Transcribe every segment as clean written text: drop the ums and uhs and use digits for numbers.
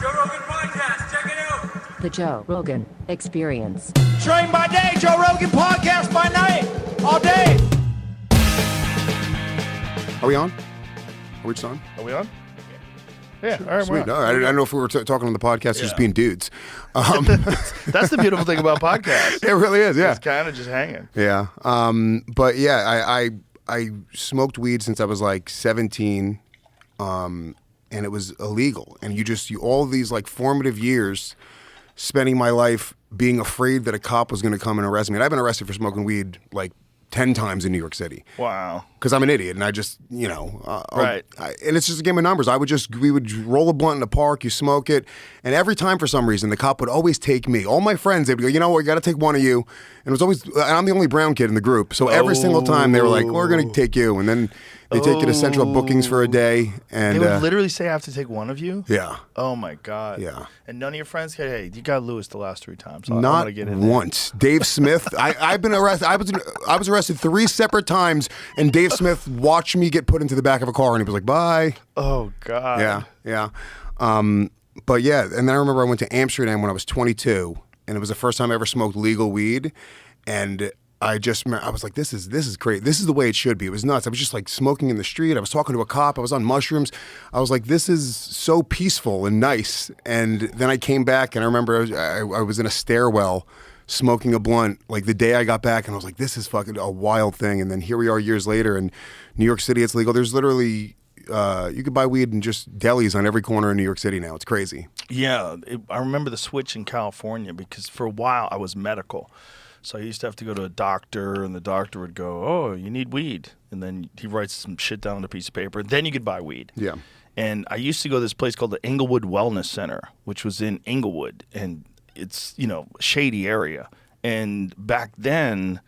Joe Rogan Podcast. Check it out. The Joe Rogan Experience. Train by day, Joe Rogan Podcast by night, all day. Are we on? Are we just on? Are we on? Yeah, all right. Sweet. No, I don't know if we were talking on the podcast, just being dudes. That's the beautiful thing about podcasts. It really is, yeah. It's kind of just hanging. Yeah. But yeah, I smoked weed since I was like 17, and it was illegal. And you all these like formative years spending my life being afraid that a cop was going to come and arrest me. And I've been arrested for smoking weed like 10 times in New York City. Wow. Because I'm an idiot, and I just, Right. And it's just a game of numbers. We would roll a blunt in the park, you smoke it, and every time for some reason, the cop would always take me. All my friends, they'd go, you know what, we got to take one of you. And it was always, and I'm the only brown kid in the group, so every single time they were like, we're going to take you. And then they take you to central bookings for a day. And They would literally say I have to take one of you? Yeah. Oh my God. Yeah. And none of your friends said, hey, you got Lewis the last 3 times. So Not I'm gonna get in once. Dave Smith, I've been arrested. I was arrested 3 separate times, and Dave Smith watched me get put into the back of a car, and he was like, bye. Oh God. Yeah. But yeah, and then I remember I went to Amsterdam when I was 22, and it was the first time I ever smoked legal weed, and I was like, this is great. This is the way it should be. It was nuts. I was just like smoking in the street. I was talking to a cop. I was on mushrooms. I was like, this is so peaceful and nice. And then I came back, and I remember I was in a stairwell smoking a blunt like the day I got back, and I was like, this is fucking a wild thing. And then here we are years later in New York City. It's legal. There's literally you could buy weed in just delis on every corner in New York City now. It's crazy. Yeah. I remember the switch in California because for a while I was medical. So I used to have to go to a doctor, and the doctor would go, oh, you need weed. And then he writes some shit down on a piece of paper. Then you could buy weed. Yeah. And I used to go to this place called the Inglewood Wellness Center, which was in Inglewood. And it's, a shady area. And back then,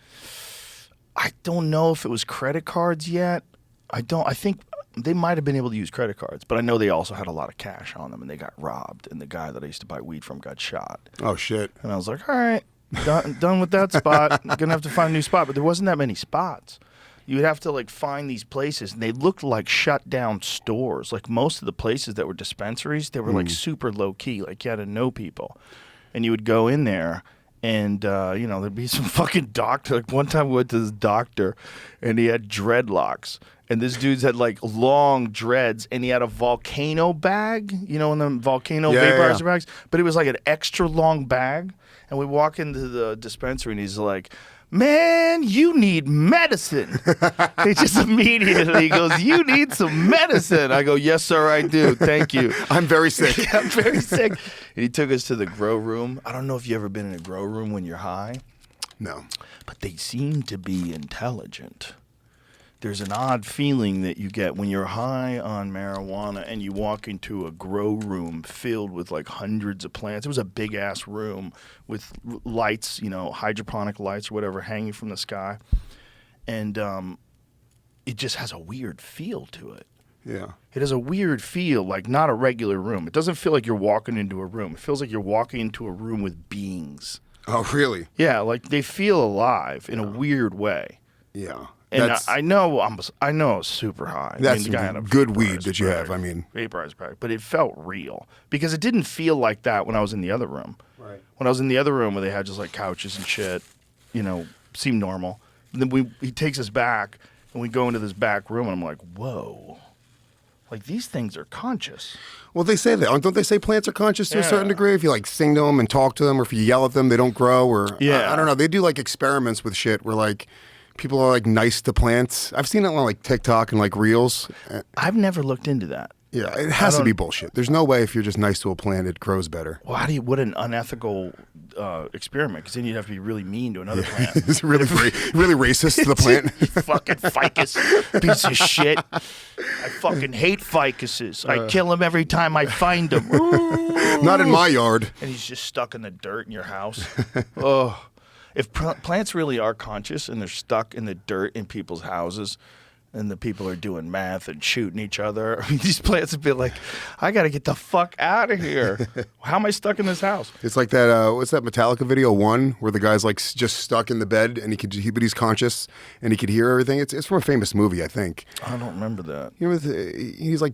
I don't know if it was credit cards yet. I think they might have been able to use credit cards, but I know they also had a lot of cash on them, and they got robbed. And the guy that I used to buy weed from got shot. Oh, shit. And I was like, all right. Done with that spot. I'm gonna have to find a new spot, but there wasn't that many spots. You would have to like find these places, and they looked like shut down stores. Like most of the places that were dispensaries, they were like super low key. Like you had to know people, and you would go in there, and there'd be some fucking doctor. Like one time we went to this doctor, and he had dreadlocks. And this dude's had like long dreads, and he had a volcano bag, in the volcano vaporizer bags. But it was like an extra long bag. And we walk into the dispensary, and he's like, man, you need medicine. He just immediately goes, you need some medicine. I go, yes, sir, I do. Thank you. I'm very sick. Yeah, I'm very sick. And he took us to the grow room. I don't know if you've ever been in a grow room when you're high. No. But they seem to be intelligent. There's an odd feeling that you get when you're high on marijuana and you walk into a grow room filled with like hundreds of plants. It was a big ass room with lights, hydroponic lights or whatever hanging from the sky. And it just has a weird feel to it. Yeah. It has a weird feel, like not a regular room. It doesn't feel like you're walking into a room. It feels like you're walking into a room with beings. Oh, really? Yeah, like they feel alive in a weird way. Yeah. And I know I was super high. That's the guy had a good weed that you bag, have. I mean, vaporized bag, but it felt real because it didn't feel like that when I was in the other room. Right. When I was in the other room where they had just like couches and shit, seemed normal. And then he takes us back, and we go into this back room, and I'm like, whoa, like these things are conscious. Well, they say that. Don't they say plants are conscious to a certain degree? If you like sing to them and talk to them, or if you yell at them, they don't grow. Or I don't know. They do like experiments with shit where like people are like nice to plants. I've seen it on like TikTok and like Reels. I've never looked into that. Yeah, it has to be bullshit. There's no way if you're just nice to a plant, it grows better. Well, what an unethical experiment, because then you'd have to be really mean to another plant. It's really racist to the plant. You fucking ficus piece of shit. I fucking hate ficuses. I kill them every time I find them. Not in my yard. And he's just stuck in the dirt in your house. Oh. If plants really are conscious and they're stuck in the dirt in people's houses, and the people are doing math and shooting each other, I mean, these plants would be like, I got to get the fuck out of here. How am I stuck in this house? It's like that, what's that Metallica video, One, where the guy's like just stuck in the bed, and but he's conscious, and he could hear everything. It's from a famous movie, I think. I don't remember that. He's like,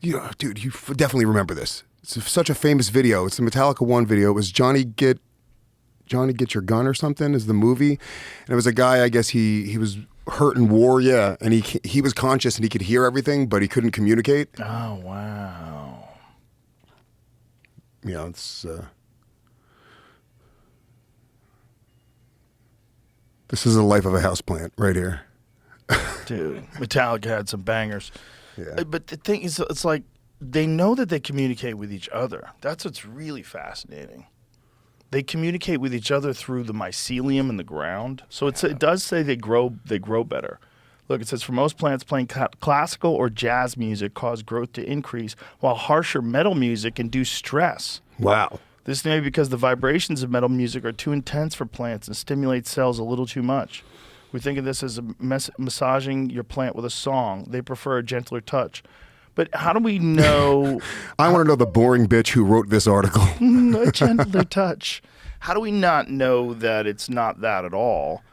dude, you definitely remember this. It's such a famous video. It's the Metallica 1 video. It was Johnny Get Your Gun or something is the movie. And it was a guy, I guess he was hurt in war, yeah. And he was conscious and he could hear everything, but he couldn't communicate. Oh, wow. Yeah, it's... this is the life of a houseplant right here. Dude, Metallica had some bangers. Yeah. But the thing is, it's like they know that they communicate with each other. That's what's really fascinating. They communicate with each other through the mycelium in the ground. So it does say they grow better. Look, it says for most plants, playing classical or jazz music cause growth to increase, while harsher metal music induce stress. Wow. This may be because the vibrations of metal music are too intense for plants and stimulate cells a little too much. We think of this as massaging your plant with a song. They prefer a gentler touch. But how do we know? I want to know the boring bitch who wrote this article. A gentler touch. How do we not know that it's not that at all?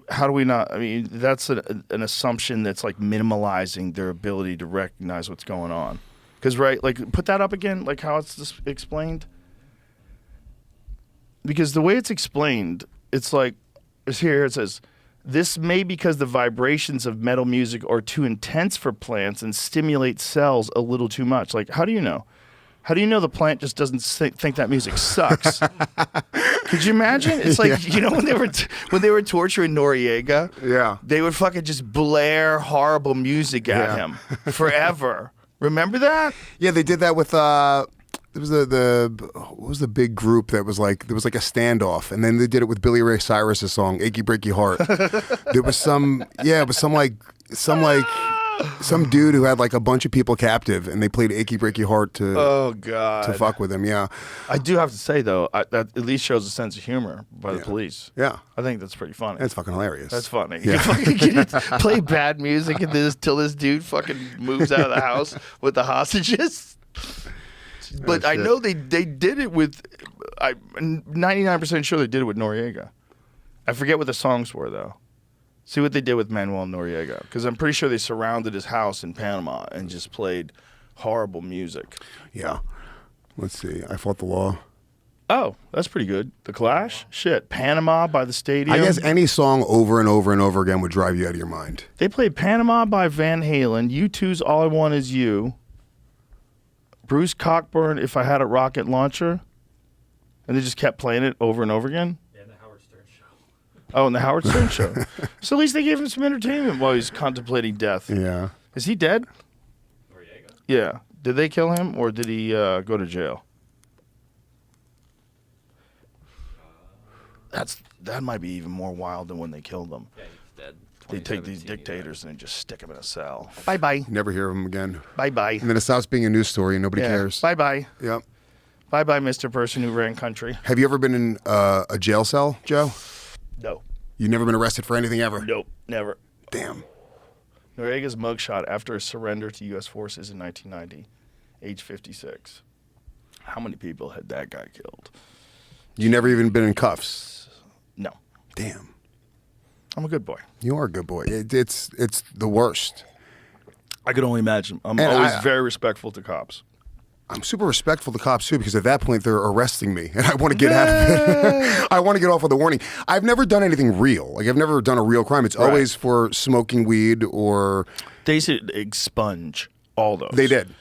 How do we not? I mean, that's an assumption that's like minimalizing their ability to recognize what's going on. Because, right, like, put that up again, like how it's explained. Because the way it's explained, it's like, it's here, it says, this may be because the vibrations of metal music are too intense for plants and stimulate cells a little too much. Like, how do you know? How do you know the plant just doesn't think that music sucks? Could you imagine? It's like, you know, when they were torturing Noriega, Yeah. they would fucking just blare horrible music at him forever. Remember that? Yeah, they did that with it was what was the big group that was like there was like a standoff, and then they did it with Billy Ray Cyrus's song "Achy Breaky Heart." There was some dude who had like a bunch of people captive, and they played "Achy Breaky Heart" to fuck with him. Yeah, I do have to say though, that at least shows a sense of humor by the police. Yeah, I think that's pretty funny. that's fucking hilarious. That's funny. Yeah. You fucking play bad music till this dude fucking moves out of the house with the hostages. But I know they did it with. I'm 99% sure they did it with Noriega. I forget what the songs were though. See what they did with Manuel Noriega, because I'm pretty sure they surrounded his house in Panama and just played horrible music. Yeah. Let's see. I Fought the Law. Oh, that's pretty good. The Clash? Shit. Panama by the Stadium. I guess any song over and over and over again would drive you out of your mind. They played Panama by Van Halen, U2's All I Want Is You, Bruce Cockburn, If I Had a Rocket Launcher, and they just kept playing it over and over again? And the Howard Stern show. Oh, and the Howard Stern show. So at least they gave him some entertainment while he's contemplating death. Yeah. Is he dead? Noriega? Yeah. Did they kill him, or did he go to jail? That might be even more wild than when they killed him. Yeah, he's dead. They take these 2017, dictators and just stick them in a cell. Bye-bye. Never hear of him again. Bye-bye. And then it stops being a news story and nobody cares. Bye-bye. Yep. Bye-bye, Mr. Person who ran country. Have you ever been in a jail cell, Joe? No. You've never been arrested for anything ever? Nope. Never. Damn. Noriega's mugshot after his surrender to U.S. forces in 1990, age 56. How many people had that guy killed? You never even been in cuffs? No. Damn. I'm a good boy. You are a good boy. It's the worst. I could only imagine. I'm And always I- very respectful to cops. I'm super respectful to cops too, because at that point they're arresting me and I want to get out of it. I want to get off with a warning. I've never done anything real. Like I've never done a real crime. It's always for smoking weed or... They should expunge all those. They did.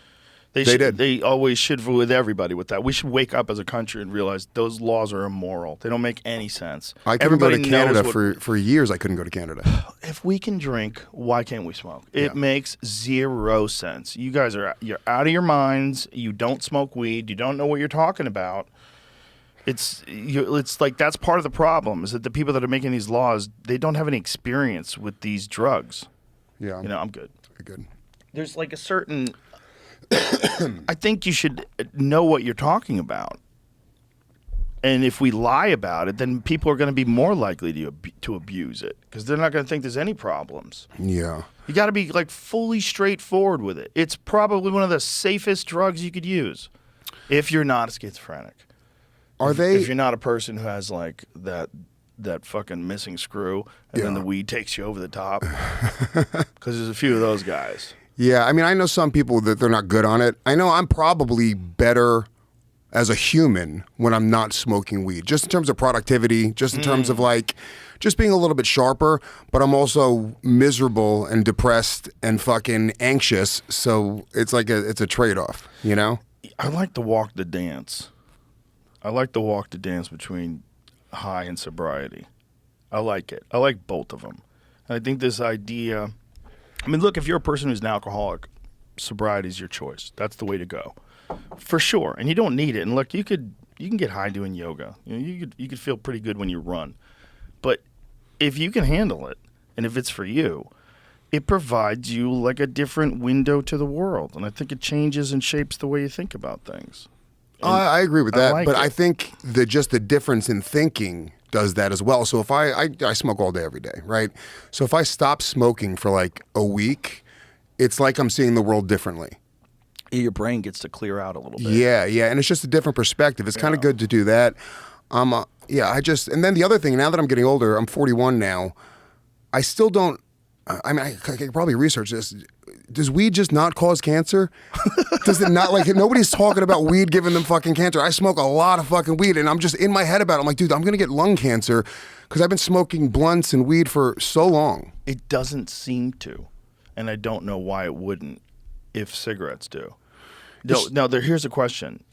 They did. They always should with everybody with that. We should wake up as a country and realize those laws are immoral. They don't make any sense. I couldn't go to Everybody Canada knows for years. I couldn't go to Canada. If we can drink, why can't we smoke? It makes zero sense. You guys you're out of your minds. You don't smoke weed. You don't know what you're talking about. It's like that's part of the problem is that the people that are making these laws, they don't have any experience with these drugs. Yeah. You know, I'm good. Very good. There's like a certain I think you should know what you're talking about. And if we lie about it, then people are going to be more likely to abuse it because they're not going to think there's any problems. Yeah. You got to be like fully straightforward with it. It's probably one of the safest drugs you could use if you're not a schizophrenic. If you're not a person who has like that fucking missing screw and then the weed takes you over the top. Because there's a few of those guys. Yeah, I mean, I know some people that they're not good on it. I know I'm probably better as a human when I'm not smoking weed. Just in terms of productivity, just in terms of like, just being a little bit sharper, but I'm also miserable and depressed and fucking anxious. So it's like it's a trade-off, you know? I like to walk the dance. I like to walk the dance between high and sobriety. I like it. I like both of them. And I think this idea, I mean, look, if you're a person who's an alcoholic, sobriety is your choice. That's the way to go, for sure. And you don't need it. And look, you can get high doing yoga. You know, you could feel pretty good when you run. But if you can handle it, and if it's for you, it provides you like a different window to the world. And I think it changes and shapes the way you think about things. I agree with that, like but it. I think just the difference in thinking does that as well. So if I smoke all day every day, right? So if I stop smoking for like a week, it's like I'm seeing the world differently. Your brain gets to clear out a little bit. Yeah, and it's just a different perspective. It's kind of good to do that. And then the other thing, now that I'm getting older, I'm 41 now, I still don't, I mean, I could probably research this. Does weed just not cause cancer? Does it not? Like, nobody's talking about weed giving them fucking cancer. I smoke a lot of fucking weed, and I'm just in my head about it. I'm like, dude, I'm going to get lung cancer because I've been smoking blunts and weed for so long. It doesn't seem to, and I don't know why it wouldn't if cigarettes do. Here's a question.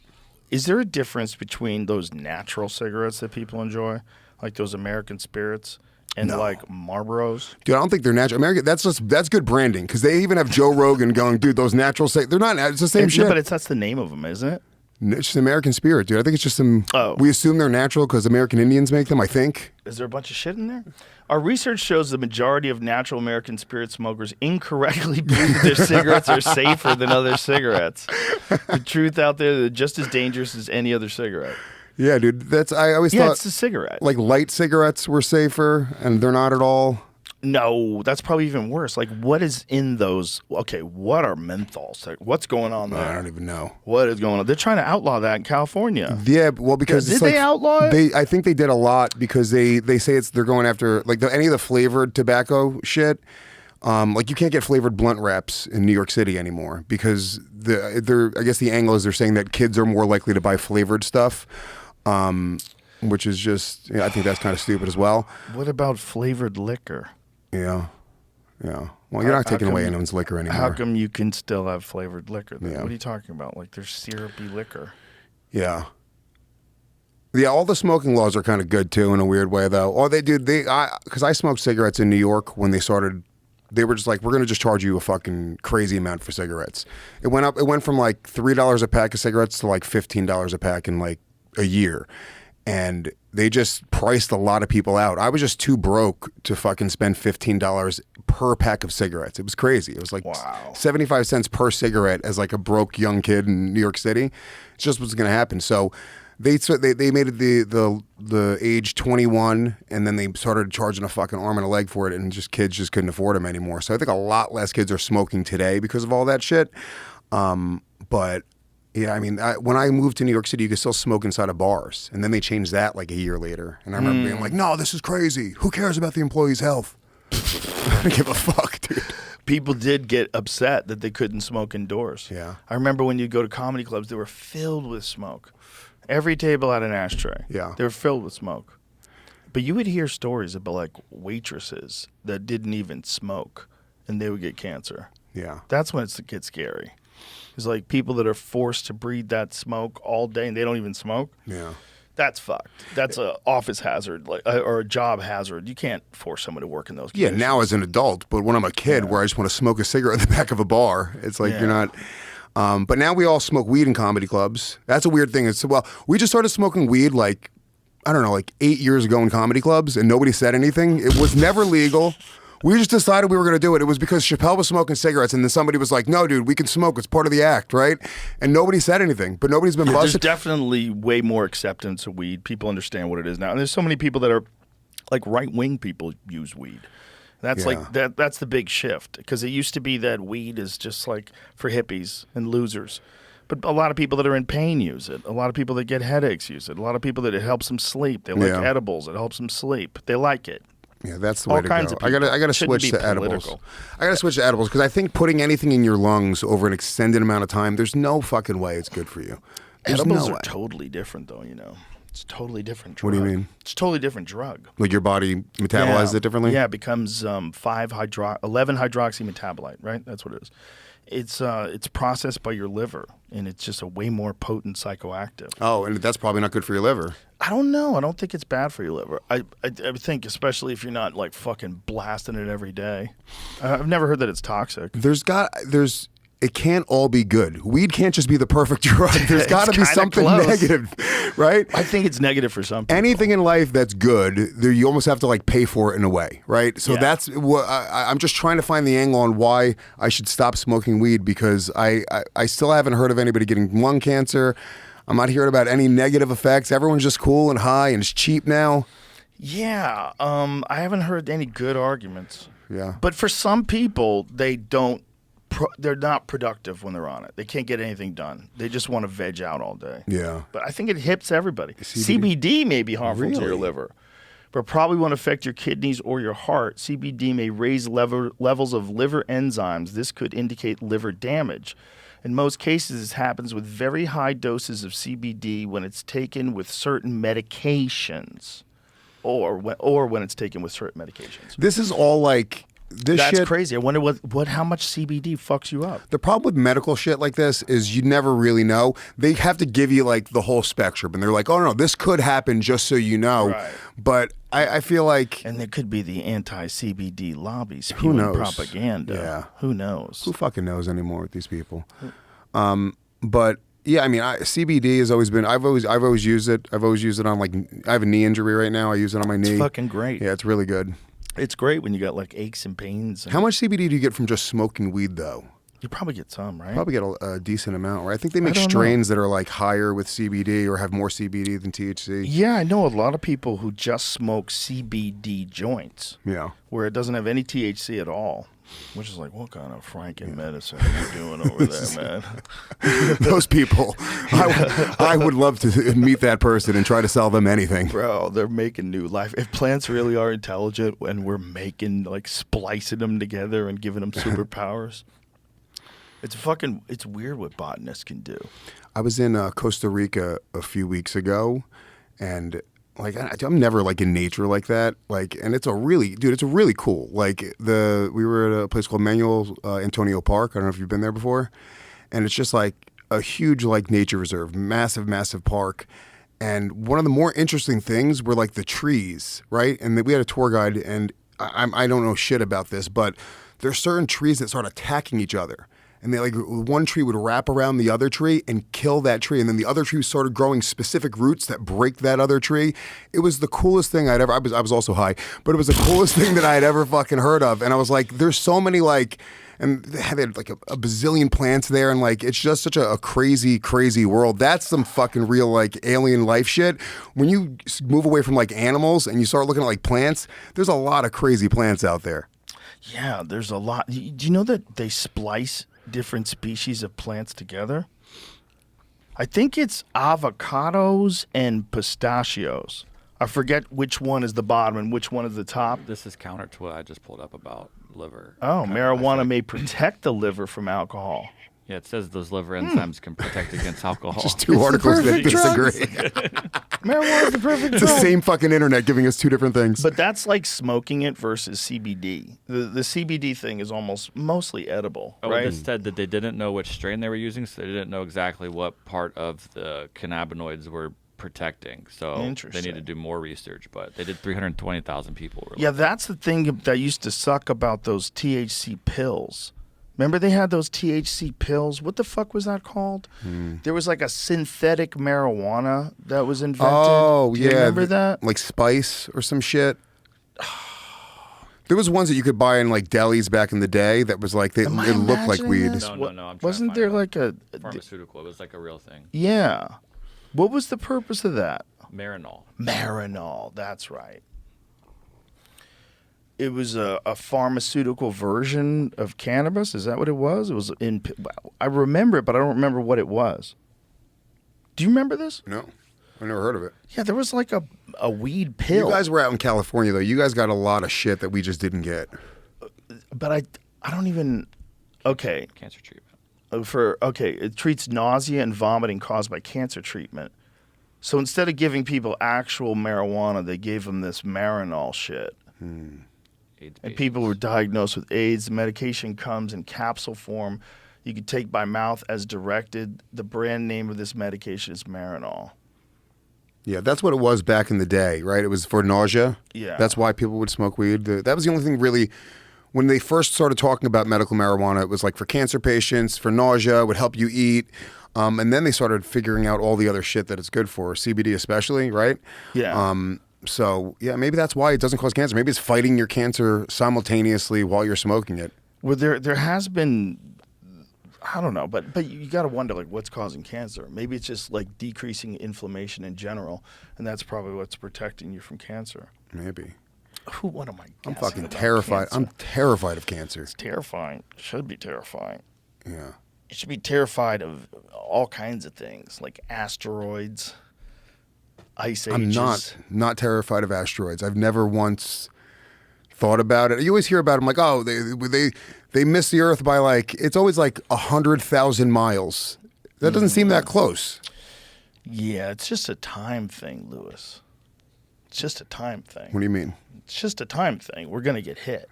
Is there a difference between those natural cigarettes that people enjoy, like those American Spirits, and like Marlboros? Dude, I don't think they're natural. American, that's good branding because they even have Joe Rogan going, dude, those natural, they're not, it's the same shit. But that's the name of them, isn't it? It's just American Spirit, dude. I think it's just some, we assume they're natural because American Indians make them, I think. Is there a bunch of shit in there? Our research shows the majority of natural American Spirit smokers incorrectly believe their cigarettes are safer than other cigarettes. The truth out there, they're just as dangerous as any other cigarette. Yeah, dude. I always thought it's a cigarette. Like light cigarettes were safer, and they're not at all. No, that's probably even worse. Like, what is in those? Okay, what are menthols? What's going on there? I don't even know. What is going on? They're trying to outlaw that in California. Yeah, well, because did they outlaw it? I think they did a lot because they say they're going after like any of the flavored tobacco shit. Like you can't get flavored blunt wraps in New York City anymore because I guess the angle is they're saying that kids are more likely to buy flavored stuff. Which is just, I think that's kind of stupid as well. What about flavored liquor? Yeah. Well, you're not taking away anyone's liquor anymore. How come you can still have flavored liquor then? Yeah. What are you talking about? Like there's syrupy liquor. Yeah. Yeah, all the smoking laws are kind of good too in a weird way though. Or because I smoked cigarettes in New York when they started. They were just like, we're going to just charge you a fucking crazy amount for cigarettes. It went from like $3 a pack of cigarettes to like $15 a pack in like a year. And they just priced a lot of people out. I was just too broke to fucking spend $15 per pack of cigarettes. It was crazy. It was like 75 cents per cigarette as like a broke young kid in New York City. It's just what's going to happen. So they made it the age 21, and then they started charging a fucking arm and a leg for it, and kids just couldn't afford them anymore. So I think a lot less kids are smoking today because of all that shit. But yeah, I mean, when I moved to New York City, you could still smoke inside of bars. And then they changed that like a year later. And I remember being like, no, this is crazy. Who cares about the employee's health? I don't give a fuck, dude. People did get upset that they couldn't smoke indoors. Yeah. I remember when you go to comedy clubs, they were filled with smoke. Every table had an ashtray. Yeah. They were filled with smoke. But you would hear stories about like waitresses that didn't even smoke, and they would get cancer. Yeah. That's when it gets scary. It's like people that are forced to breathe that smoke all day and they don't even smoke. Yeah. That's fucked. That's an office hazard, or a job hazard. You can't force someone to work in those conditions. Yeah, now as an adult, but when I'm a kid where I just want to smoke a cigarette at the back of a bar, it's like you're not. But now we all smoke weed in comedy clubs. That's a weird thing. We just started smoking weed like 8 years ago in comedy clubs, and nobody said anything. It was never legal. We just decided we were going to do it. It was because Chappelle was smoking cigarettes, and then somebody was like, no, dude, we can smoke. It's part of the act, right? And nobody said anything, but nobody's been busted. There's definitely way more acceptance of weed. People understand what it is now. And there's so many people that are, like right-wing people use weed. That's that's the big shift, because it used to be that weed is just like for hippies and losers. But a lot of people that are in pain use it. A lot of people that get headaches use it. A lot of people that it helps them sleep. They like edibles. It helps them sleep. They like it. Yeah, that's the way All to kinds go. of people. I gotta switch to edibles. I gotta switch to edibles because I think putting anything in your lungs over an extended amount of time, there's no fucking way it's good for you. There's Edibles no are way. totally different, though. It's a totally different drug. What do you mean? It's a totally different drug. Like your body metabolizes it differently? Yeah, it becomes 11 hydroxy metabolite, right? That's what it is. It's processed by your liver, and it's just a way more potent psychoactive. Oh, and that's probably not good for your liver. I don't know. I don't think it's bad for your liver. I think, especially if you're not like fucking blasting it every day. I've never heard that it's toxic. It can't all be good. Weed can't just be the perfect drug. There's got to be kinda something close. negative, right? I think it's negative for some people. Anything in life that's good, you almost have to like pay for it in a way, right? So Yeah. that's what I'm just trying to find the angle on why I should stop smoking weed, because I still haven't heard of anybody getting lung cancer. I'm not hearing about any negative effects. Everyone's just cool and high, and it's cheap now. Yeah, I haven't heard any good arguments. Yeah. But for some people, they're not productive when they're on it. They can't get anything done. They just want to veg out all day. Yeah. But I think it hits everybody. CBD? CBD may be harmful to your Really? liver, but probably won't affect your kidneys or your heart. CBD may raise levels of liver enzymes. This could indicate liver damage. In most cases, this happens with very high doses of CBD when it's taken with certain medications, or when it's taken with certain medications. This is all like this That's shit. crazy. I wonder how much CBD fucks you up. The problem with medical shit like this is you never really know. They have to give you like the whole spectrum, and they're like, "Oh no, this could happen," just so you know. Right. But I feel like And there could be the anti-CBD lobby who spewing knows? propaganda. Yeah. Who knows? Who fucking knows anymore with these people? But yeah, I mean, CBD has always been. I've always used it. I've always used it on like I have a knee injury right now. I use it on my knee. It's fucking great. Yeah, it's really good. It's great when you got like aches and pains. And How much CBD do you get from just smoking weed though? you probably get some, right? Probably get a decent amount, right? I think they make don't know. strains that are like higher with CBD or have more CBD than THC. Yeah, I know a lot of people who just smoke CBD joints Yeah. where it doesn't have any THC at all. Which is like, what kind of Franken medicine are you doing over there, man? Those people, I would love to meet that person and try to sell them anything. Bro, they're making new life. If plants really are intelligent and we're splicing them together and giving them superpowers, it's weird what botanists can do. I was in Costa Rica a few weeks ago, and like I'm never like in nature like that. Like, and it's really cool. Like we were at a place called Manuel Antonio Park. I don't know if you've been there before, and it's just like a huge like nature reserve, massive park. And one of the more interesting things were like the trees, right? And we had a tour guide, and I don't know shit about this, but there's certain trees that start attacking each other. And they like one tree would wrap around the other tree and kill that tree, and then the other tree started growing specific roots that break that other tree. It was the coolest thing I'd ever. I was also high, but it was the coolest thing that I had ever fucking heard of. And I was like, there's so many like, and they had like a bazillion plants there, and like it's just such a crazy world. That's some fucking real like alien life shit. When you move away from like animals and you start looking at like plants, there's a lot of crazy plants out there. Yeah, there's a lot. Do you know that they splice different species of plants together? I think it's avocados and pistachios. I forget which one is the bottom and which one is the top. This is counter to what I just pulled up about liver. Oh, Kinda, I marijuana feel may like- protect the liver from alcohol. Yeah, it says those liver enzymes can protect against alcohol. Just two articles that perfect drug. disagree. Marijuana is the perfect It's the drug. same fucking internet giving us two different things. But that's like smoking it versus CBD. The CBD thing is mostly edible, Oh, right? it said that they didn't know which strain they were using, so they didn't know exactly what part of the cannabinoids were protecting. So they Interesting. need to do more research, but they did 320,000 people. Were Yeah, that's the thing that used to suck about those THC pills. Remember they had those THC pills? What the fuck was that called? There was like a synthetic marijuana that was invented. Oh, Do you yeah. remember that? Like Spice or some shit. There was ones that you could buy in like delis back in the day that was like, Am I it looked like imagining weed. this? No, What- I'm trying to wasn't find there out. like a... Pharmaceutical. It was like a real thing. Yeah. What was the purpose of that? Marinol. Marinol, that's right. It was a pharmaceutical version of cannabis. Is that what it was? It was in. I remember it, but I don't remember what it was. Do you remember this? No, I never heard of it. Yeah, there was like a weed pill. You guys were out in California though. You guys got a lot of shit that we just didn't get. But I don't even. Okay, Cancer treatment. It treats nausea and vomiting caused by cancer treatment. So instead of giving people actual marijuana, they gave them this Marinol shit. And people were diagnosed with AIDS. The medication comes in capsule form. You can take by mouth as directed. The brand name of this medication is Marinol. Yeah, that's what it was back in the day, right? It was for nausea. Yeah. That's why people would smoke weed. That was the only thing really, when they first started talking about medical marijuana, it was like for cancer patients, for nausea, would help you eat. And then they started figuring out all the other shit that it's good for, CBD especially, right? Yeah. So, yeah, maybe that's why it doesn't cause cancer. Maybe it's fighting your cancer simultaneously while you're smoking it. Well, there has been, I don't know, but you got to wonder, like, what's causing cancer? Maybe it's just, like, decreasing inflammation in general, and that's probably what's protecting you from cancer. Maybe. What am I guessing I'm fucking about terrified. cancer? I'm terrified of cancer. It's terrifying. It should be terrifying. Yeah. You should be terrified of all kinds of things, like asteroids, ice ages. I'm not terrified of asteroids. I've never once thought about it. You always hear about them like, oh, they miss the Earth by like, it's always like 100,000 miles. That doesn't seem that close. Yeah, it's just a time thing, Lewis. It's just a time thing. What do you mean? It's just a time thing. We're going to get hit.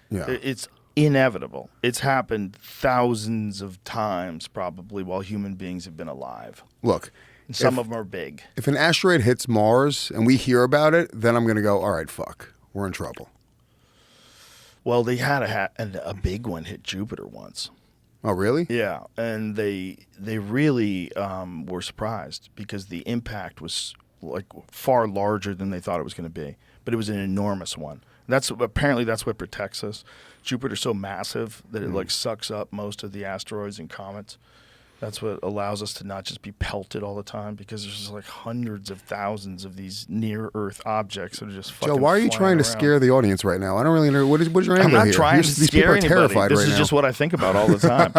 Yeah. It's inevitable. It's happened thousands of times probably while human beings have been alive. Look, And some of them are big. if an asteroid hits Mars and we hear about it, then I'm going to go, all right, fuck, we're in trouble. Well, they had a big one hit Jupiter once. Oh, really? Yeah, and they really were surprised because the impact was like far larger than they thought it was going to be. But it was an enormous one. That's what protects us. Jupiter's so massive that it like sucks up most of the asteroids and comets. That's what allows us to not just be pelted all the time because there's just like hundreds of thousands of these near-Earth objects that are just fucking Joe, why are you flying trying to around. scare the audience right now? I don't really know. What is your angle I'm not here? trying to These people scare are anybody. terrified This right is now. just what I think about all the time.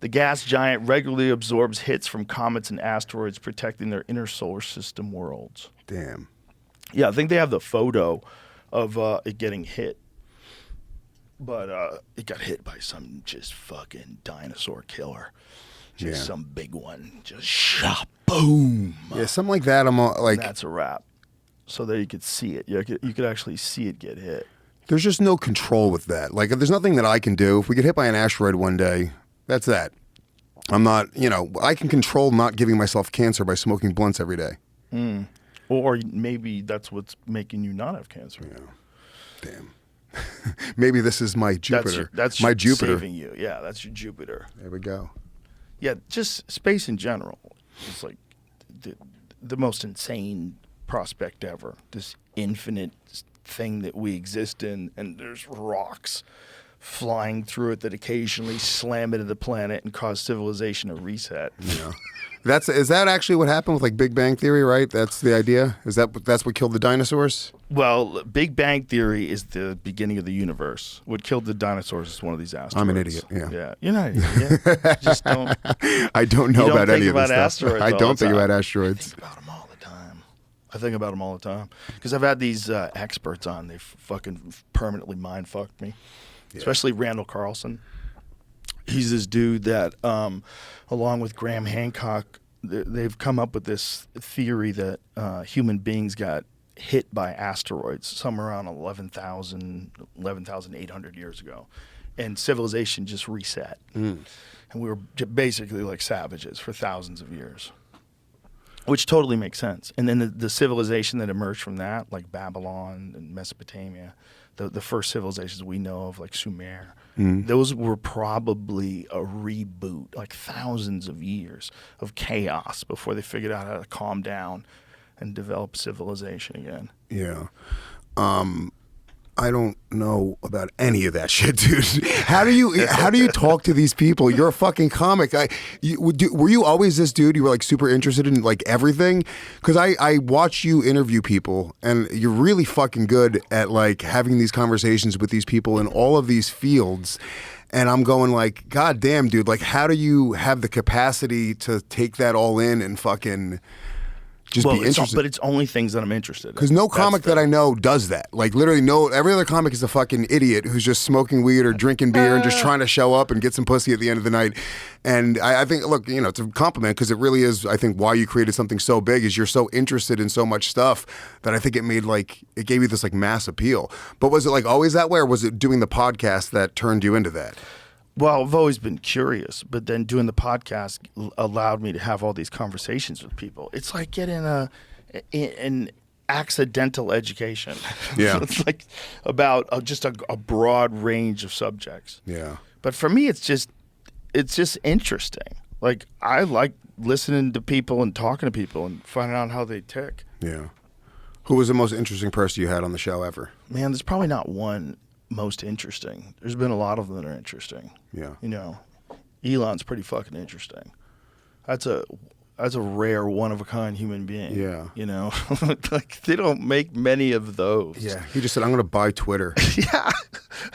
The gas giant regularly absorbs hits from comets and asteroids, protecting their inner solar system worlds. Damn. Yeah, I think they have the photo of it getting hit. But it got hit by some just fucking dinosaur killer. Just some big one. Just shot, boom. Yeah, something like that. I'm like, And that's a wrap. So there you could see it. You could actually see it get hit. there's just no control with that. Like, there's nothing that I can do. If we get hit by an asteroid one day, that's that. I'm not, I can control not giving myself cancer by smoking blunts every day. Or maybe that's what's making you not have cancer. Yeah. Damn. Maybe this is my Jupiter. That's my Jupiter. saving you. Yeah, that's your Jupiter. There we go. Yeah, just space in general. It's like the most insane prospect ever. This infinite thing that we exist in, and there's rocks flying through it that occasionally slam into the planet and cause civilization to reset. Yeah. Is that actually what happened with like Big Bang Theory, right? That's the idea? That's what killed the dinosaurs? Well, Big Bang Theory is the beginning of the universe. What killed the dinosaurs is one of these asteroids. I'm an idiot, yeah. Yeah, you're not an idiot. You just don't. I don't know You don't about think any of about this stuff. asteroids I all don't the think time. about I asteroids. think about them all the time. I think about them all the time because I've had these experts on. They fucking permanently mind fucked me, especially Randall Carlson. He's this dude that, along with Graham Hancock, they've come up with this theory that human beings got hit by asteroids somewhere around 11,800 years ago, and civilization just reset, and we were basically like savages for thousands of years. Which totally makes sense. And then the civilization that emerged from that, like Babylon and Mesopotamia, the first civilizations we know of, like Sumer, those were probably a reboot, like thousands of years of chaos before they figured out how to calm down and develop civilization again. Yeah. I don't know about any of that shit, dude. How do you talk to these people? You're a fucking comic. Were you always this dude? You were like super interested in like everything? Because I watch you interview people, and you're really fucking good at like having these conversations with these people in all of these fields. And I'm going like, God damn, dude. Like, how do you have the capacity to take that all in and fucking Just be interested. But it's only things that I'm interested in. Because no comic that I know does that. Like, literally, every other comic is a fucking idiot who's just smoking weed or drinking beer and just trying to show up and get some pussy at the end of the night. And I think, look, it's a compliment because it really is, I think, why you created something so big is you're so interested in so much stuff that I think it gave you this, like, mass appeal. But was it, like, always that way, or was it doing the podcast that turned you into that? Well, I've always been curious, but then doing the podcast allowed me to have all these conversations with people. It's like getting an accidental education. Yeah. It's like about just a broad range of subjects. Yeah. But for me, it's just interesting. Like, I like listening to people and talking to people and finding out how they tick. Yeah. Who was the most interesting person you had on the show ever? Man, there's probably not one most interesting. There's been a lot of them that are interesting. Yeah. Elon's pretty fucking interesting. That's a rare, one of a kind human being. Yeah. Like, they don't make many of those. Yeah. He just said, I'm going to buy Twitter. Yeah.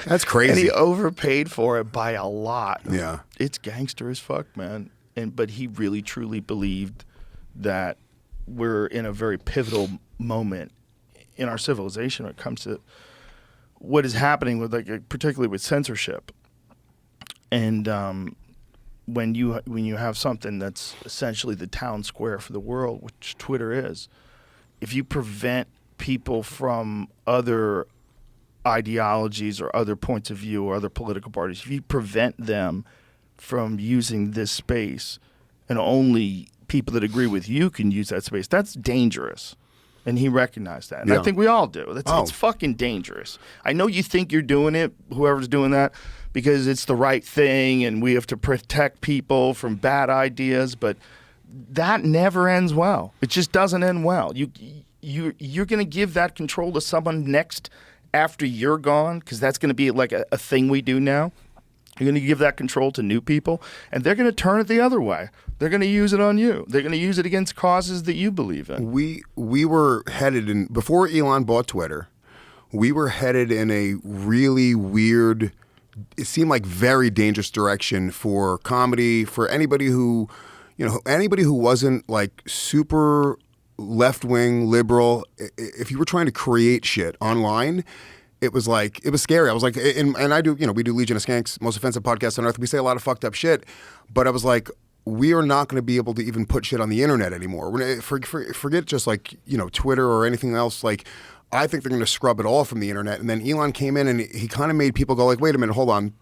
That's crazy. And he overpaid for it by a lot. Yeah. It's gangster as fuck, man. But he really truly believed that we're in a very pivotal moment in our civilization when it comes to what is happening with, like, particularly with censorship. And when you have something that's essentially the town square for the world, which Twitter is, if you prevent people from other ideologies or other points of view or other political parties, if you prevent them from using this space and only people that agree with you can use that space, that's dangerous. And he recognized that. And I think we all do. It's fucking dangerous. I know you think you're doing it, whoever's doing that, because it's the right thing and we have to protect people from bad ideas, but that never ends well. It just doesn't end well. You're going to give that control to someone next after you're gone, because that's going to be like a thing we do now. You're going to give that control to new people, and they're going to turn it the other way. They're going to use it on you. They're going to use it against causes that you believe in. We were headed in, before Elon bought Twitter, we were headed in a really weird, it seemed like very dangerous direction for comedy, for anybody who wasn't like super left-wing liberal. If you were trying to create shit online, it was scary. I was like, and I do, we do Legion of Skanks, most offensive podcast on earth. We say a lot of fucked up shit, but I was like, we are not going to be able to even put shit on the internet anymore. Forget just like, Twitter or anything else. Like, I think they're going to scrub it all from the internet. And then Elon came in and he kind of made people go like, wait a minute, hold on.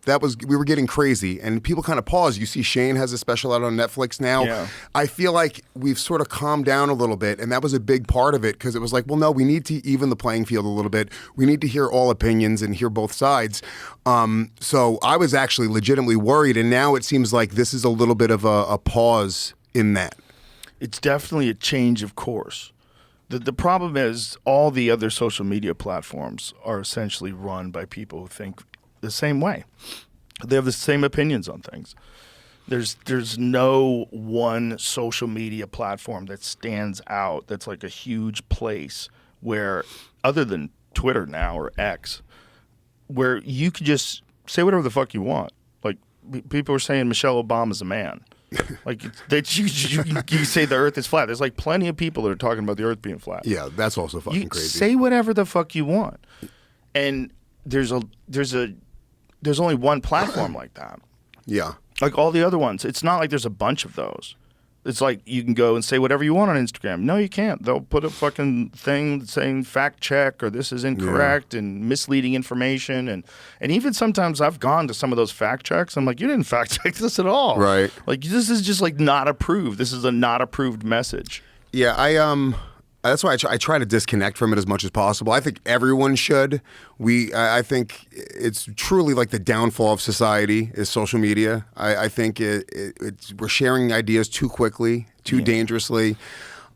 We were getting crazy. And people kind of paused. You see Shane has a special out on Netflix now. Yeah. I feel like we've sort of calmed down a little bit. And that was a big part of it, because it was like, well, no, we need to even the playing field a little bit. We need to hear all opinions and hear both sides. So I was actually legitimately worried. And now it seems like this is a little bit of a pause in that. It's definitely a change of course. The problem is all the other social media platforms are essentially run by people who think the same way. They have the same opinions on things. There's no one social media platform that stands out that's like a huge place where, other than Twitter now or X, where you could just say whatever the fuck you want. Like, people are saying Michelle Obama's a man. Like, that you say the earth is flat. There's like plenty of people that are talking about the earth being flat. Yeah, that's also fucking crazy. Say whatever the fuck you want. And there's only one platform like that. Yeah. Like all the other ones. It's not like there's a bunch of those. It's like you can go and say whatever you want on Instagram. No, you can't. They'll put a fucking thing saying fact check or this is incorrect and misleading information. And even sometimes I've gone to some of those fact checks. I'm like, you didn't fact check this at all. Right. Like, this is just like not approved. This is a not approved message. Yeah, that's why I try to disconnect from it as much as possible. I think everyone should. I think it's truly like the downfall of society is social media. I think we're sharing ideas too quickly, too dangerously.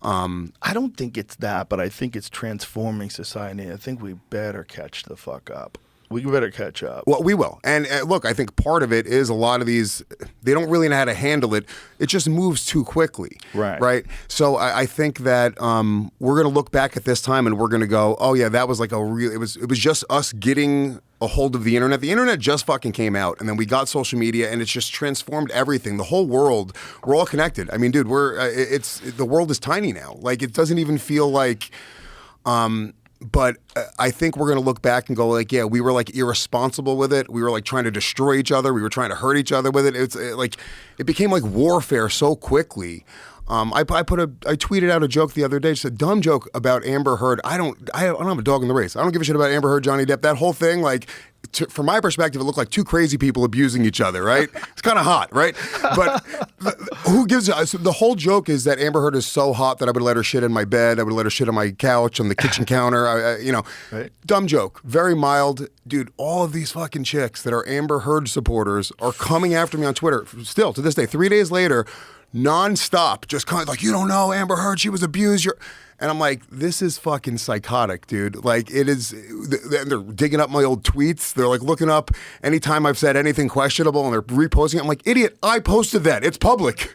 I don't think it's that, but I think it's transforming society. I think we better catch the fuck up. We better catch up. Well, we will. And look, I think part of it is a lot of these, they don't really know how to handle it. It just moves too quickly. Right. Right. So I think that we're going to look back at this time and we're going to go, oh, yeah, that was like a real, it was just us getting a hold of the internet. The internet just fucking came out, and then we got social media, and it's just transformed everything. The whole world, we're all connected. I mean, dude, the world is tiny now. Like, it doesn't even feel like, but I think we're going to look back and go like, yeah, we were like irresponsible with it. We were like trying to destroy each other. We were trying to hurt each other with it. It became like warfare so quickly. I tweeted out a joke the other day, just a dumb joke about Amber Heard. I don't have a dog in the race. I don't give a shit about Amber Heard, Johnny Depp. That whole thing, like, from my perspective, it looked like two crazy people abusing each other, right? It's kind of hot, right? But who gives so the whole joke is that Amber Heard is so hot that I would let her shit in my bed. I would let her shit on my couch, on the kitchen counter. Right. Dumb joke, very mild. Dude, all of these fucking chicks that are Amber Heard supporters are coming after me on Twitter still to this day, 3 days later, nonstop, just kind of like, you don't know Amber Heard, she was abused. And I'm like, this is fucking psychotic, dude. Like, it is. They're digging up my old tweets. They're like looking up anytime I've said anything questionable, and they're reposting it. I'm like, idiot, I posted that. It's public.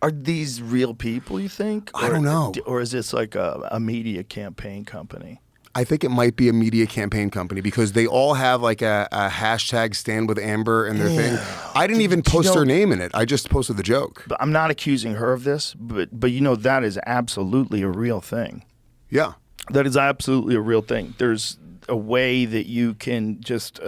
Are these real people, you think? I don't know. Or is this like a media campaign company? I think it might be a media campaign company because they all have like a hashtag stand with Amber in their thing. I didn't even post her name in it. I just posted the joke. But I'm not accusing her of this, but that is absolutely a real thing. Yeah. That is absolutely a real thing. There's a way that you can just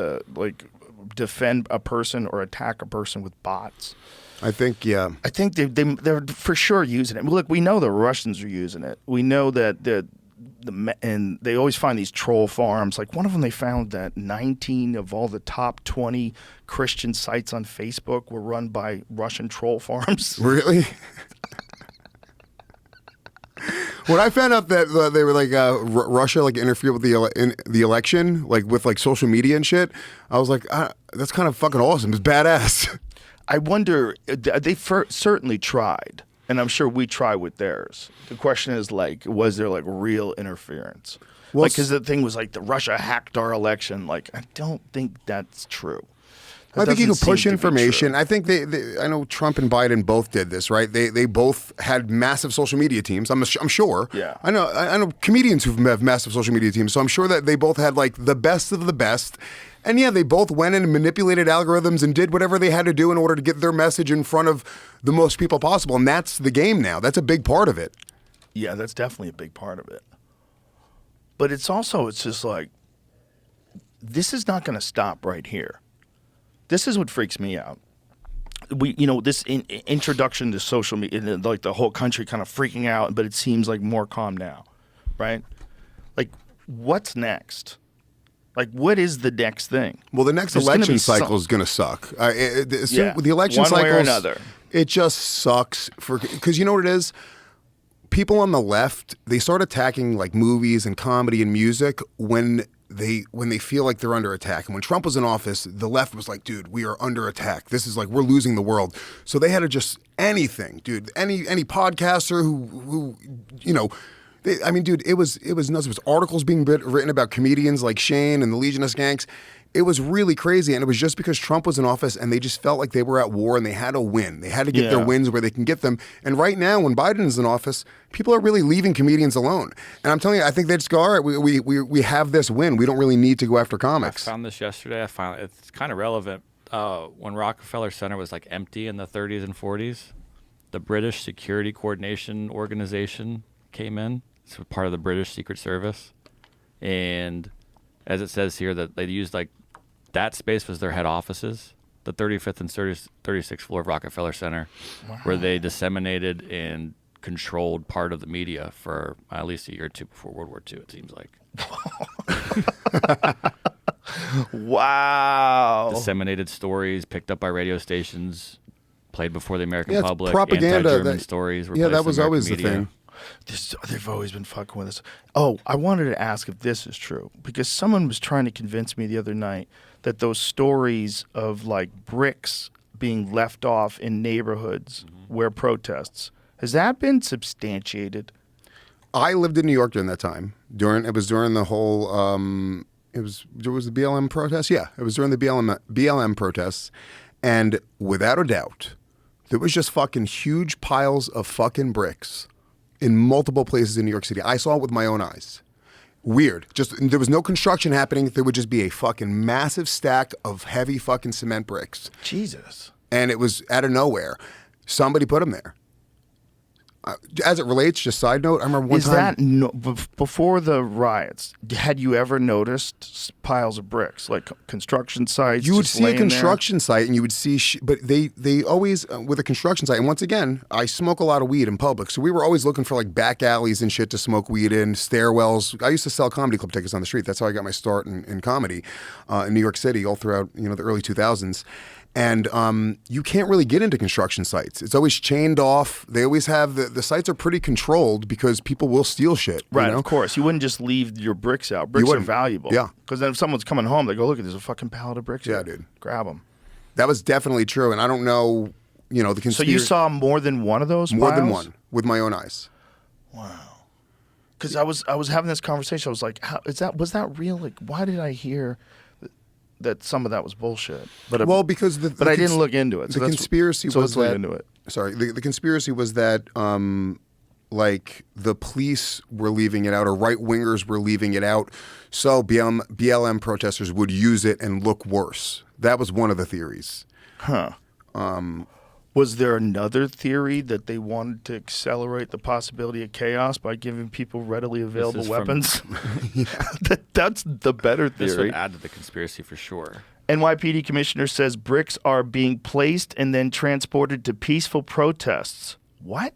defend a person or attack a person with bots. I think, yeah. I think they're for sure using it. Look, we know the Russians are using it. We know that and they always find these troll farms. Like one of them, they found that 19 of all the top 20 Christian sites on Facebook were run by Russian troll farms. Really? When I found out that they were like Russia like interfered with the election, like with like social media and shit, I was like, that's kind of fucking awesome. It's badass. I wonder, they certainly tried. And I'm sure we try with theirs. The question is, like, was there, like, real interference? Well, like, because the thing was, like, the Russia hacked our election. Like, I don't think that's true. I think you can push information. I think I know Trump and Biden both did this, right? They both had massive social media teams. I'm sure. Yeah. I know comedians who have massive social media teams. So I'm sure that they both had, like, the best of the best. And yeah, they both went in and manipulated algorithms and did whatever they had to do in order to get their message in front of the most people possible. And that's the game now. That's a big part of it. Yeah, that's definitely a big part of it. But it's just like, this is not going to stop right here. This is what freaks me out. This introduction to social media, like the whole country kind of freaking out, but it seems like more calm now, right? Like, what's next? Like, what is the next thing? Well, the next election cycle is going to suck. The election one cycle, way or another. It just sucks because you know what it is? People on the left, they start attacking like movies and comedy and music when they feel like they're under attack. And when Trump was in office, the left was like, dude, we are under attack. This is like, we're losing the world. So they had to just anything, dude, any podcaster who dude, it was nuts. It was articles being written about comedians like Shane and the Legion of Skanks. It was really crazy, and it was just because Trump was in office and they just felt like they were at war and they had to win. They had to get their wins where they can get them. And right now, when Biden is in office, people are really leaving comedians alone. And I'm telling you, I think they just go, all right, we have this win. We don't really need to go after comics. I found this yesterday. It's kind of relevant. When Rockefeller Center was like empty in the 30s and 40s, the British Security Coordination Organization came in. It's part of the British Secret Service. And as it says here, that they used like that space was their head offices, the 35th and 36th floor of Rockefeller Center, where they disseminated and controlled part of the media for at least a year or two before World War II, it seems like. Wow. Disseminated stories picked up by radio stations, played before the American public. Propaganda. Anti-German stories. That was always the thing. They've always been fucking with us. Oh, I wanted to ask if this is true because someone was trying to convince me the other night that those stories of like bricks being left off in neighborhoods where protests, has that been substantiated? I lived in New York during that time. It was during the whole It was the BLM protests. Yeah, it was during the BLM protests, and without a doubt, there was just fucking huge piles of fucking bricks in multiple places in New York City. I saw it with my own eyes. Weird. Just there was no construction happening. There would just be a fucking massive stack of heavy fucking cement bricks. Jesus. And it was out of nowhere. Somebody put them there. As it relates, just side note, I remember one time. Before the riots, had you ever noticed piles of bricks, like construction sites? You would just see a laying construction site and you would see, but they always, with a construction site, and once again, I smoke a lot of weed in public, so we were always looking for like back alleys and shit to smoke weed in, stairwells. I used to sell comedy club tickets on the street. That's how I got my start in comedy in New York City all throughout the early 2000s. And you can't really get into construction sites. It's always chained off. They always have the sites are pretty controlled because people will steal shit. Right, you know? Of course. You wouldn't just leave your bricks out. Bricks are wouldn't. valuable. Yeah. Because then if someone's coming home, they go, look, there's a fucking pallet of bricks Yeah, here. dude. Grab them. That was definitely true. And I don't know, the conspiracy. So you saw more than one of those more than piles? one with my own eyes. Because I was having this conversation. I was like, was that real? Like, why did I hear that some of that was bullshit? But Because I didn't look into it. The conspiracy was let's look that. into it. Sorry, the conspiracy was that like the police were leaving it out, or right wingers were leaving it out, so BLM protesters would use it and look worse. That was one of the theories. Huh. Was there another theory that they wanted to accelerate the possibility of chaos by giving people readily available weapons? That's the better theory. This would add to the conspiracy for sure. NYPD commissioner says bricks are being placed and then transported to peaceful protests. What?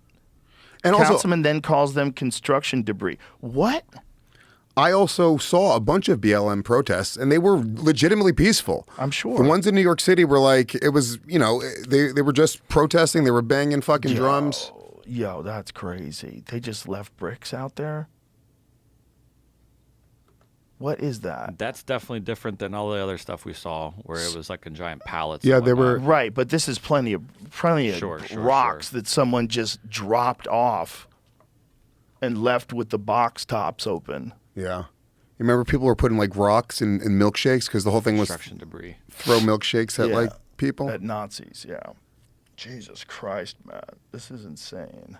And Councilman then calls them construction debris. What? I also saw a bunch of BLM protests, and they were legitimately peaceful. I'm sure. The ones in New York City were like, it was, they were just protesting. They were banging fucking drums. Yo, that's crazy. They just left bricks out there? What is that? That's definitely different than all the other stuff we saw, where it was like in giant pallets. Yeah, and they whatnot. were. Right, but this is plenty of Sure, rocks that someone just dropped off and left with the box tops open. Yeah. You remember people were putting like rocks in milkshakes because the whole thing was Construction debris. throw milkshakes at like people? At Nazis, yeah. Jesus Christ, man. This is insane.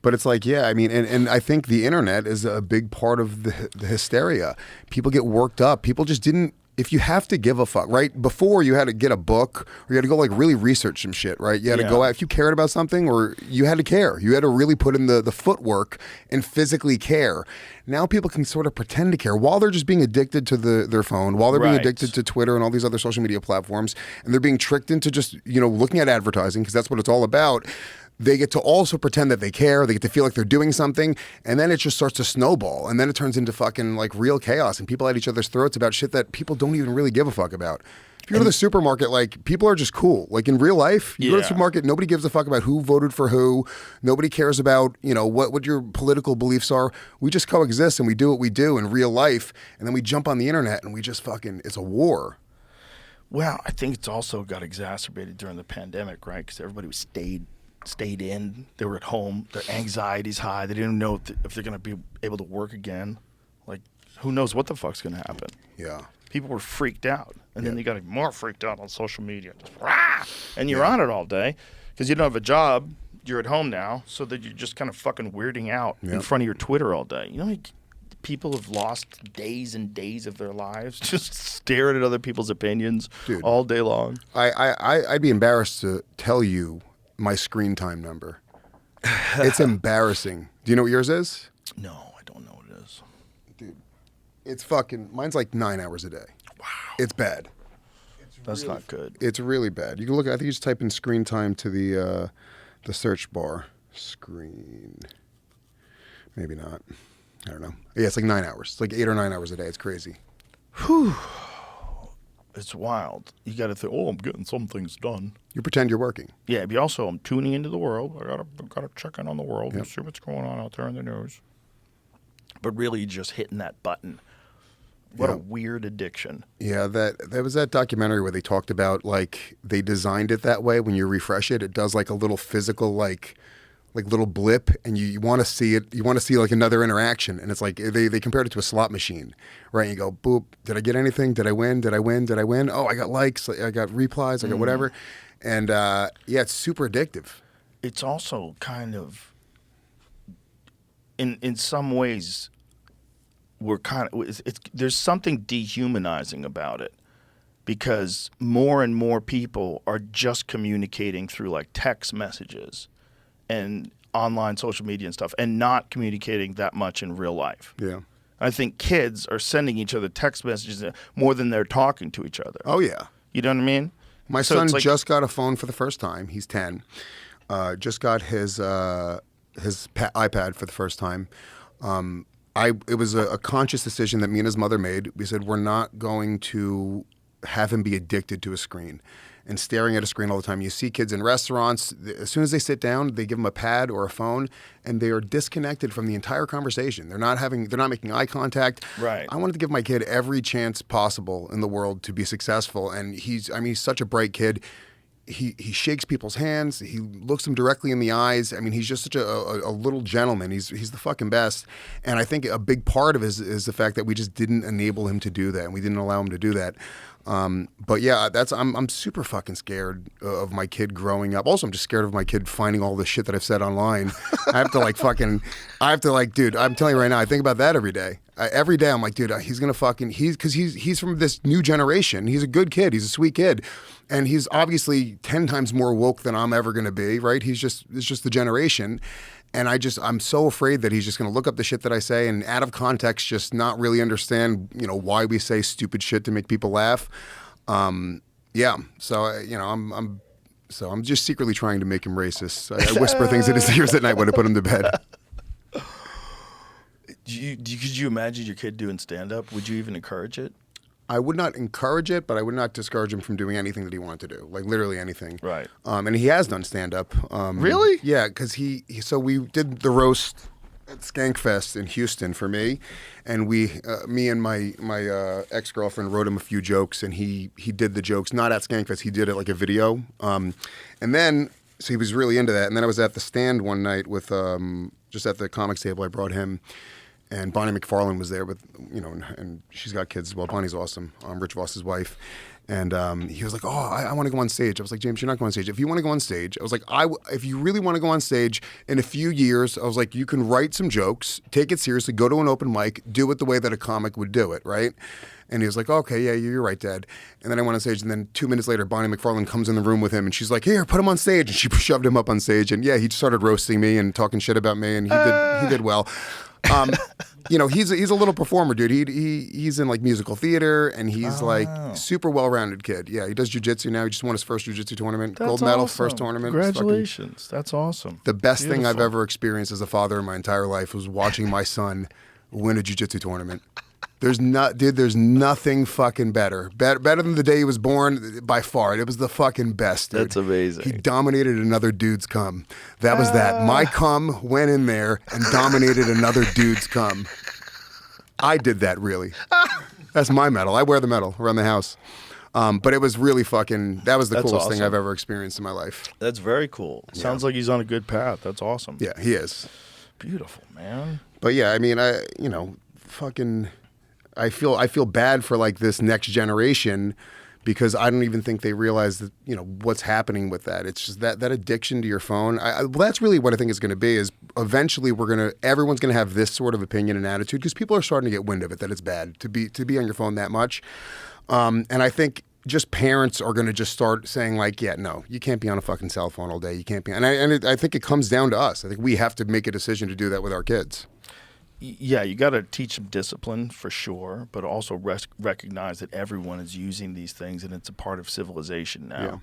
But it's like, yeah, I mean, and I think the internet is a big part of the hysteria. People get worked up. People just didn't, if you have to give a fuck, right? Before you had to get a book or you had to go like really research some shit, right? You had to go out, if you cared about something, or you had to care. You had to really put in the footwork and physically care. Now people can sort of pretend to care while they're just being addicted to their phone, while they're being addicted to Twitter and all these other social media platforms, and they're being tricked into just, looking at advertising because that's what it's all about. They get to also pretend that they care. They get to feel like they're doing something. And then it just starts to snowball. And then it turns into fucking like real chaos. And people at each other's throats about shit that people don't even really give a fuck about. If you go to the supermarket, like people are just cool. Like in real life, you go to the supermarket, nobody gives a fuck about who voted for who. Nobody cares about, what your political beliefs are. We just coexist and we do what we do in real life. And then we jump on the internet and we just fucking, it's a war. Well, I think it's also got exacerbated during the pandemic, right? Because everybody was stayed in. They were at home. Their anxiety's high. They didn't know if they're going to be able to work again. Like, who knows what the fuck's going to happen? Yeah. People were freaked out. And then they got more freaked out on social media. Just, rah! And you're on it all day because you don't have a job. You're at home now, so that you're just kind of fucking weirding out in front of your Twitter all day. You know how many people have lost days and days of their lives just staring at other people's opinions all day long? I'd be embarrassed to tell you my screen time number. It's embarrassing. Do you know what yours is? No, I don't know what it is. Dude, it's fucking, mine's like 9 hours a day. Wow. It's bad. That's not good. It's really bad. You can look, I think you just type in screen time to the search bar. Screen. Maybe not. I don't know. Yeah, it's like 9 hours. It's like 8 or 9 hours a day. It's crazy. Whew. It's wild. You got to think, I'm getting some things done. You pretend you're working. Yeah, but also I'm tuning into the world. I gotta check in on the world and see what's going on out there in the news. But really just hitting that button. What a weird addiction. Yeah, there was that documentary where they talked about like they designed it that way. When you refresh it, it does like a little physical like like little blip, and you want to see it. You want to see like another interaction, and it's like they compared it to a slot machine, right? And you go, boop. Did I get anything? Did I win? Did I win? Did I win? Oh, I got likes. I got replies. I got whatever. And yeah, it's super addictive. It's also kind of, in some ways, we're kind of there's something dehumanizing about it, because more and more people are just communicating through like text messages and online social media and stuff, and not communicating that much in real life. Yeah. I think kids are sending each other text messages more than they're talking to each other. Oh yeah. You know what I mean? My So son it's like- just got a phone for the first time. He's 10. Just got his iPad for the first time. It was a conscious decision that me and his mother made. We said we're not going to have him be addicted to a screen and staring at a screen all the time. You see kids in restaurants, as soon as they sit down, they give them a pad or a phone, and they are disconnected from the entire conversation. They're not making eye contact. Right. I wanted to give my kid every chance possible in the world to be successful, and he's such a bright kid. He shakes people's hands. He looks them directly in the eyes. I mean, he's just such a little gentleman. He's the fucking best. And I think a big part of it is the fact that we just didn't enable him to do that, and we didn't allow him to do that. But yeah, I'm super fucking scared of my kid growing up. Also, I'm just scared of my kid finding all the shit that I've said online. I have to dude, I'm telling you right now, I think about that every day. Every day I'm like, dude, he's gonna because he's from this new generation. He's a good kid. He's a sweet kid. And he's obviously 10 times more woke than I'm ever gonna be, right? It's just the generation. And I'm so afraid that he's just going to look up the shit that I say and out of context just not really understand, why we say stupid shit to make people laugh. Yeah. So, I'm just secretly trying to make him racist. I whisper things in his ears at night when I put him to bed. Could you imagine your kid doing stand-up? Would you even encourage it? I would not encourage it, but I would not discourage him from doing anything that he wanted to do, like literally anything. Right. And he has done stand-up. Really? Yeah, because so we did the roast at Skankfest in Houston for me, and me and my ex-girlfriend wrote him a few jokes, and he did the jokes, not at Skankfest, he did it like a video. And then, so he was really into that, and then I was at the stand one night with, just at the comics table, I brought him, and Bonnie McFarlane was there with, and she's got kids as well. Bonnie's awesome. Rich Voss's wife. And he was like, oh, I want to go on stage. I was like, James, you're not going on stage. If you want to go on stage, I was like, if you really want to go on stage in a few years, I was like, you can write some jokes, take it seriously, go to an open mic, do it the way that a comic would do it, right? And he was like, okay, yeah, you're right, Dad. And then I went on stage, and then 2 minutes later, Bonnie McFarlane comes in the room with him, and she's like, here, put him on stage. And she shoved him up on stage, and yeah, he started roasting me and talking shit about me, and he did well. He's a little performer, dude. He's in like musical theater, and he's like super well-rounded kid. Yeah, he does jiu-jitsu now. He just won his first jiu-jitsu tournament, That's gold medal, awesome. first tournament. Congratulations. That's awesome. The best thing I've Beautiful. ever experienced as a father in my entire life was watching my son win a jiu-jitsu tournament. There's nothing fucking better than the day he was born by far. It was the fucking best, dude. That's amazing. He dominated another dude's cum. That was that. My cum went in there and dominated another dude's cum. I did that, really. That's my medal. I wear the medal around the house. But it was really that was the That's coolest thing awesome. I've ever experienced in my life. That's very cool. Sounds like he's on a good path. That's awesome. Yeah, he is. Beautiful, man. But yeah, I mean, I feel bad for like this next generation because I don't even think they realize that, what's happening with that. It's just that addiction to your phone. Well, that's really what I think it's going to be is eventually everyone's going to have this sort of opinion and attitude because people are starting to get wind of it, that it's bad to be on your phone that much. And I think just parents are going to just start saying like, yeah, no, you can't be on a fucking cell phone all day. You can't be. I think it comes down to us. I think we have to make a decision to do that with our kids. Yeah, you got to teach them discipline for sure, but also recognize that everyone is using these things and it's a part of civilization now.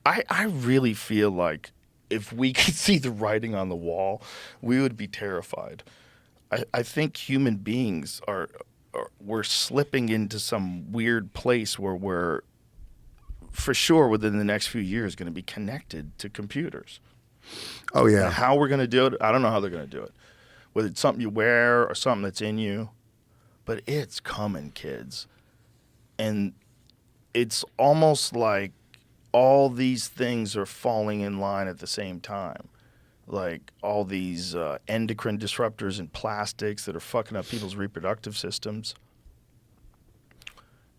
Yeah. I really feel like if we could see the writing on the wall, we would be terrified. I think human beings we're slipping into some weird place where we're, for sure, within the next few years, going to be connected to computers. Oh, yeah. Now, how we're going to do it, I don't know how they're going to do it. Whether it's something you wear or something that's in you. But it's coming, kids. And it's almost like all these things are falling in line at the same time. like all these endocrine disruptors and plastics that are fucking up people's reproductive systems.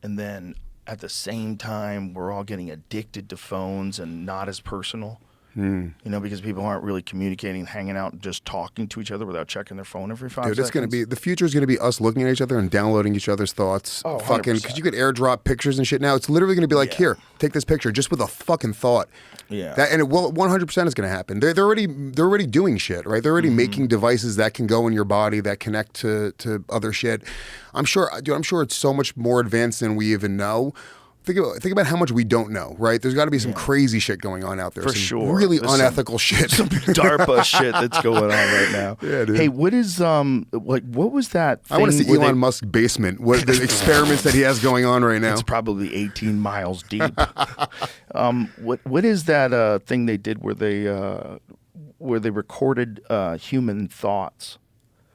And then at the same time, we're all getting addicted to phones and not as personal. You know, because people aren't really communicating, hanging out, and just talking to each other without checking their phone every 5 seconds. Dude, it's gonna be the future is gonna be us looking at each other and downloading each other's thoughts. Oh, fucking, 100%. because you could airdrop pictures and shit now. It's literally gonna be like, Yeah. here, take this picture, just with a fucking thought. Yeah. That, and it will 100% is gonna happen. They're already doing shit, right? They're already making devices that can go in your body that connect to other shit. I'm sure, dude. I'm sure it's so much more advanced than we even know. Think about how much we don't know, right? There's got to be some crazy shit going on out there. For some sure. Really There's unethical shit. Some DARPA shit that's going on right now. Yeah, dude. Hey, what is what was that thing I want to see where Elon Musk's basement. What the experiments that he has going on right now? It's probably 18 miles deep. What is that thing they did where they recorded human thoughts?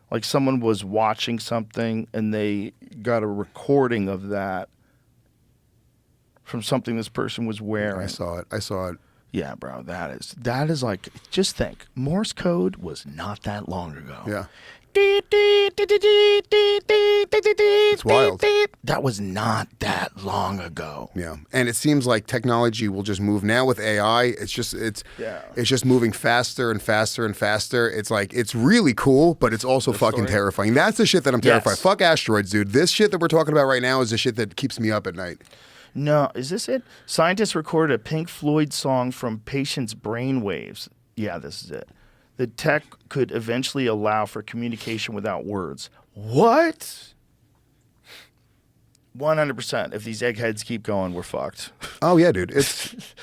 Like someone was watching something and they got a recording of that from something this person was wearing. I saw it. Yeah, bro, that is like, just think, Morse code was not that long ago. Yeah. It's wild. That was not that long ago. Yeah, and it seems like technology will just move now with AI. It's just moving faster and faster and faster. It's like it's really cool, but it's also fucking terrifying. That's the shit that I'm terrified. Yes. Fuck asteroids, dude. This shit that we're talking about right now is the shit that keeps me up at night. No, is this it? Scientists recorded a Pink Floyd song from patients' brain waves. Yeah, this is it. The tech could eventually allow for communication without words. What? 100%. If these eggheads keep going, we're fucked. Oh yeah, dude.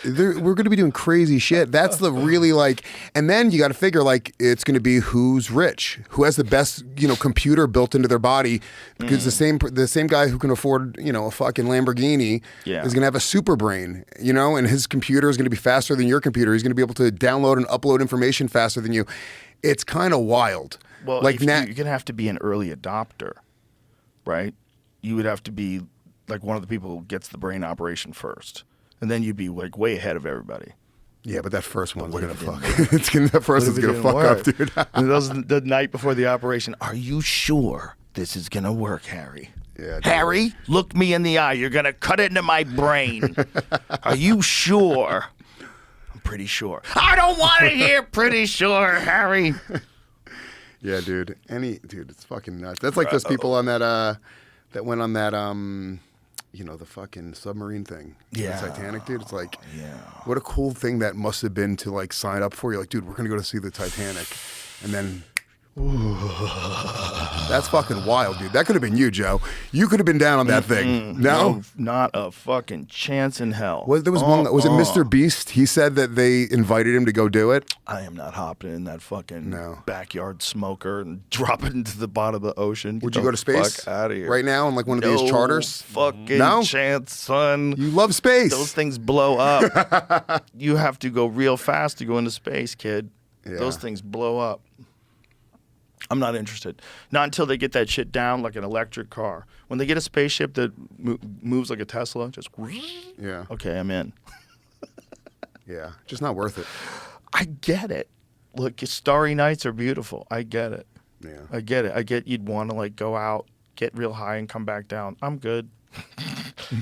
We're going to be doing crazy shit. That's the really like, and then you got to figure like it's going to be who's rich, who has the best computer built into their body, because the same guy who can afford a fucking Lamborghini is going to have a super brain, and his computer is going to be faster than your computer. He's going to be able to download and upload information faster than you. It's kind of wild. Well, like you're going to have to be an early adopter, right? You would have to be like one of the people who gets the brain operation first, and then you'd be like way ahead of everybody. Yeah, but that first one's what gonna if it fuck. didn't That first one's gonna fuck up, dude. And those the night before the operation. Are you sure this is gonna work, Harry? Yeah, dude. Harry, look me in the eye. You're gonna cut it into my brain. Are you sure? I'm pretty sure. I don't want to hear pretty sure, Harry. Yeah, dude. It's fucking nuts. That's like those people on that that went on that the fucking submarine thing. Yeah. The Titanic, dude. It's like, Yeah. what a cool thing that must have been to like sign up for. You're like, dude, we're gonna go to see the Titanic, and then. That's fucking wild, dude. That could have been you, Joe. You could have been down on that thing. No? Not a fucking chance in hell. There was one. Was it Mr. Beast? He said that they invited him to go do it. I am not hopping in that fucking No. backyard smoker and drop it into the bottom of the ocean. Would you go to space Fuck out of here right now on like one of these charters? Fucking No? chance, son. You love space. Those things blow up. You have to go real fast to go into space, kid. Yeah. Those things blow up. I'm not interested. Not until they get that shit down like an electric car. When they get a spaceship that moves like a Tesla, just Yeah. okay, I'm in. Yeah. Just not worth it. I get it. Look, starry nights are beautiful. I get it. Yeah. I get it. I get you'd want to like go out, get real high, and come back down. I'm good.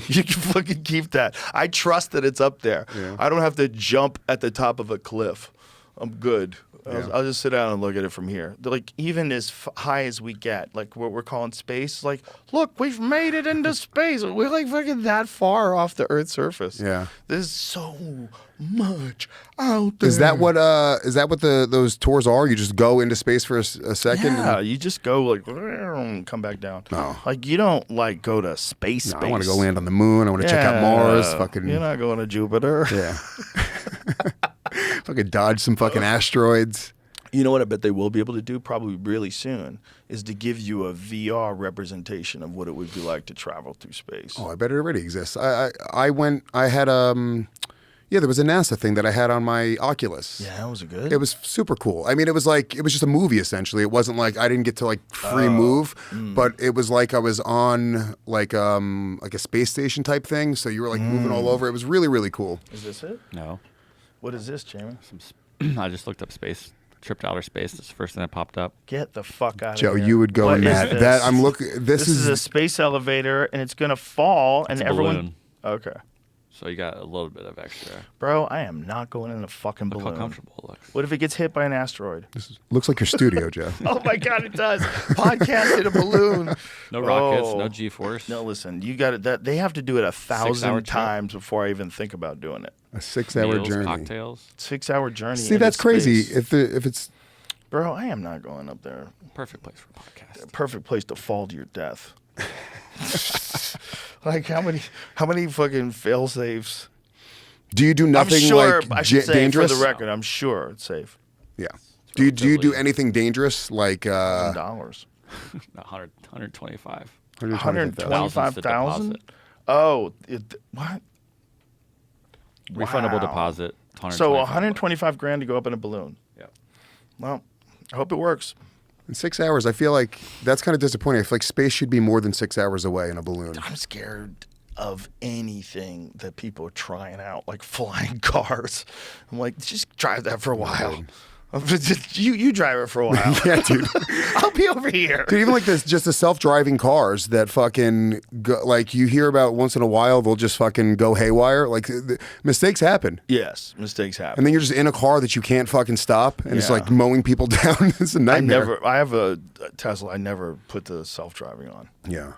You can fucking keep that. I trust that it's up there. Yeah. I don't have to jump at the top of a cliff. I'm good. Yeah. I'll just sit down and look at it from here. They're like, even as high as we get, like what we're calling space, like, look, we've made it into space. We're like fucking that far off the Earth's surface. Yeah. There's so much out there. Is that what those tours are? You just go into space for a second? Yeah, you just go like, and come back down. No. Like you don't like go to space. No, I want to go land on the moon. I want to check out Mars. Fucking. You're not going to Jupiter. Yeah. Fucking dodge some fucking asteroids. You know what I bet they will be able to do probably really soon is to give you a VR representation of what it would be like to travel through space. Oh, I bet it already exists. I had there was a NASA thing that I had on my Oculus. Yeah, that was good. It was super cool. I mean, it was just a movie essentially. It wasn't like I didn't get to like free move, but it was like I was on like a space station type thing. So you were like moving all over. It was really, really cool. Is this it? No. What is this, Jamie? I just looked up space trip to outer space. That's the first thing that popped up. Get the fuck out Joe, of here. you would go What in is that. this? That I'm looking. This is a space elevator, and it's gonna fall, and It's a everyone. balloon. Okay, So you got a little bit of extra. bro, I am not going in a fucking Look balloon. how comfortable it looks. What if it gets hit by an asteroid? looks like your studio, Joe. Oh my god, it does. Podcast in a balloon. No rockets, Oh. no G-force. No, listen, you got it. That they have to do it 1,000 6-hour trip. times before I even think about doing it. A 6-hour Meals, journey. cocktails. 6-hour journey. See, into that's crazy. space. If it's Bro, I am not going up there. Perfect place for a podcast. Perfect place to fall to your death. Like how many fucking fail safes? do you do nothing I'm sure. like I should say dangerous? for the record, I'm sure it's safe. Yeah. Do you do anything dangerous like $1,000. 125. 125,000. Oh, what? Refundable Wow. deposit. So 125. 125 grand to go up in a balloon. Yep. Well, I hope it works. in 6 hours? I feel like that's kind of disappointing. I feel like space should be more than 6 hours away in a balloon. I'm scared of anything that people are trying out, like flying cars. I'm like, just drive that for a while. You drive it for a while. Yeah, dude. I'll be over here. Dude, even like this, just the self-driving cars that fucking go, like you hear about once in a while, they'll just fucking go haywire. Like mistakes happen, Yes, mistakes happen. and then you're just in a car that you can't fucking stop, and it's Yeah. like mowing people down. It's a nightmare. I have a Tesla. I never put the self-driving on. Yeah,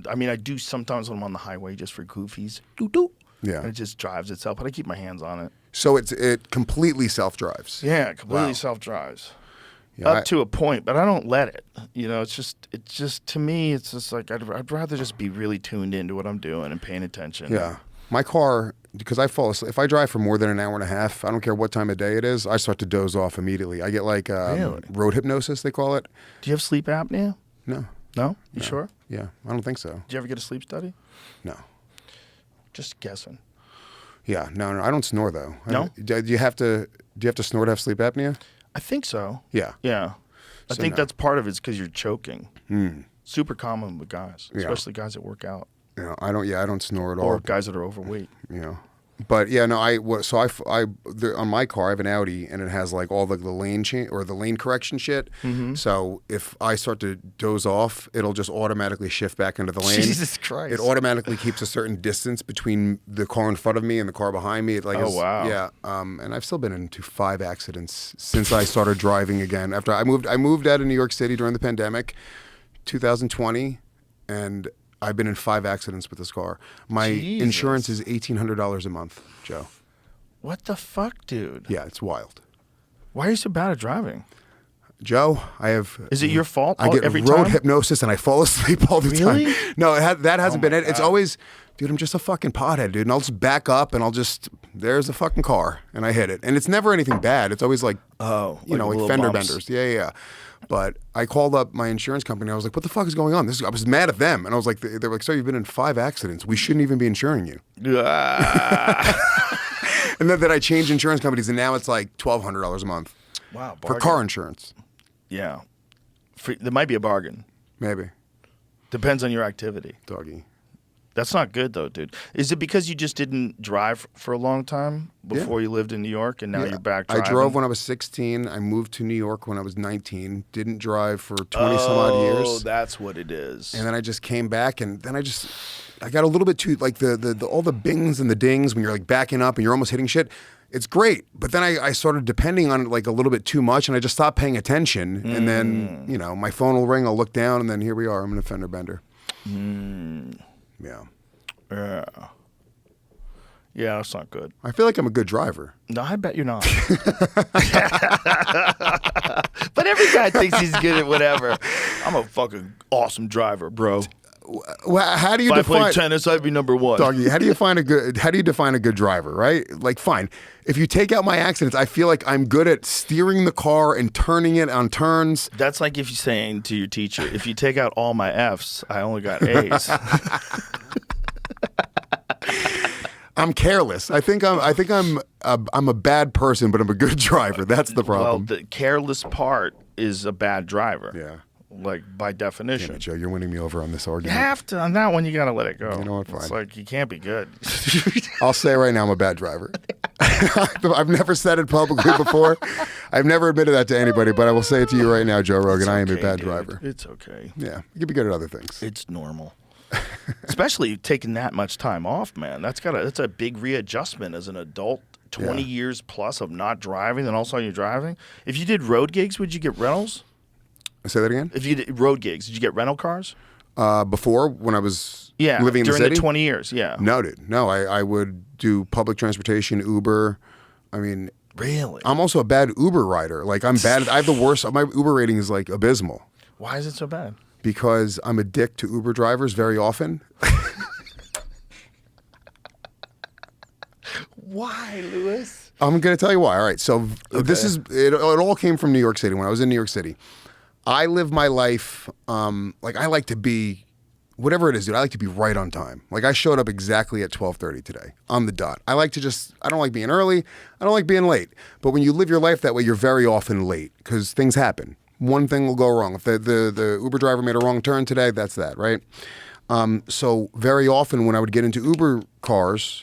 I mean, I do sometimes when I'm on the highway just for goofies. Doo-doo. yeah. And it just drives itself, but I keep my hands on it. So it completely self-drives. Yeah, it completely Wow. self-drives. Yeah, Up to a point, but I don't let it. You know, it's just to me, it's just like I'd rather just be really tuned into what I'm doing and paying attention. Yeah. My car, because I fall asleep, if I drive for more than an hour and a half, I don't care what time of day it is, I start to doze off immediately. I get like Really? road hypnosis, they call it. Do you have sleep apnea? No. No? You sure? Yeah, I don't think so. Did you ever get a sleep study? No. Just guessing. Yeah, no, I don't snore though. No? Do you have to snore to have sleep apnea? I think so. Yeah. Yeah. I So think no. that's part of it's because you're choking. Super common with guys, Yeah. especially guys that work out You know, I don't snore at all. or guys that are overweight. You know. But yeah, no, on my car I have an Audi and it has like all the lane change or the lane correction shit. So if I start to doze off, it'll just automatically shift back into the lane. Jesus Christ. It automatically keeps a certain distance between the car in front of me and the car behind me. It like Oh, wow. Yeah. And I've still been into 5 accidents since I started driving again. After I moved out of New York City during the pandemic, 2020, and I've been in 5 accidents with this car. My Jesus. insurance is $1,800 a month, Joe. What the fuck, dude? Yeah, it's wild. Why are you so bad at driving? Joe, I have. Is it your fault I get every road time? hypnosis and I fall asleep all the Really? time. No, that hasn't Oh been my it. It's God. always, dude, I'm just a fucking pothead, dude. And I'll just back up and there's a fucking car and I hit it. And it's never anything bad. It's always like, Oh, you know, like little fender bumps. benders. Yeah. But I called up my insurance company. I was like, what the fuck is going on? I was mad at them. And I was like, they were like, so you've been in 5 accidents. We shouldn't even be insuring you. Ah. And then I changed insurance companies and now it's like $1,200 a month Wow. for Bargain. car insurance. Yeah. There might be a bargain. Maybe. Depends on your activity. Doggy. That's not good though, dude. Is it because you just didn't drive for a long time before you lived in New York and now Yeah. you're back I driving? drove when I was 16. I moved to New York when I was 19. Didn't drive for 20 some odd Oh, years. that's what it is. And then I just came back and then I got a little bit too, like the all the bings and the dings when you're like backing up and you're almost hitting shit. It's great. But then I started depending on it like a little bit too much and I just stopped paying attention. And then, you know, my phone will ring, I'll look down and then here we are. I'm in a fender bender. Yeah. Yeah. Yeah, that's not good. I feel like I'm a good driver. No, I bet you're not. But every guy thinks he's good at whatever. I'm a fucking awesome driver, bro. Well, how do you If I define played tennis, I'd be number one. Doggy, how do you define a good driver, right? Like, fine. If you take out my accidents, I feel like I'm good at steering the car and turning it on turns. That's like if you're saying to your teacher, if you take out all my F's, I only got A's. I'm careless. I think I'm a bad person, but I'm a good driver. That's the Well, problem. the careless part is a bad driver. Yeah. Like by definition. Damn it, Joe, you're winning me over on this You argument. have to on that one. You gotta let it go. You know what, It's fine. like you can't be good. I'll say right now I'm a bad driver. I've never said it publicly before. I've never admitted that to anybody, but I will say it to you right now, Joe Rogan. I am a bad driver. It's okay. Yeah, you could be good at other things. It's normal. Especially taking that much time off, man. That's a big readjustment as an adult. 20 years plus of not driving, then all of a sudden you're driving. If you did road gigs, would you get rentals? Say that again? If you did road gigs, did you get rental cars? Before, when I was Yeah, living in the during city? the 20 years, yeah. No, dude. No, I would do public transportation, Uber. I mean, Really? I'm also a bad Uber rider. Like, I'm bad. I have the worst. My Uber rating is, like, abysmal Why is it so bad? because I'm a dick to Uber drivers very often. Why, Lewis? I'm going to tell you why. All right. So this is it all came from New York City. When I was in New York City, I live my life like I like to be whatever it is, dude. I like to be right on time. Like I showed up exactly at 12:30 today on the dot. I don't like being early. I don't like being late. But when you live your life that way, you're very often late because things happen. One thing will go wrong. If the Uber driver made a wrong turn today, that's that, right? So very often when I would get into Uber cars,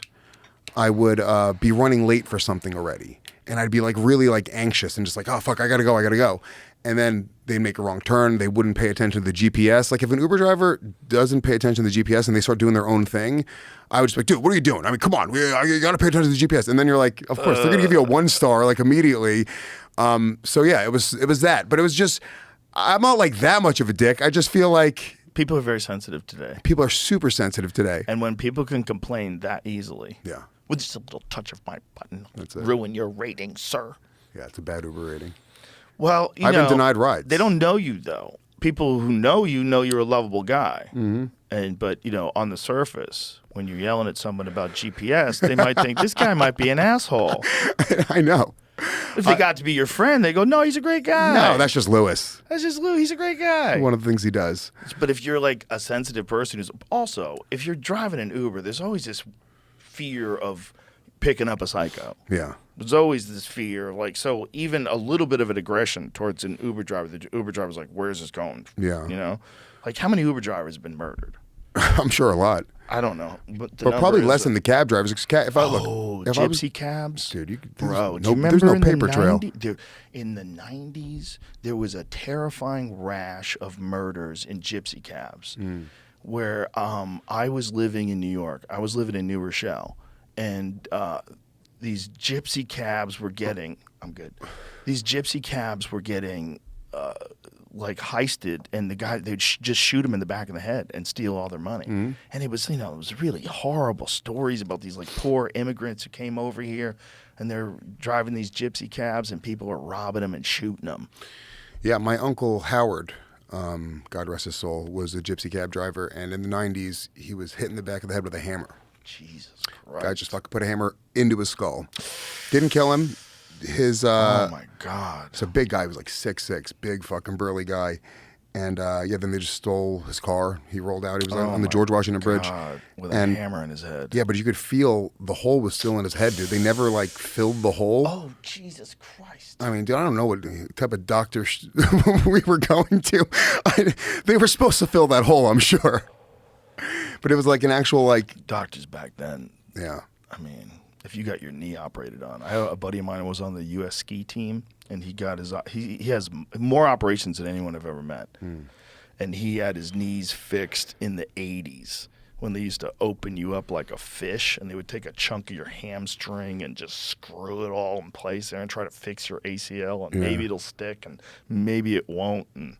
I would be running late for something already. And I'd be like really like anxious and just like, oh, fuck, I gotta go. And then they'd make a wrong turn. They wouldn't pay attention to the GPS. Like if an Uber driver doesn't pay attention to the GPS and they start doing their own thing, I would just be like, dude, what are you doing? I mean, come on, you gotta pay attention to the GPS. And then you're like, of course, they're gonna give you a 1 star like immediately. So yeah, it was that. But it was just, I'm not like that much of a dick. I just feel like People are very sensitive today. people are super sensitive today. And when people can complain that easily, Yeah. with just a little touch of my button, That's it. ruin your rating, sir. Yeah, it's a bad Uber rating. Well, I've been denied rides. They don't know you though. People who know you're a lovable guy. Mm-hmm. But on the surface, when you're yelling at someone about GPS, they might think this guy might be an asshole. I know. If they got to be your friend, they go, "No, he's a great guy." No, that's just Lewis. That's just Lou. He's a great guy. One of the things he does. But if you're like a sensitive person who's also, if you're driving an Uber, there's always this fear of picking up a psycho. Yeah. There's always this fear, like, so even a little bit of an aggression towards an Uber driver, the Uber driver's like, where's this going? Yeah. Like, how many Uber drivers have been murdered? I'm sure a lot. I don't know. But Probably less than the cab drivers. If I look, if I was- gypsy cabs? Dude, Bro, do no, you remember there's no in the paper trail. In the 90s, there was a terrifying rash of murders in gypsy cabs where I was living in New York. I was living in New Rochelle. And these gypsy cabs were getting these gypsy cabs were getting like heisted, and the guy they'd just shoot him in the back of the head and steal all their money. And it was it was really horrible stories about these like poor immigrants who came over here and they're driving these gypsy cabs and people are robbing them and shooting them. Yeah, my uncle Howard, God rest his soul, was a gypsy cab driver, and in the 90s, he was hit in the back of the head with a hammer. Jesus Christ. Guy just fucking put a hammer into his skull. Didn't kill him. His oh my God. It's a big guy. He was like 6'6", big fucking burly guy. And then they just stole his car. He rolled out. He was on the George Washington Bridge. With a hammer in his head. Yeah, but you could feel the hole was still in his head, dude. They never like filled the hole. Oh, Jesus Christ. I mean, dude, I don't know what type of doctor we were going to. They were supposed to fill that hole, I'm sure. But it was like an actual like Doctors back then. Yeah. I mean, if you got your knee operated on, I have a buddy of mine who was on the U.S. ski team, and he got his he has more operations than anyone I've ever met, and he had his knees fixed in the 80s when they used to open you up like a fish, and they would take a chunk of your hamstring and just screw it all in place there and try to fix your ACL, and maybe it'll stick and maybe it won't, and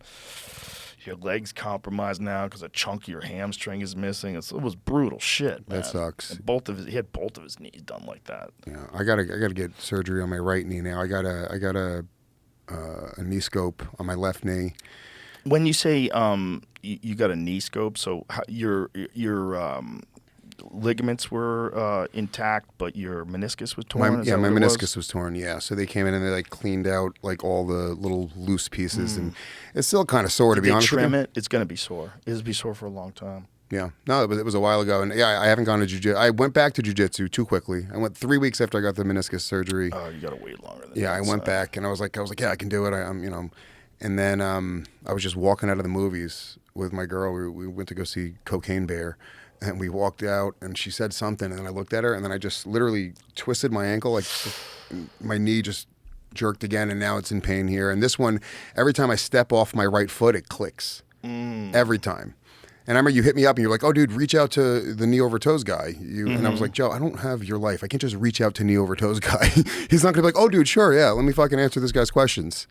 your leg's compromised now because a chunk of your hamstring is missing. It was brutal shit, man. That sucks. And he had both of his knees done like that. Yeah, I gotta get surgery on my right knee now. I got a knee scope on my left knee. When you say you got a knee scope, so your ligaments were intact, but your meniscus was torn? My meniscus was torn, yeah. So they came in and they like cleaned out like all the little loose pieces, and it's still kind of sore to be honest with you. Trim it? It's going to be sore. It'll be sore for a long time. Yeah. No, it was a while ago, and yeah, I haven't gone to jiu-jitsu. I went back to jiu-jitsu too quickly. I went 3 weeks after I got the meniscus surgery. Oh, you got to wait longer than Yeah, that, I went back and I was like, yeah, I can do it. I'm. And then I was just walking out of the movies with my girl. We went to go see Cocaine Bear, And we walked out, and she said something, and then I looked at her, and then I just literally twisted my ankle, like my knee just jerked again, and now it's in pain here. And this one, every time I step off my right foot, it clicks. Every time. And I remember you hit me up, and you're like, "Oh, dude, reach out to the knee over toes guy." And I was like, "Joe, I don't have your life. I can't just reach out to knee over toes guy. He's not gonna be like, 'Oh, dude, sure, yeah, let me fucking answer this guy's questions.'"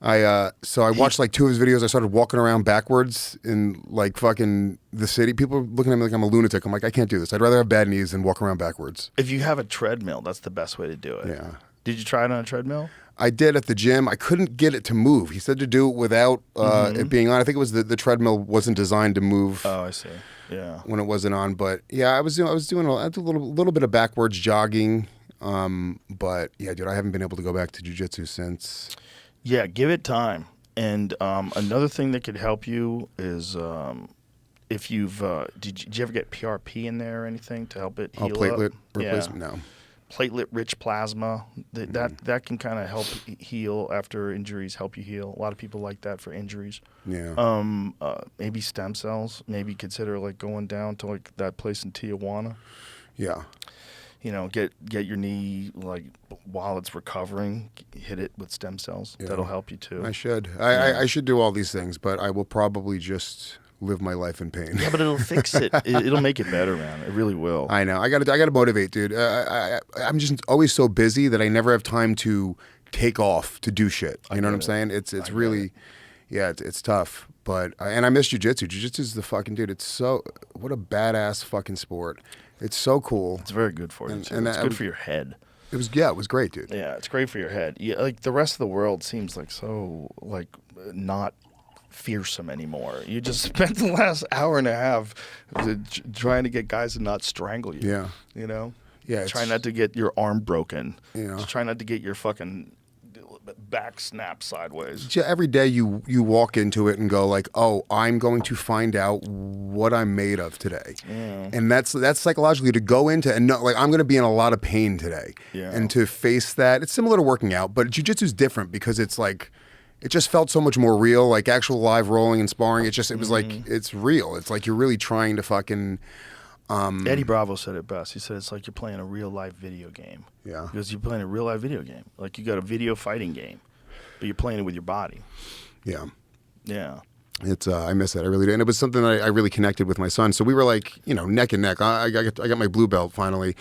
So I watched like 2 of his videos. I started walking around backwards in like fucking the city. People are looking at me like I'm a lunatic. I'm like, I can't do this. I'd rather have bad knees than walk around backwards. If you have a treadmill, that's the best way to do it. Yeah. Did you try it on a treadmill? I did at the gym. I couldn't get it to move. He said to do it without it being on. I think it was the treadmill wasn't designed to move. Oh, I see. Yeah. When it wasn't on. But yeah, I was doing a little bit of backwards jogging. But yeah, dude, I haven't been able to go back to jiu-jitsu since. Yeah, give it time. And another thing that could help you is if you've did you ever get PRP in there or anything to help it heal platelet up? replacement? No. Platelet-rich plasma that can kind of help heal after injuries. Help you heal. A lot of people like that for injuries. Yeah. Maybe stem cells. Maybe consider like going down to like that place in Tijuana. Yeah. You know, get your knee like while it's recovering, hit it with stem cells. Yeah. That'll help you too. I should. I should do all these things, but I will probably just live my life in pain. Yeah, but it'll fix it. It'll make it better, man. It really will. I know. I gotta motivate, dude. I'm just always so busy that I never have time to take off to do shit. You know what I'm saying? It's really, yeah, it's tough. But and I miss jujitsu. Jujitsu is the fucking dude. It's so what a badass fucking sport. It's so cool. It's very good for you too. And it's good for your head. It was great, dude. Yeah, it's great for your head. Yeah, like the rest of the world seems like so like not fearsome anymore. You just spent the last hour and a half trying to get guys to not strangle you. Yeah. You know? Yeah. Try not to get your arm broken. You know? Just try not to get your fucking back snap sideways. Every day you walk into it and go like, oh, I'm going to find out what I'm made of today. Yeah. And that's psychologically to go into and know, like, I'm going to be in a lot of pain today. Yeah. And to face that, it's similar to working out, but jiu-jitsu is different because it's like, it just felt so much more real, like actual live rolling and sparring. It was like, it's real. It's like you're really trying to fucking... Eddie Bravo said it best. He said it's like you're playing a real life video game. Yeah. Because you're playing a real life video game. Like you got a video fighting game, but you're playing it with your body. Yeah. Yeah. It's I miss it. I really do. And it was something that I really connected with my son. So we were like, neck and neck. I got my blue belt finally.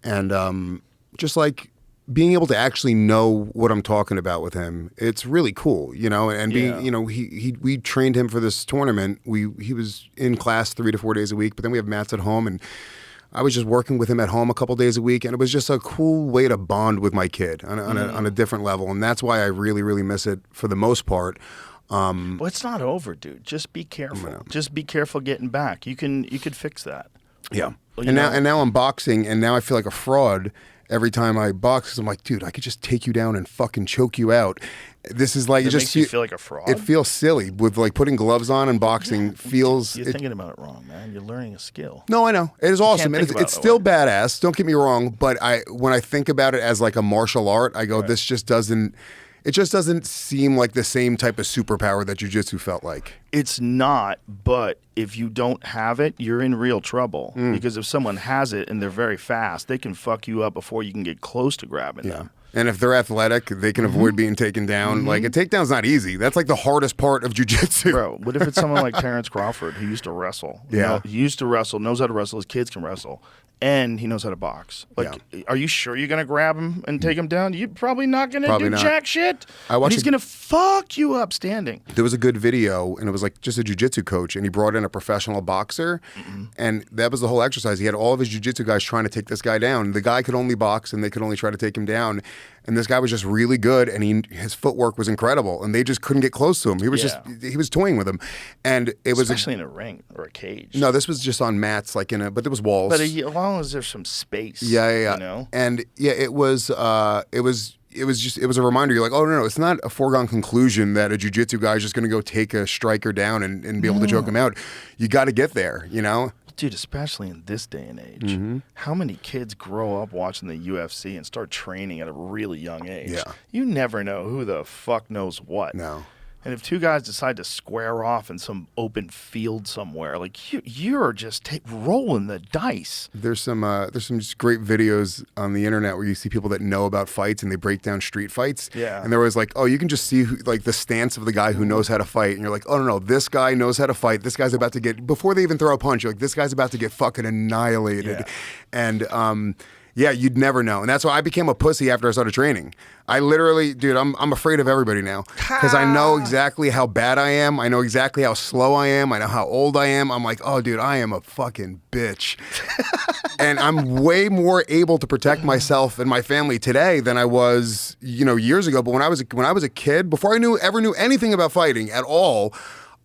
And just like being able to actually know what I'm talking about with him, it's really cool, and being, we trained him for this tournament. He was in class 3 to 4 days a week, but then we have mats at home, and I was just working with him at home a couple days a week, and it was just a cool way to bond with my kid on a different level, and that's why I really, really miss it for the most part. Well, it's not over, dude. Just be careful. Just be careful getting back. You could fix that. Yeah. And now I'm boxing, and now I feel like a fraud every time I box, 'cause I'm like, dude, I could just take you down and fucking choke you out. This is like, it makes you feel like a fraud. It feels silly with like putting gloves on and boxing feels. You're thinking about it wrong, man. You're learning a skill. No, I know. It is awesome. It's still badass. Don't get me wrong. But when I think about it as like a martial art, I go, this just doesn't. It just doesn't seem like the same type of superpower that jiu-jitsu felt like. It's not, but if you don't have it, you're in real trouble. Because if someone has it and they're very fast, they can fuck you up before you can get close to grabbing them. And if they're athletic, they can avoid being taken down. Like, a takedown's not easy. That's like the hardest part of jiu-jitsu. Bro, what if it's someone like Terrence Crawford who used to wrestle? Yeah. He used to wrestle, knows how to wrestle, his kids can wrestle, and he knows how to box. Like, are you sure you're going to grab him and take him down? You're probably not going to do jack shit. And he's going to fuck you up standing. There was a good video, and it was like just a jiu-jitsu coach, and he brought in a professional boxer, and that was the whole exercise. He had all of his jiu-jitsu guys trying to take this guy down. The guy could only box, and they could only try to take him down. And this guy was just really good, and his footwork was incredible, and they just couldn't get close to him. He was he was toying with him, and it was especially in a ring or a cage. No, this was just on mats, like but there was walls. But as long as there's some space, yeah. You know? And it was a reminder. You're like, oh no, it's not a foregone conclusion that a jiu-jitsu guy is just going to go take a striker down and be able to choke him out. You got to get there, Dude, especially in this day and age, how many kids grow up watching the UFC and start training at a really young age? Yeah. You never know who the fuck knows what. No. And if two guys decide to square off in some open field somewhere, like you're just rolling the dice. There's some just great videos on the internet where you see people that know about fights and they break down street fights. Yeah. And they're always like, oh, you can just see like the stance of the guy who knows how to fight, and you're like, oh no, this guy knows how to fight. This guy's about to get, before they even throw a punch, you're like, this guy's about to get fucking annihilated. Yeah. And yeah, you'd never know. And that's why I became a pussy after I started training. I literally, dude, I'm afraid of everybody now because I know exactly how bad I am. I know exactly how slow I am. I know how old I am. I'm like, oh, dude, I am a fucking bitch. And I'm way more able to protect myself and my family today than I was, years ago. But when I was a kid, before I ever knew anything about fighting at all,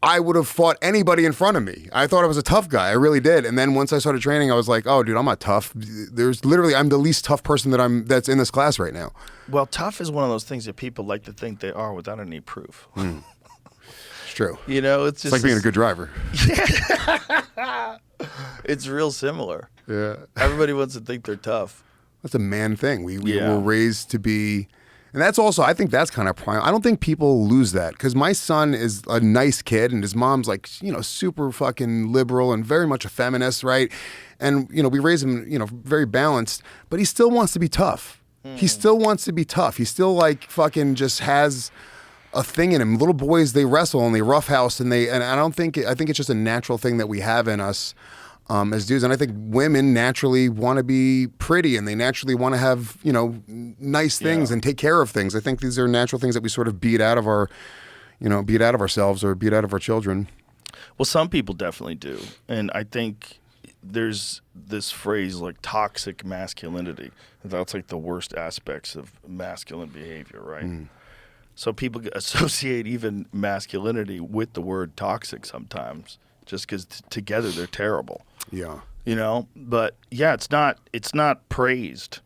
I would have fought anybody in front of me. I thought I was a tough guy. I really did. And then once I started training, I was like, oh, dude, I'm not tough. I'm the least tough person that's in this class right now. Well, tough is one of those things that people like to think they are without any proof. It's true. It's just like being a good driver. It's real similar. Yeah. Everybody wants to think they're tough. That's a man thing. We were raised to be. And that's also, I think that's kind of prime. I don't think people lose that because my son is a nice kid and his mom's like, super fucking liberal and very much a feminist, right? And, we raise him, very balanced, but he still wants to be tough. He still wants to be tough. He still like fucking just has a thing in him. Little boys, they wrestle and they roughhouse and I think it's just a natural thing that we have in us. As dudes, and I think women naturally want to be pretty and they naturally want to have, nice things and take care of things. I think these are natural things that we sort of beat out of ourselves or beat out of our children. Well, some people definitely do. And I think there's this phrase like toxic masculinity. That's like the worst aspects of masculine behavior, right? So people associate even masculinity with the word toxic sometimes just because together they're terrible. Yeah. But yeah, it's not praised,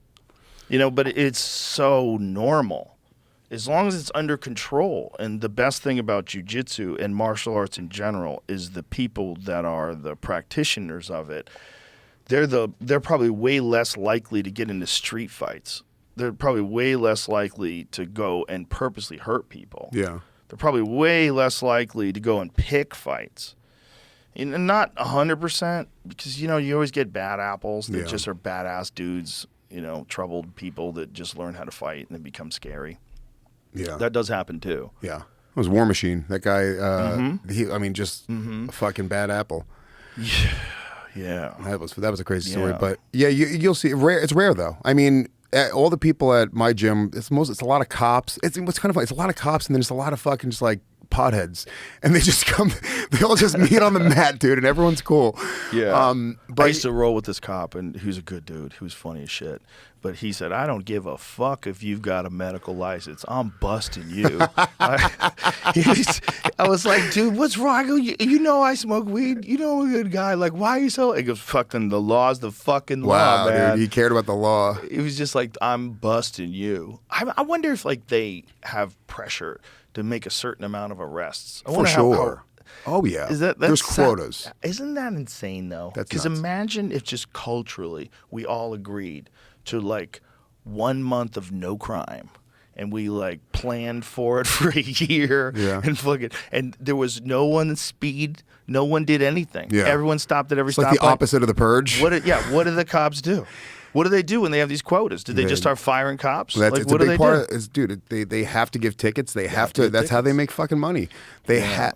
but it's so normal as long as it's under control. And the best thing about jiu-jitsu and martial arts in general is the people that are the practitioners of it. They're probably way less likely to get into street fights. They're probably way less likely to go and purposely hurt people. Yeah. They're probably way less likely to go and pick fights. Not 100%, because, you always get bad apples that just are badass dudes, troubled people that just learn how to fight and then become scary. Yeah. That does happen too. Yeah. It was War Machine. That guy, a fucking bad apple. Yeah. That was a crazy story. But yeah, you'll see. It's rare though. I mean, all the people at my gym, it's a lot of cops. What's kind of funny, it's a lot of cops and then there's a lot of fucking just like potheads, and they all just meet on the mat, dude, and everyone's cool. Yeah. But I used to roll with this cop, and he was a good dude. He was funny as shit. But he said, I don't give a fuck if you've got a medical license. I'm busting you. I was like, dude, what's wrong? I go, you know I smoke weed. You know I'm a good guy. Like, why are you so... He goes, fucking the law's the fucking law, man. Dude, he cared about the law. It was just like, I'm busting you. I wonder if, like, they have pressure to make a certain amount of arrests. For sure. Oh, yeah. There's quotas. Isn't that insane, though? That's because nuts. imagine if just culturally we all agreed to, like, 1 month of no crime. And we, like, planned for it for a year. Yeah. And there was no one speed. No one did anything. Yeah. Everyone stopped at every It's like stoplight. the opposite of the purge. What do the cops do? What do they do when they have these quotas? Did they just start firing cops? It's what a do big they part. do? They have to give tickets. They have to. That's how they make fucking money. I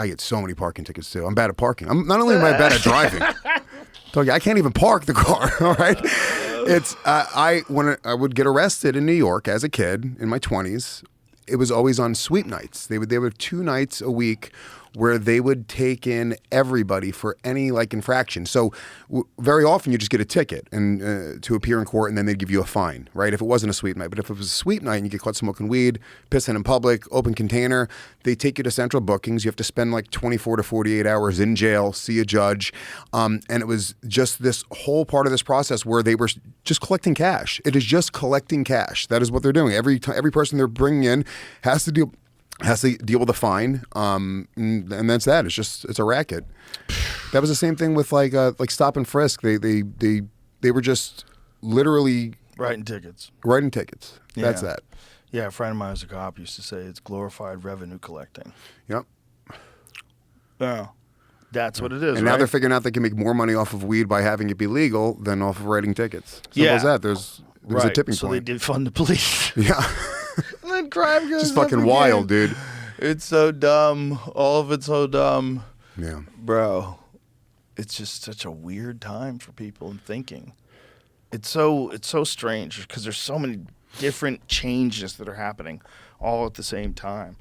get so many parking tickets too. I'm bad at parking. I'm not only am I bad at driving. I can't even park the car. All right. When I would get arrested in New York as a kid in my 20s, it was always on sweep nights. They would have 2 nights a week where they would take in everybody for any like infraction. So very often you just get a ticket and to appear in court, and then they'd give you a fine, right? If it wasn't a sweep night. But if it was a sweep night and you get caught smoking weed, pissing in public, open container, they take you to central bookings. You have to spend like 24 to 48 hours in jail, see a judge. And it was just this whole part of this process where they were just collecting cash. It is just collecting cash. That is what they're doing. Every person they're bringing in has to deal with a fine, and that's that. It's a racket. That was the same thing with like stop and frisk. They were just literally writing tickets. That's that. Yeah, a friend of mine who's a cop used to say it's glorified revenue collecting. Yep. Yeah. That's what it is, And now right? they're figuring out they can make more money off of weed by having it be legal than off of writing tickets. Simple Yeah. as that. There's a tipping so point. they defund the police. Yeah. And then crime goes Just up fucking again. wild, dude. It's so dumb. All of it's so dumb. Yeah. Bro, it's just such a weird time for people and thinking. It's so strange because there's so many different changes that are happening all at the same time.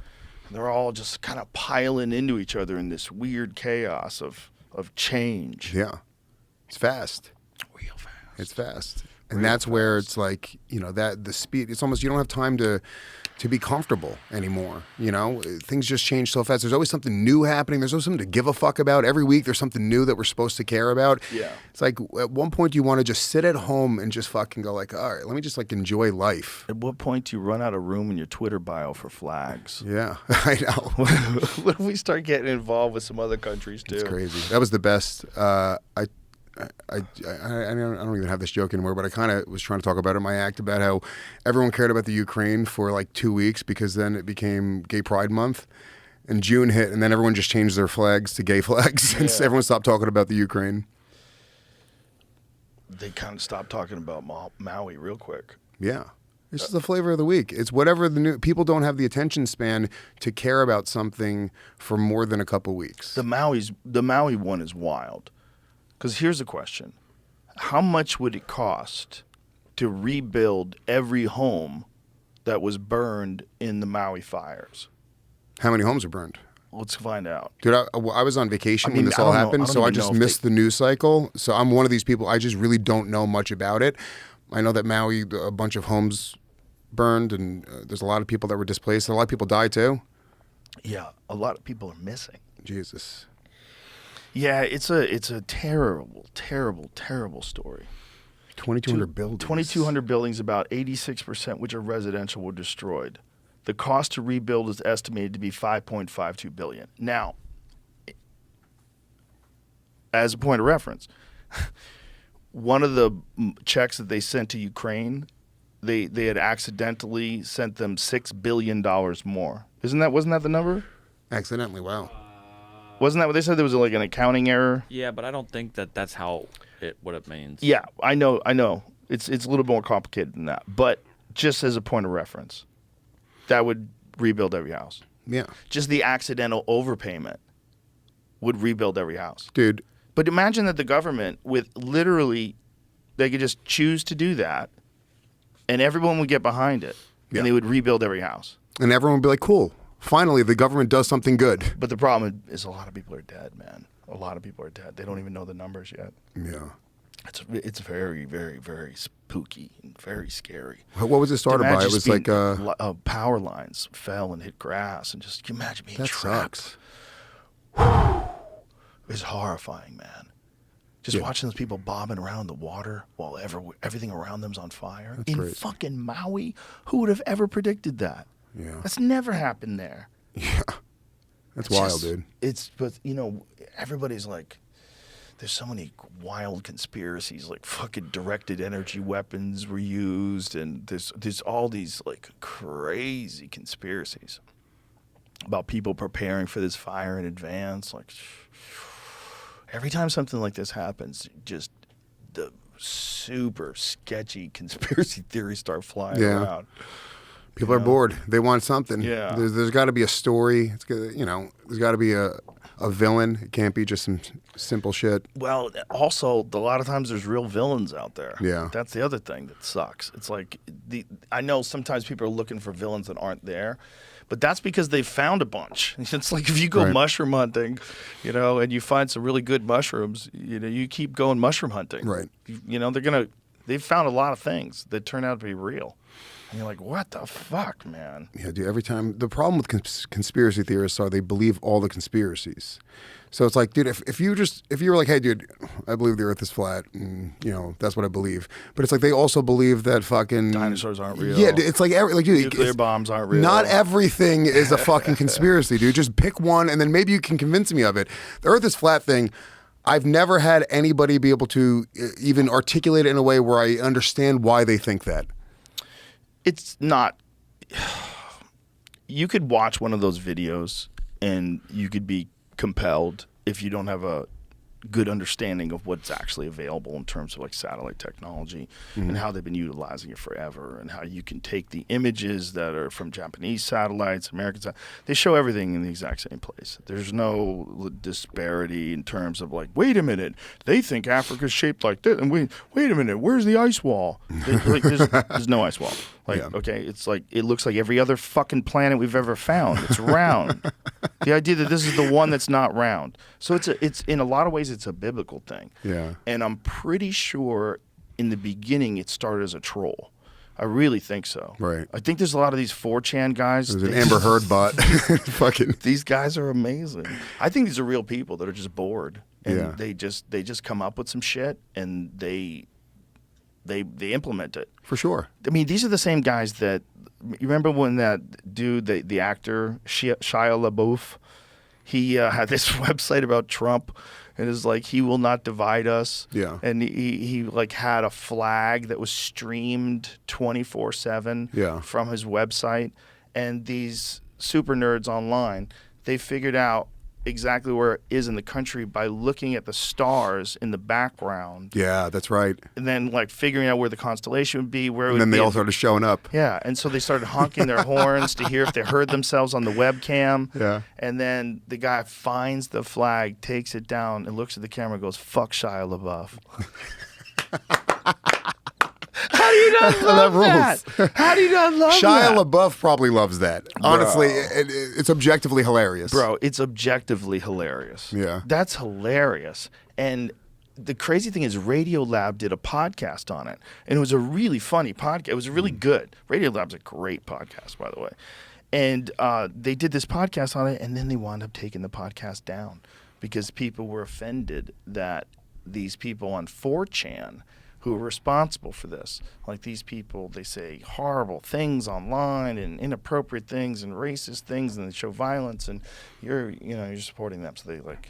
They're all just kind of piling into each other in this weird chaos of change. Yeah. It's fast. Real fast. It's fast. And Real that's where fast. it's like, that the speed, it's almost, you don't have time to be comfortable anymore. Things just change so fast. There's always something new happening. There's always something to give a fuck about. Every week there's something new that we're supposed to care about. Yeah. It's like at one point you want to just sit at home and just fucking go like, all right, let me just like enjoy life. At what point do you run out of room in your Twitter bio for flags? Yeah, I know. What if we start getting involved with some other countries too? It's crazy. That was the best. I don't even have this joke anymore, but I kind of was trying to talk about it in my act about how everyone cared about the Ukraine for like 2 weeks because then it became Gay Pride Month, and June hit, and then everyone just changed their flags to gay flags, and Yeah. everyone stopped talking about the Ukraine. They kind of stopped talking about Maui real quick. Yeah. It's just the flavor of the week. It's whatever the new people don't have the attention span to care about something for more than a couple weeks. The Maui one is wild. Because here's the question. How much would it cost to rebuild every home that was burned in the Maui fires? How many homes are burned? Let's find out. Dude, I was on vacation I mean, when this I all don't know- happened, I don't so I even just know if missed the news cycle. So I'm one of these people, I just really don't know much about it. I know that Maui, a bunch of homes burned, and there's a lot of people that were displaced. A lot of people died too. Yeah, a lot of people are missing. Jesus. Yeah, it's a terrible, terrible, terrible story. 2,200 buildings. 2,200 buildings, about 86%, which are residential, were destroyed. The cost to rebuild is estimated to be $5.52 billion. Now, as a point of reference, one of the checks that they sent to Ukraine, they had accidentally sent them $6 billion more. Wasn't that the number? Accidentally, wow. Wasn't that what they said? There was like an accounting error. Yeah, but I don't think that's what it means. Yeah, I know. It's a little more complicated than that. But just as a point of reference, that would rebuild every house. Yeah. Just the accidental overpayment would rebuild every house. Dude, But imagine that the government, with literally, they could just choose to do that, and everyone would get behind it, Yeah. and they would rebuild every house. and everyone would be like, cool. Finally, the government does something good. But the problem is a lot of people are dead, man. A lot of people are dead. They don't even know the numbers yet. Yeah. It's very, very, very spooky and very scary. What was it started by? Imagine It was just like, being- power lines fell and hit grass, and just can you imagine being that trapped. sucks. It's horrifying, man. Just watching those people bobbing around in the water while everything around them's on fire. That's in great. fucking Maui, who would have ever predicted that? Yeah. That's never happened there. Yeah. That's It's wild, just- dude. But everybody's like, there's so many wild conspiracies, like fucking directed energy weapons were used, and there's all these like crazy conspiracies about people preparing for this fire in advance. Like every time something like this happens, just the super sketchy conspiracy theories start flying Yeah. around. People are bored. They want something. Yeah. There's got to be a story. There's got to be a villain. It can't be just some simple shit. Well, also, a lot of times there's real villains out there. Yeah. That's the other thing that sucks. It's like, I know sometimes people are looking for villains that aren't there, but that's because they've found a bunch. It's like if you go Right. mushroom hunting, and you find some really good mushrooms, you keep going mushroom hunting. Right. They've found a lot of things that turn out to be real. And you're like, what the fuck, man? Yeah, dude. Every time the problem with conspiracy theorists are they believe all the conspiracies. So it's like, dude, if you were like, hey, dude, I believe the Earth is flat, and that's what I believe. But it's like they also believe that fucking Dinosaurs aren't real. Yeah, it's like dude, Nuclear bombs aren't real. Not everything is a fucking conspiracy, dude. Just pick one, and then maybe you can convince me of it. The Earth is flat thing. I've never had anybody be able to even articulate it in a way where I understand why they think that. It's not you could watch one of those videos and you could be compelled if you don't have a good understanding of what's actually available in terms of like satellite technology and how they've been utilizing it forever, and how you can take the images that are from Japanese satellites, American satellites. They show everything in the exact same place. There's no disparity in terms of like, wait a minute, they think Africa's shaped like this, and wait a minute, where's the ice wall? There's no ice wall. Like, okay, it's like, it looks like every other fucking planet we've ever found. It's round. The idea that this is the one that's not round. So it's in a lot of ways, it's a biblical thing. Yeah. And I'm pretty sure in the beginning it started as a troll. I really think so. Right. I think there's a lot of these 4chan guys. There's an Amber Heard bot. Fucking. These guys are amazing. I think these are real people that are just bored. And Yeah. they just come up with some shit and they implement it. For sure. I mean, these are the same guys that, you remember when that dude, the actor, Shia LaBeouf, he had this website about Trump, and it's like, he will not divide us. Yeah. And he like had a flag that was streamed 24/7 from his website. And these super nerds online, they figured out exactly where it is in the country by looking at the stars in the background. Yeah, that's right. And then like figuring out where the constellation would be, where it And would then they be. all started showing up. Yeah, and so they started honking their horns to hear if they heard themselves on the webcam. Yeah. And then the guy finds the flag, takes it down, and looks at the camera and goes, "Fuck Shia LaBeouf." How do you not love that? How do you not love Shia that? LaBeouf probably loves that. Honestly, it's objectively hilarious. Bro, it's objectively hilarious. Yeah. That's hilarious. And the crazy thing is Radiolab did a podcast on it. And it was a really funny podcast. It was really good. Radiolab's a great podcast, by the way. And they did this podcast on it, and then they wound up taking the podcast down because people were offended that these people on 4chan who are responsible for this, like these people, they say horrible things online and inappropriate things and racist things, and they show violence, and you're supporting them. So they like,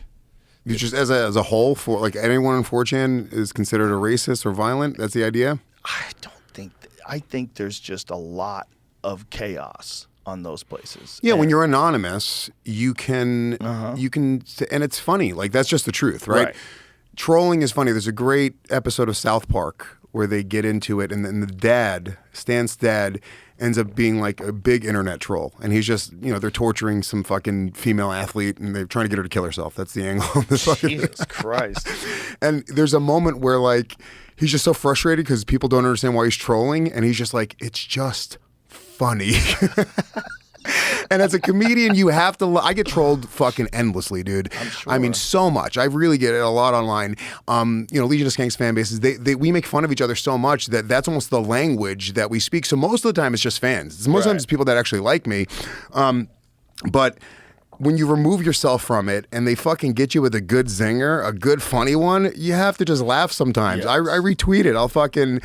You just as a whole, for like anyone on 4chan is considered a racist or violent. That's the idea. I don't think. I think there's just a lot of chaos on those places. Yeah, when And- you're anonymous, you can, and it's funny. Like that's just the truth, right? Right. Trolling is funny. There's a great episode of South Park where they get into it, and then the dad, Stan's dad, ends up being like a big internet troll, and he's just, they're torturing some fucking female athlete, and they're trying to get her to kill herself. That's the angle. Of this fucking Jesus Christ. And there's a moment where like he's just so frustrated because people don't understand why he's trolling, and he's just like, it's just funny. And as a comedian, you have to. I get trolled fucking endlessly, dude. I'm sure. I mean, so much. I really get it a lot online. Legion of Skanks fan bases. We make fun of each other so much that that's almost the language that we speak. So most of the time, it's just fans. Most of the time, it's people that actually like me. But when you remove yourself from it and they fucking get you with a good zinger, a good funny one, you have to just laugh sometimes. Yes. I retweet it. I'll fucking,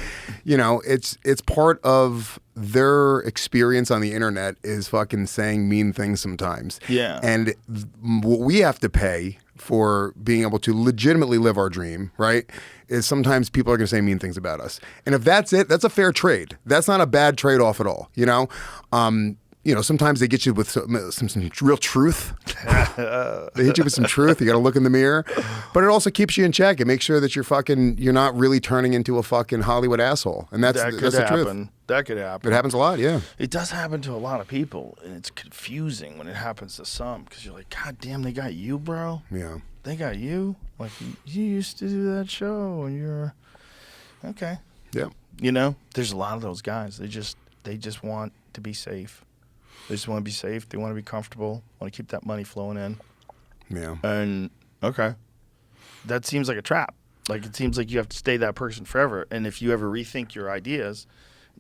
it's part of their experience on the internet is fucking saying mean things sometimes. Yeah. And what we have to pay for being able to legitimately live our dream, right, is sometimes people are going to say mean things about us. And if that's it, that's a fair trade. That's not a bad trade-off at all, sometimes they get you with some real truth. They hit you with some truth. You got to look in the mirror. But it also keeps you in check. It makes sure that you're not really turning into a fucking Hollywood asshole. And that's the truth. That could happen. It happens a lot, yeah. It does happen to a lot of people, and it's confusing when it happens to some because you're like, God damn, they got you, bro. Yeah. They got you. Like, you used to do that show, and you're okay. Yeah. There's a lot of those guys. They just want to be safe. They just want to be safe. They want to be comfortable. Want to keep that money flowing in. Yeah. And okay, that seems like a trap. Like it seems like you have to stay that person forever. And if you ever rethink your ideas,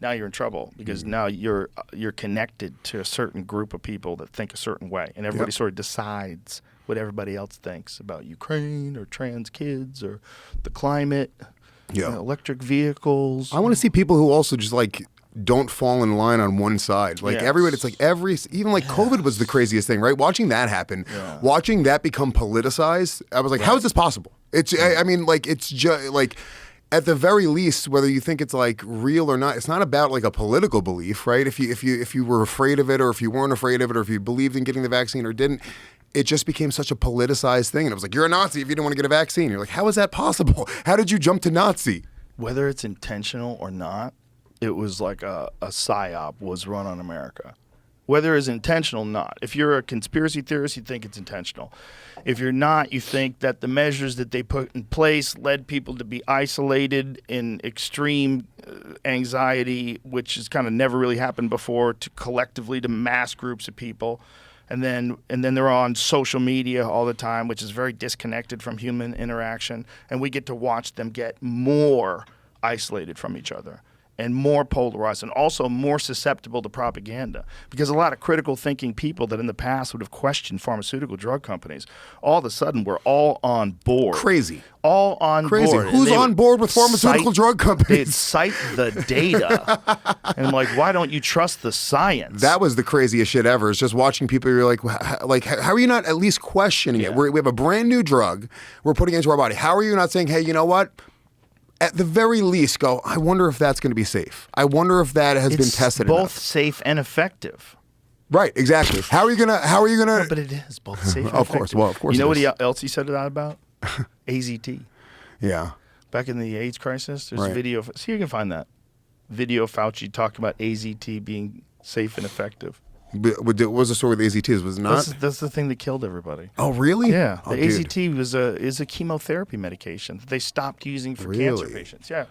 now you're in trouble because now you're connected to a certain group of people that think a certain way, and everybody sort of decides what everybody else thinks about Ukraine or trans kids or the climate, electric vehicles. I want to see people who also just like don't fall in line on one side. Like everybody, it's like even like COVID was the craziest thing, right? Watching that happen, watching that become politicized, I was like, how is this possible? It's, I mean, like, it's just like, at the very least, whether you think it's like real or not, it's not about like a political belief, right? If you were afraid of it, or if you weren't afraid of it, or if you believed in getting the vaccine or didn't, it just became such a politicized thing. And it was like, you're a Nazi if you didn't want to get a vaccine. You're like, how is that possible? How did you jump to Nazi? Whether it's intentional or not, it was like a psyop was run on America. Whether it's intentional or not. If you're a conspiracy theorist, you think it's intentional. If you're not, you think that the measures that they put in place led people to be isolated in extreme anxiety, which has kind of never really happened before, to collectively to mass groups of people. And then they're on social media all the time, which is very disconnected from human interaction. And we get to watch them get more isolated from each other and more polarized and also more susceptible to propaganda. Because a lot of critical thinking people that in the past would have questioned pharmaceutical drug companies, all of a sudden we're all on board. Crazy. All on Crazy. board. Who's on board with pharmaceutical drug They'd companies? cite the data. And I'm like, why don't you trust the science? That was the craziest shit ever. Is just watching people. You're like, how are you not at least questioning it? We have a brand new drug we're putting into our body. How are you not saying, hey, you know what? At the very least, go, I wonder if that's going to be safe. I wonder if that has been tested both enough. safe and effective. Right, exactly. How are you gonna No, but it is both safe and Of effective. course, well, of course You know it is. what else he said that about? AZT. Yeah. Back in the AIDS crisis, there's Right. a video. See, you can find that. Video of Fauci talking about AZT being safe and effective. What was the story with AZTs? Was it not? That's the thing that killed everybody. Oh, really? Yeah, Oh, the dude. AZT is a chemotherapy medication that they stopped using for cancer Really? patients. Yeah,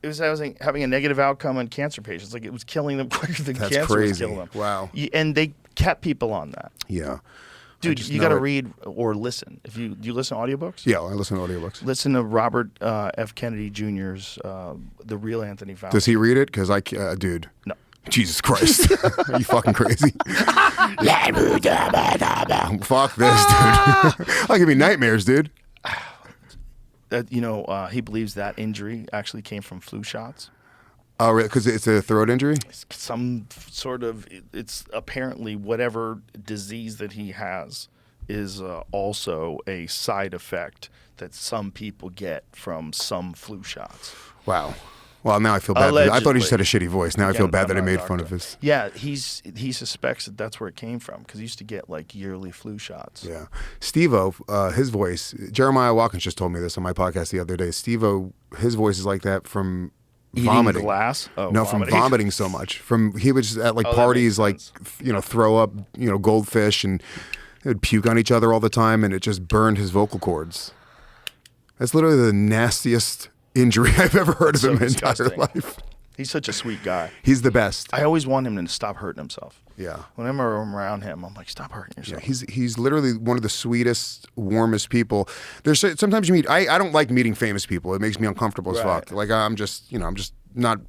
it was having a negative outcome on cancer patients. Like it was killing them quicker than That's cancer was crazy. killing them. Wow. And they kept people on that. Yeah. Dude, just you know got to it. read or listen. Do you listen to audiobooks? Yeah, I listen to audiobooks. Listen to Robert F. Kennedy Jr.'s The Real Anthony Fauci. Does he read it? Because dude. No. Jesus Christ. Are you fucking crazy? Fuck this, dude. I'll give me nightmares, dude. He believes that injury actually came from flu shots. Oh, really? Because it's a throat injury? Some sort of, it's apparently whatever disease that he has is also a side effect that some people get from some flu shots. Wow. Well, now I feel bad. I thought he just had a shitty voice. Now I feel Again, bad I'm that I not a made fun doctor. of his. Yeah, he suspects that that's where it came from because he used to get like yearly flu shots. Yeah. Steve-O, his voice, Jeremiah Watkins just told me this on my podcast the other day. Steve-O, his voice is like that from Eating vomiting. glass? Oh, No, vomiting. from vomiting so much. He would just at like that parties, like, makes throw up, goldfish, and they would puke on each other all the time, and it just burned his vocal cords. That's literally the nastiest injury I've ever heard of so in my entire disgusting. life. He's such a sweet guy. He's the best. I always want him to stop hurting himself. Yeah. Whenever I'm around him, I'm like, stop hurting Yeah, yourself. he's literally one of the sweetest, warmest people. Sometimes you meet. I don't like meeting famous people. It makes me uncomfortable as Right. fuck. Like I'm just not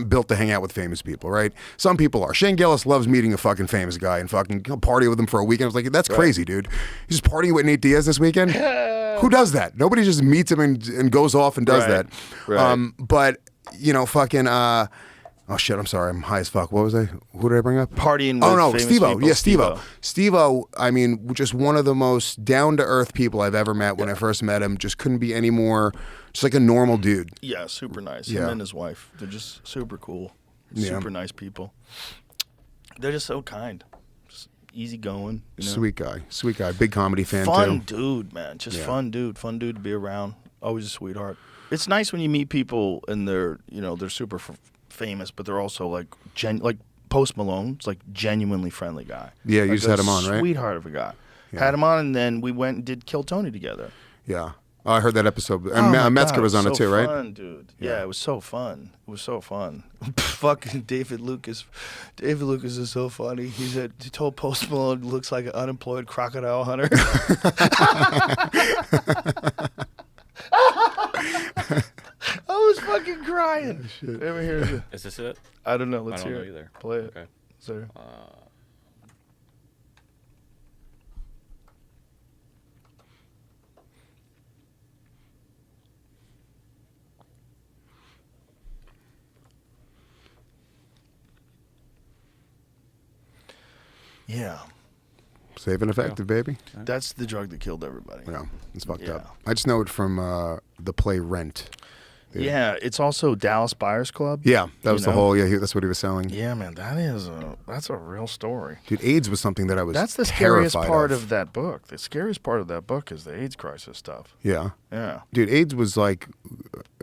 built to hang out with famous people, right? Some people are. Shane Gillis loves meeting a fucking famous guy and fucking party with him for a weekend. I was like, that's crazy, dude. He's just partying with Nate Diaz this weekend. Who does that? Nobody just meets him and goes off and does Right. that. Right. But fucking. Oh shit! I'm sorry. I'm high as fuck. What was I? Who did I bring up? Partying with Oh no, famous Steve-O. people. Yeah, Steve-O. Steve-O. I mean, just one of the most down to earth people I've ever met. When I first met him, just couldn't be any more. Just like a normal dude. Yeah, super nice. Yeah. Him and his wife. They're just super cool. Yeah. Super nice people. They're just so kind. Just easygoing. Sweet guy. Big comedy fan Fun too. dude, man. Just Yeah. fun dude to be around. Always a sweetheart. It's nice when you meet people and they're super famous, but they're also like Post Malone's like genuinely friendly guy. Yeah, you Like just had him on, right? Sweetheart of a guy. Yeah. Had him on, and then we went and did Kill Tony together. Yeah. Oh, I heard that episode. Oh And my Metzger God, was on it so too, right? Fun, dude. Yeah, it was so fun. Fucking David Lucas. David Lucas is so funny. He told Post Malone looks like an unemployed crocodile hunter. I was fucking crying. Ever hear it? Is this it? I don't know. Let's I don't hear know it. either. Play it. Okay. Sorry. Yeah, Safe and effective, baby. that's the drug that killed everybody. Yeah, it's fucked Yeah. up. I just know it from the play Rent. Yeah, it's also Dallas Buyers Club. Yeah, that was You the know? whole. Yeah, that's what he was selling. Yeah, man, that's a real story. Dude, AIDS was something that I was. That's the scariest terrified part of that book. The scariest part of that book is the AIDS crisis stuff. Yeah, Yeah. dude, AIDS was like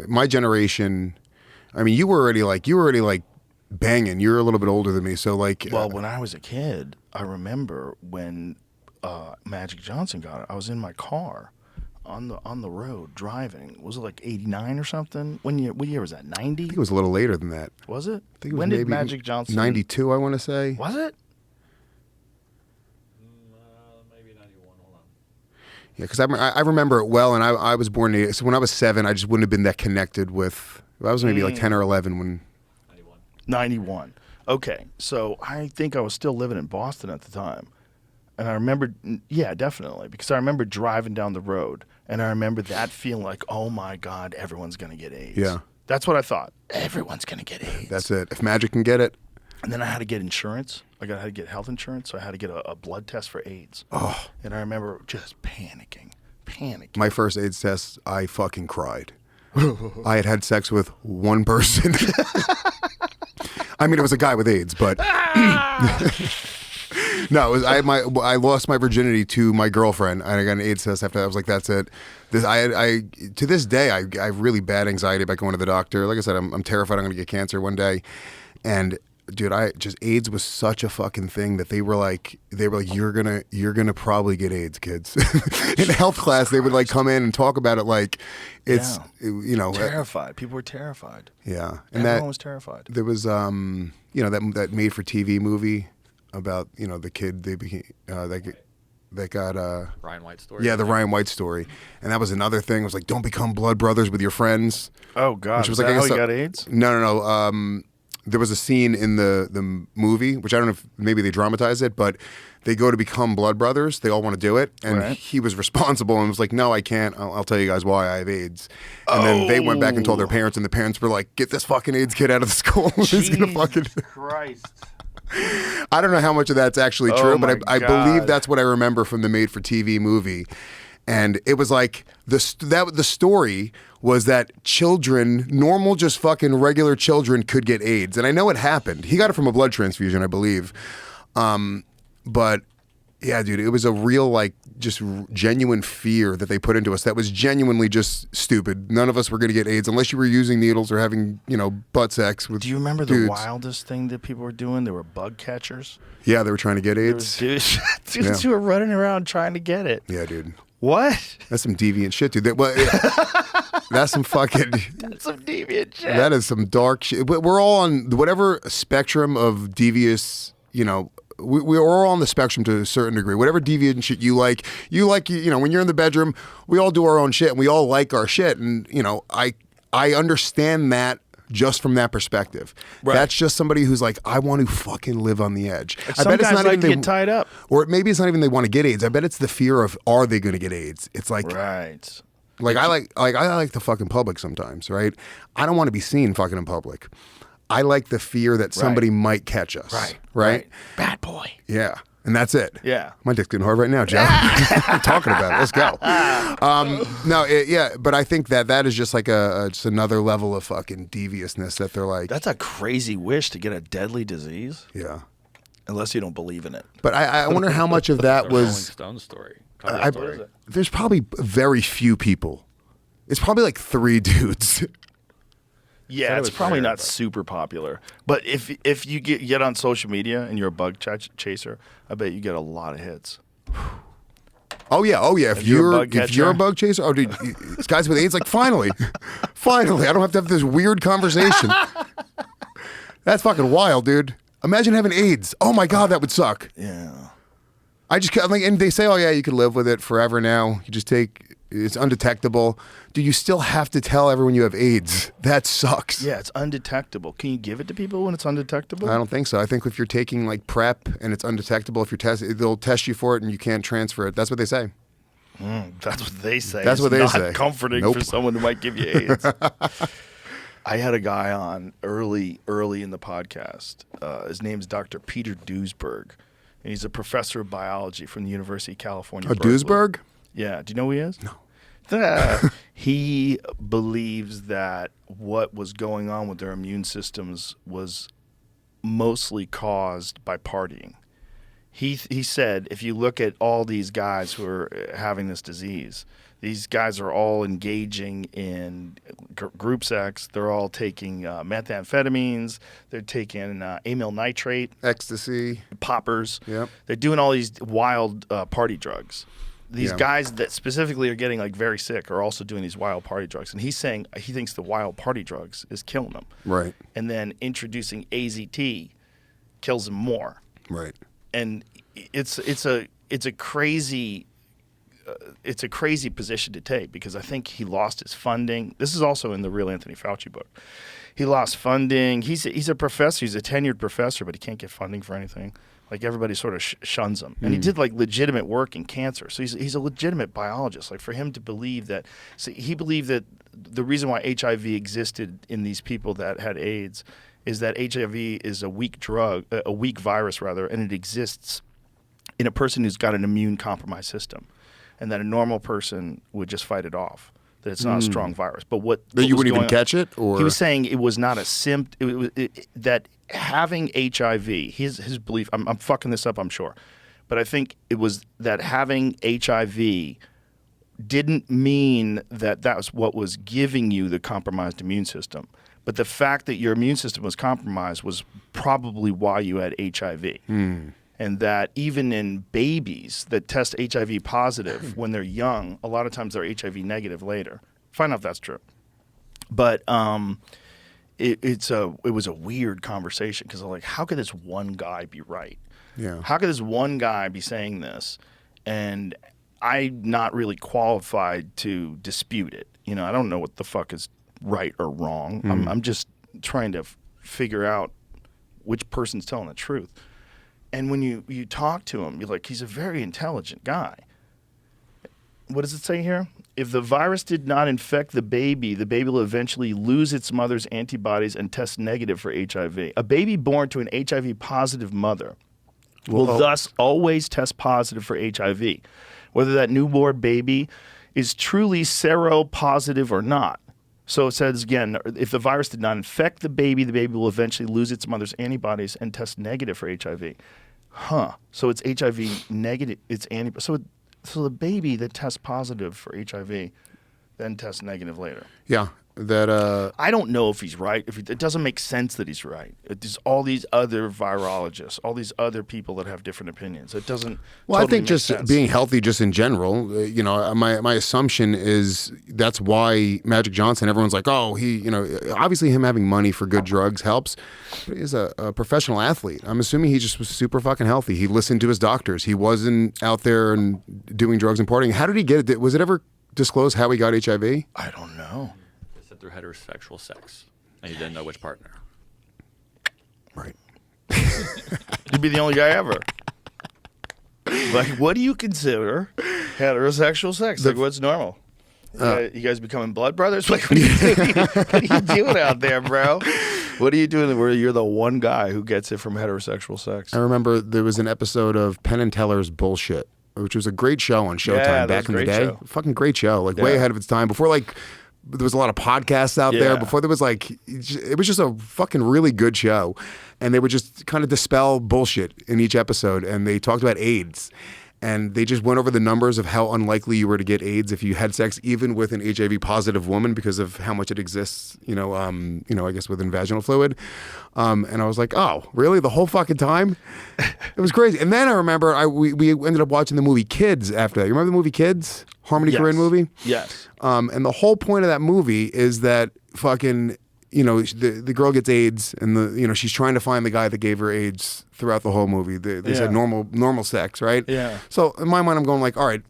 my generation. I mean, you were already like banging. You're a little bit older than me, so like. Well, when I was a kid, I remember when Magic Johnson got it. I was in my car on the road driving. Was it like 89 or something? What year was that? 90? I think it was a little later than that. Was it? I think it was when maybe did Magic Johnson? 92, I want to say. Was it? Maybe 91. Hold on. Yeah, because I remember it well, and I was born in 80, so when I was 7, I just wouldn't have been that connected with. I was maybe like 10 or 11 when. 91. Okay, so I think I was still living in Boston at the time. And I remember, yeah, definitely, because I remember driving down the road, and I remember that feeling like, oh my God, everyone's going to get AIDS. Yeah. That's what I thought. Everyone's going to get AIDS. That's it. If Magic can get it. And then I had to get insurance. I had to get health insurance, so I had to get a blood test for AIDS. Oh. And I remember just panicking. My first AIDS test, I fucking cried. I had sex with one person. I mean, it was a guy with AIDS, but no, it was I lost my virginity to my girlfriend. I got an AIDS test after that. I was like, that's it. I to this day, I have really bad anxiety about going to the doctor. Like I said, I'm terrified I'm going to get cancer one day. And dude, AIDS was such a fucking thing that they were like you're gonna probably get AIDS, kids. In health class, they would like come in and talk about it like it's terrified. People were terrified. Yeah, and Everyone was terrified. There was that made for TV movie about the kid that got Ryan White story. Yeah, the Ryan White story, and that was another thing. It was like, don't become blood brothers with your friends. Oh God, which was is like, that I how guess he got AIDS? No. There was a scene in the movie, which I don't know if maybe they dramatized it, but they go to become blood brothers. They all want to do it, and Right. he was responsible and was like, "No, I can't. I'll tell you guys why I have AIDS." And then they went back and told their parents, and the parents were like, "Get this fucking AIDS kid out of the school. He's gonna fucking." Christ. I don't know how much of that's actually Oh true, my but I believe God. that's what I remember from the made-for-TV movie. And it was like the story was that children, normal, just fucking regular children, could get AIDS, and I know it happened. He got it from a blood transfusion, I believe. But yeah, dude, it was a real just genuine fear that they put into us. That was genuinely just stupid. None of us were going to get AIDS unless you were using needles or having butt sex with. Do you remember dudes. the wildest thing that people were doing? They were bug catchers. Yeah, they were trying to get There was AIDS. dudes who were running around trying to get it. Yeah, dude. What? That's some deviant shit, dude. That's some fucking. That's some deviant shit. That is some dark shit. We're all on whatever spectrum of devious. We're all on the spectrum to a certain degree. Whatever deviant shit you like. When you're in the bedroom, we all do our own shit, and we all like our shit. And I understand that. Just from that perspective, Right. That's just somebody who's like, I want to fucking live on the edge. Some guys like to get tied up. or maybe it's not even they want to get AIDS. I bet it's the fear of, are they going to get AIDS? It's like, Right. I like to fuck in public sometimes, right? I don't want to be seen fucking in public. I like the fear that somebody might catch us, right? Bad boy. Yeah, and that's it. Yeah. My dick's getting hard right now, Joe. I'm talking about it. Let's go. But I think that is just like just another level of fucking deviousness that they're like. That's a crazy wish to get a deadly disease, Yeah. unless you don't believe in it. But I wonder how much of that The Rolling was. Stone story. There's probably very few people. It's probably like 3 dudes. Yeah, it it's was probably rare, not but- super popular. But if you get on social media and you're a bug chaser, I bet you get a lot of hits. Oh yeah. If you're a you're bug if you're a catcher? bug chaser, oh dude, this guys with AIDS, like finally, I don't have to have this weird conversation. That's fucking wild, dude. Imagine having AIDS. Oh my God, that would suck. Yeah. And they say, oh yeah, you can live with it forever now. You just it's undetectable. Dude, you still have to tell everyone you have AIDS. That sucks. Yeah, it's undetectable. Can you give it to people when it's undetectable? I don't think so. I think if you're taking like PrEP and it's undetectable, if you're they'll test you for it and you can't transfer it. That's what they say. That's what they say. That's It's what they not say. comforting Nope. for someone who might give you AIDS. I had a guy on early in the podcast. His name's Dr. Peter Duesberg, and he's a professor of biology from the University of California. A Berkeley. Duesberg? Yeah. Do you know who he is? No. He believes that what was going on with their immune systems was mostly caused by partying. He said, if you look at all these guys who are having this disease, these guys are all engaging in group sex. They're all taking methamphetamines. They're taking amyl nitrate, Ecstasy. poppers. Yep. They're doing all these wild party drugs. These Yeah. guys that specifically are getting like very sick are also doing these wild party drugs. And he's saying he thinks the wild party drugs is killing them. Right. And then introducing AZT kills them more. Right. And it's a crazy position to take, because I think he lost his funding. This is also in the real Anthony Fauci book. He lost funding. He's a professor. He's a tenured professor, but he can't get funding for anything. Like, everybody sort of shuns him. And he did like legitimate work in cancer. So he's a legitimate biologist. Like, for him to believe that, he believed that the reason why HIV existed in these people that had AIDS is that HIV is a weak virus, and it exists in a person who's got an immune compromised system, and that a normal person would just fight it off. That it's not a strong virus. But That you wouldn't even catch it? Or he was saying it was not a symptom. That having HIV, his belief. I'm fucking this up, I'm sure, but I think it was that having HIV didn't mean that was what was giving you the compromised immune system. But the fact that your immune system was compromised was probably why you had HIV. And that even in babies that test HIV positive when they're young, a lot of times they're HIV negative later. Find out if that's true. But it was a weird conversation, because I'm like, how could this one guy be right? Yeah. How could this one guy be saying this? And I'm not really qualified to dispute it. You know, I don't know what the fuck is right or wrong. I'm just trying to figure out which person's telling the truth. And when you talk to him, you're like, he's a very intelligent guy. What does it say here? If the virus did not infect the baby will eventually lose its mother's antibodies and test negative for HIV. A baby born to an HIV positive mother will thus always test positive for HIV, whether that newborn baby is truly seropositive or not. So it says again, if the virus did not infect the baby will eventually lose its mother's antibodies and test negative for HIV. So it's HIV negative. It's so the baby that tests positive for HIV then tests negative later. Yeah. That I don't know if he's right. It doesn't make sense that he's right. There's all these other virologists, all these other people that have different opinions. It doesn't. Well, totally I think make just sense. being healthy, just in general, my assumption is that's why Magic Johnson. Everyone's like, oh, obviously him having money for good drugs helps. But he's a professional athlete. I'm assuming he just was super fucking healthy. He listened to his doctors. He wasn't out there and doing drugs and partying. How did he get it? Was it ever disclosed how he got HIV? I don't know. Through heterosexual sex, and you didn't know which partner. Right. You'd be the only guy ever. Like, what do you consider heterosexual sex? Like, what's normal? You guys becoming blood brothers? Like, what are you doing out there, bro? What are you doing where you're the one guy who gets it from heterosexual sex? I remember there was an episode of Penn and Teller's Bullshit, which was a great show on Showtime Yeah, that back was in a the great day. show. Fucking great show. Like, way Yeah. ahead of its time. Before, like, there was a lot of podcasts out there. Yeah. Before there was like, it was just a fucking really good show. And they would just kind of dispel bullshit in each episode. And they talked about AIDS. And they just went over the numbers of how unlikely you were to get AIDS if you had sex, even with an HIV positive woman, because of how much it exists, I guess within vaginal fluid. And I was like, oh, really? The whole fucking time? It was crazy. And then I remember we ended up watching the movie Kids after that. You remember the movie Kids? Harmony Yes. Korine movie? Yes. And the whole point of that movie is that fucking, the girl gets AIDS, and she's trying to find the guy that gave her AIDS throughout the whole movie. They said normal sex, right? Yeah. So in my mind, I'm going like, all right,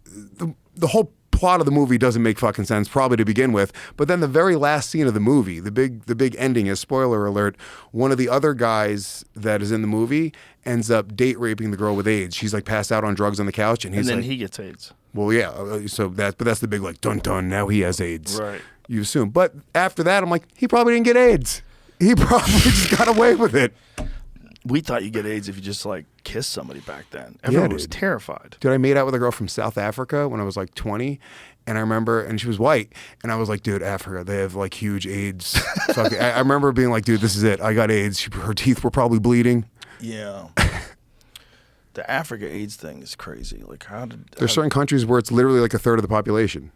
the whole plot of the movie doesn't make fucking sense, probably to begin with. But then the very last scene of the movie, the big ending is, spoiler alert, one of the other guys that is in the movie ends up date raping the girl with AIDS. She's like passed out on drugs on the couch, and he's And then like, he gets AIDS. well, yeah. That's the big like dun dun. Now he has AIDS. Right. You assume, but after that, I'm like, he probably didn't get AIDS. He probably just got away with it. We thought you get AIDS if you just like kiss somebody back then. Everyone was dude. terrified. Dude, I made out with a girl from South Africa when I was like 20. And I remember, and she was white, and I was like, dude, Africa, they have like huge AIDS. I remember being like, dude, this is it. I got AIDS. Her teeth were probably bleeding. Yeah. The Africa AIDS thing is crazy. Like, There's certain countries where it's literally like a third of the population.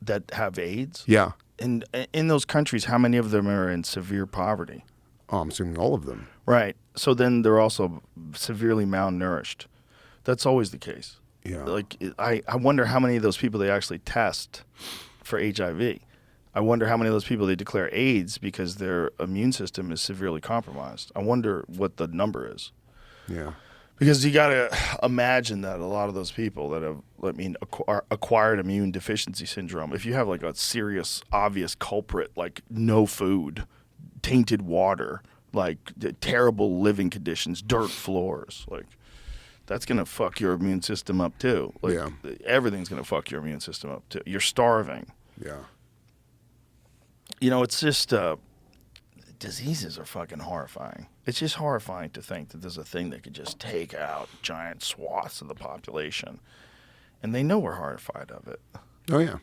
that have AIDS? Yeah. And in those countries, how many of them are in severe poverty? Oh, I'm assuming all of them. Right. So then they're also severely malnourished. That's always the case. Yeah. Like, I wonder how many of those people they actually test for HIV. I wonder how many of those people they declare AIDS because their immune system is severely compromised. I wonder what the number is. Yeah. Because you got to imagine that a lot of those people that have, acquired immune deficiency syndrome, if you have like a serious, obvious culprit, like no food, tainted water, like terrible living conditions, dirt floors, like that's going to fuck your immune system up too. Like everything's going to fuck your immune system up too. You're starving. Yeah. You know, it's just diseases are fucking horrifying. It's just horrifying to think that there's a thing that could just take out giant swaths of the population, and they know we're horrified of it. Oh yeah.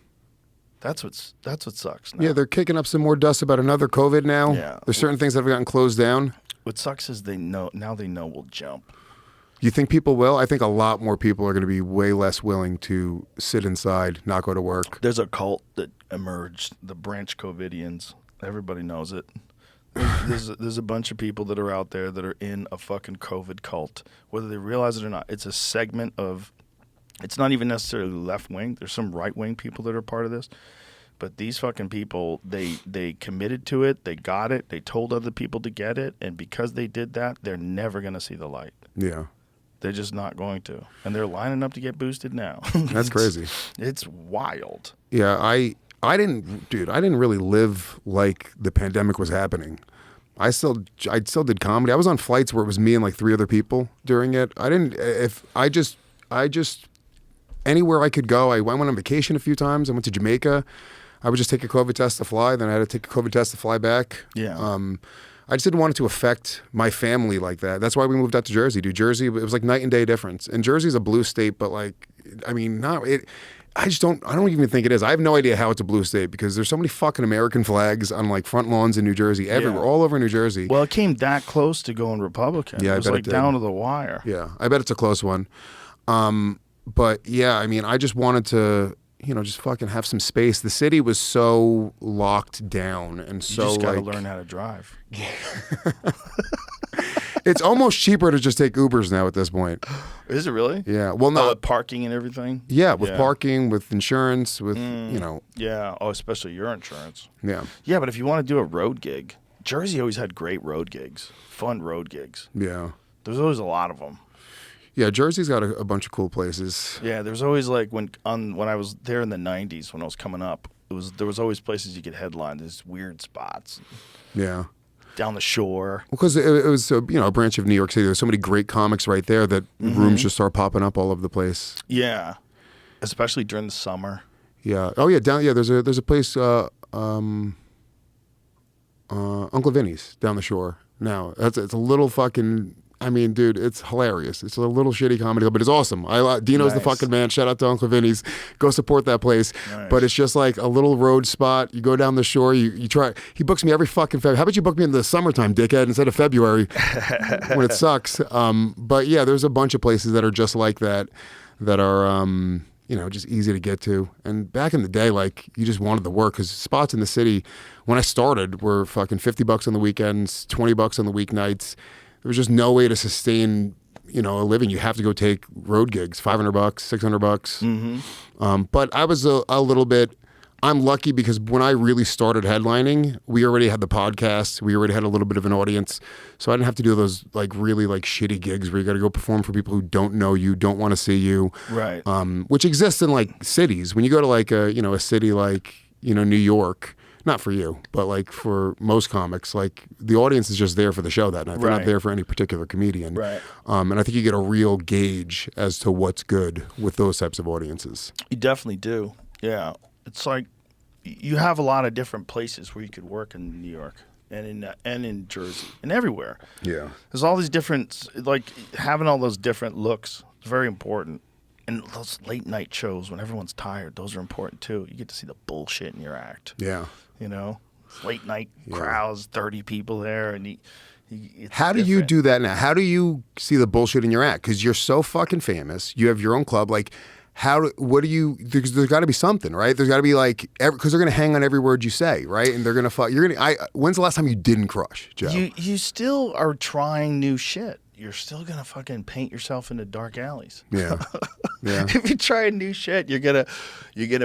That's what sucks now. Yeah, they're kicking up some more dust about another COVID now. Yeah. There's certain things that have gotten closed down. What sucks is they know we'll jump. You think people will? I think a lot more people are going to be way less willing to sit inside, not go to work. There's a cult that emerged, the Branch Covidians. Everybody knows it. There's a bunch of people that are out there that are in a fucking COVID cult, whether they realize it or not. It's a segment of. It's not even necessarily left wing. There's some right wing people that are part of this, but these fucking people, they committed to it. They got it. They told other people to get it, and because they did that, they're never gonna see the light. Yeah. They're just not going to, and they're lining up to get boosted now. That's crazy. It's wild. Yeah, I didn't really live like the pandemic was happening. I still did comedy. I was on flights where it was me and like 3 other people during it. I just anywhere I could go. I went on vacation a few times. I went to Jamaica. I would just take a COVID test to fly. Then I had to take a COVID test to fly back. Yeah. I just didn't want it to affect my family like that. That's why we moved out to Jersey. Dude, Jersey, it was like night and day difference. And Jersey's a blue state, but like, I mean, I don't even think it is. I have no idea how it's a blue state because there's so many fucking American flags on like front lawns in New Jersey, everywhere, all over New Jersey. Well, it came that close to going Republican. Yeah, it was like down to the wire. Yeah, I bet it's a close one. But yeah, I mean, I just wanted to, just fucking have some space. The city was so locked down and so you just gotta like learn how to drive. it's almost cheaper to just take Ubers now at this point. Is it really? Yeah. Well, no. Parking and everything? Yeah, with parking, with insurance, with, Yeah. Oh, especially your insurance. Yeah. Yeah, but if you want to do a road gig, Jersey always had great road gigs, fun road gigs. Yeah. There's always a lot of them. Yeah, Jersey's got a bunch of cool places. Yeah, there's always like when I was there in the 90s when I was coming up, there was always places you could headline, these weird spots. Yeah. Down the shore. Well, because it was a branch of New York City. There's so many great comics right there that rooms just start popping up all over the place. Yeah, especially during the summer. Yeah. Oh yeah. There's a place, Uncle Vinny's down the shore. Now it's a little fucking. I mean, dude, it's hilarious. It's a little shitty comedy, but it's awesome. Dino's the fucking man. Shout out to Uncle Vinny's. Go support that place. Nice. But it's just like a little road spot. You go down the shore. You try. He books me every fucking February. How about you book me in the summertime, dickhead, instead of February when it sucks? But yeah, there's a bunch of places that are just like that are just easy to get to. And back in the day, like you just wanted the work because spots in the city when I started were fucking $50 on the weekends, $20 on the weeknights. There was just no way to sustain, a living. You have to go take road gigs, $500, $600. Mm-hmm. But I was a little bit. I'm lucky because when I really started headlining, we already had the podcast. We already had a little bit of an audience, so I didn't have to do those like really like shitty gigs where you got to go perform for people who don't know you, don't want to see you. Right. Which exists in like cities. When you go to like a city like New York. Not for you, but like for most comics, like the audience is just there for the show that night. They're not there for any particular comedian. Right. And I think you get a real gauge as to what's good with those types of audiences. You definitely do. Yeah. It's like you have a lot of different places where you could work in New York. and in Jersey and everywhere. Yeah. There's all these different, like having all those different looks is very important. And those late night shows when everyone's tired, those are important too. You get to see the bullshit in your act. Yeah. You know, late night crowds, 30 people there, and it's How do you different. do that now? How do you see the bullshit in your act? Because you're so fucking famous. You have your own club. Like, what do you? There's got to be something, right? There's got to be like, because they're gonna hang on every word you say, right? And they're gonna fuck. When's the last time you didn't crush, Joe? You still are trying new shit. You're still gonna fucking paint yourself into dark alleys. Yeah. Yeah. If you try new shit, you're gonna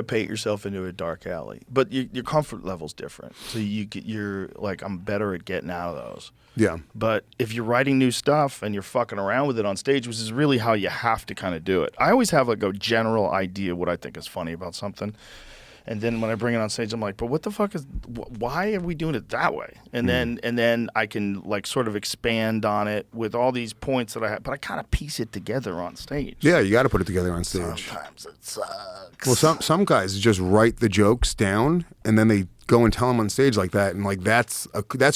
paint yourself into a dark alley. But your comfort level's different. So you're like, I'm better at getting out of those. Yeah. But if you're writing new stuff and you're fucking around with it on stage, which is really how you have to kind of do it. I always have like a general idea what I think is funny about something. And then when I bring it on stage, I'm like, but what the fuck why are we doing it that way? And then I can like sort of expand on it with all these points that I have, but I kind of piece it together on stage. Yeah, you got to put it together on stage. Sometimes it sucks. Well, some guys just write the jokes down and then they go and tell them on stage like that, and like that's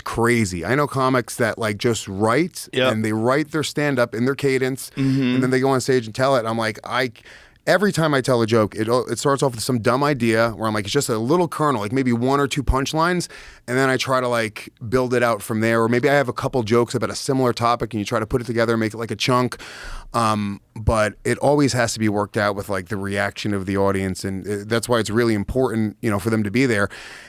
crazy. I know comics that like just write and they write their stand up in their cadence, and then they go on stage and tell it. I'm like, every time I tell a joke, it starts off with some dumb idea where I'm like, it's just a little kernel, like maybe one or two punchlines, and then I try to like build it out from there. Or maybe I have a couple jokes about a similar topic, and you try to put it together and make it like a chunk. But it always has to be worked out with like the reaction of the audience, and that's why it's really important, for them to be there.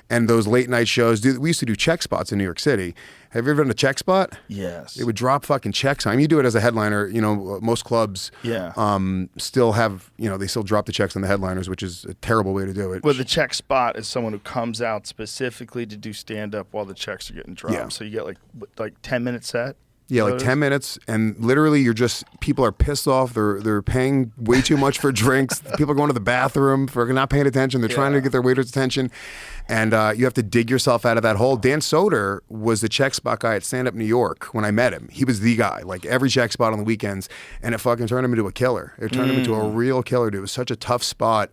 And those late night shows, we used to do check spots in New York City. Have you ever done a check spot? Yes. It would drop fucking checks. I mean, you do it as a headliner. Most clubs still have, they still drop the checks on the headliners, which is a terrible way to do it. Well, the check spot is someone who comes out specifically to do stand up while the checks are getting dropped. Yeah. So you get like 10-minute set. Yeah, like 10 minutes, and literally people are pissed off. They're paying way too much for drinks. People are going to the bathroom for not paying attention. They're trying to get their waiter's attention, and you have to dig yourself out of that hole. Dan Soder was the check spot guy at Stand Up New York when I met him. He was the guy, like every check spot on the weekends, and it fucking turned him into a killer. It turned him into a real killer, dude. It was such a tough spot.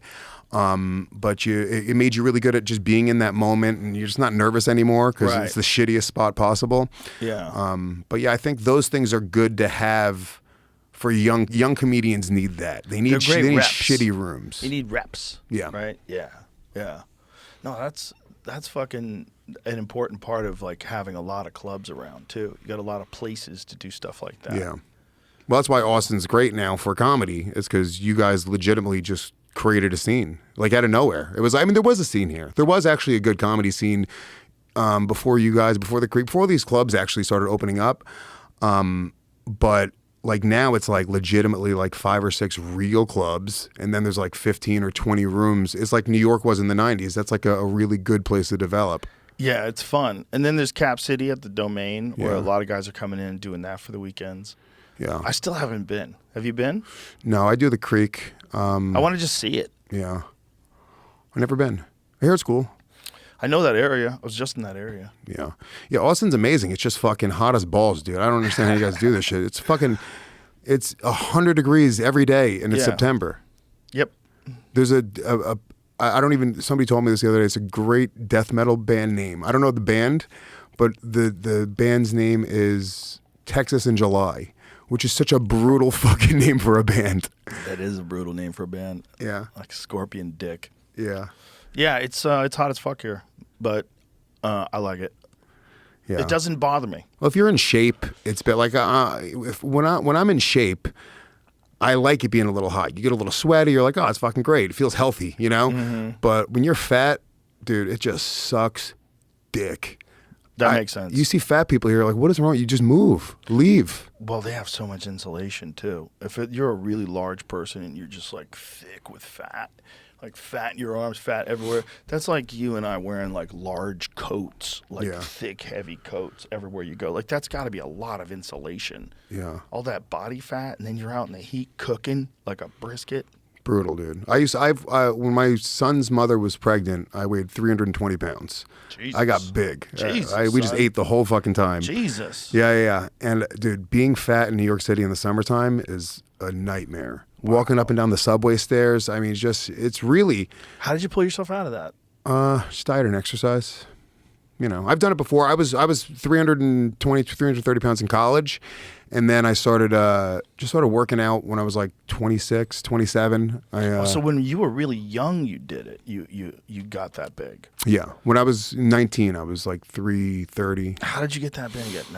But it made you really good at just being in that moment, and you're just not nervous anymore because it's the shittiest spot possible. Yeah. But yeah, I think those things are good to have for young comedians. Need that. They need shitty rooms. You need reps. Yeah. Right. Yeah. Yeah. No, that's fucking an important part of like having a lot of clubs around too. You got a lot of places to do stuff like that. Yeah. Well, that's why Austin's great now for comedy. Is because you guys legitimately just created a scene like out of nowhere. There was a scene here. There was actually a good comedy scene before these clubs actually started opening up. But like now it's like legitimately like 5 or 6 real clubs, and then there's like 15 or 20 rooms. It's like New York was in the 90s. That's like a really good place to develop. Yeah, it's fun. And then there's Cap City at the Domain where a lot of guys are coming in and doing that for the weekends. Yeah. I still haven't been. Have you been? No, I do the Creek. I want to just see it. Yeah. I've never been. I hear it's cool. I know that area. I was just in that area. Yeah. Yeah, Austin's amazing. It's just fucking hot as balls, dude. I don't understand how you guys do this shit. It's 100 degrees every day, and it's September. Yep. There's somebody told me this the other day. It's a great death metal band name. I don't know the band, but the band's name is Texas in July, which is such a brutal fucking name for a band. That is a brutal name for a band. Yeah. Like Scorpion Dick. Yeah. Yeah, it's hot as fuck here, but I like it. Yeah. It doesn't bother me. Well, if you're in shape, it's better. Like when I'm in shape, I like it being a little hot. You get a little sweaty. You're like, oh, it's fucking great. It feels healthy, Mm-hmm. But when you're fat, dude, it just sucks dick. That makes sense. You see fat people here, like, what is wrong? You just move, leave. Well, they have so much insulation too. You're a really large person and you're just like thick with fat, like fat in your arms, fat everywhere. That's like you and I wearing like large coats, like thick, heavy coats everywhere you go. Like that's got to be a lot of insulation. Yeah. All that body fat, and then you're out in the heat cooking like a brisket. Brutal, dude. When my son's mother was pregnant, I weighed 320 pounds. Jesus. I got big. Jesus, we just ate the whole fucking time. Jesus. Yeah. And dude, being fat in New York City in the summertime is a nightmare. Wow. Walking up and down the subway stairs. I mean, it's really. How did you pull yourself out of that? Just diet and exercise. I've done it before. I was 320, 330 pounds in college. And then I started just started working out when I was like 26, 27. So when you were really young, you did it. You got that big. Yeah. When I was 19, I was like 330. How did you get that big at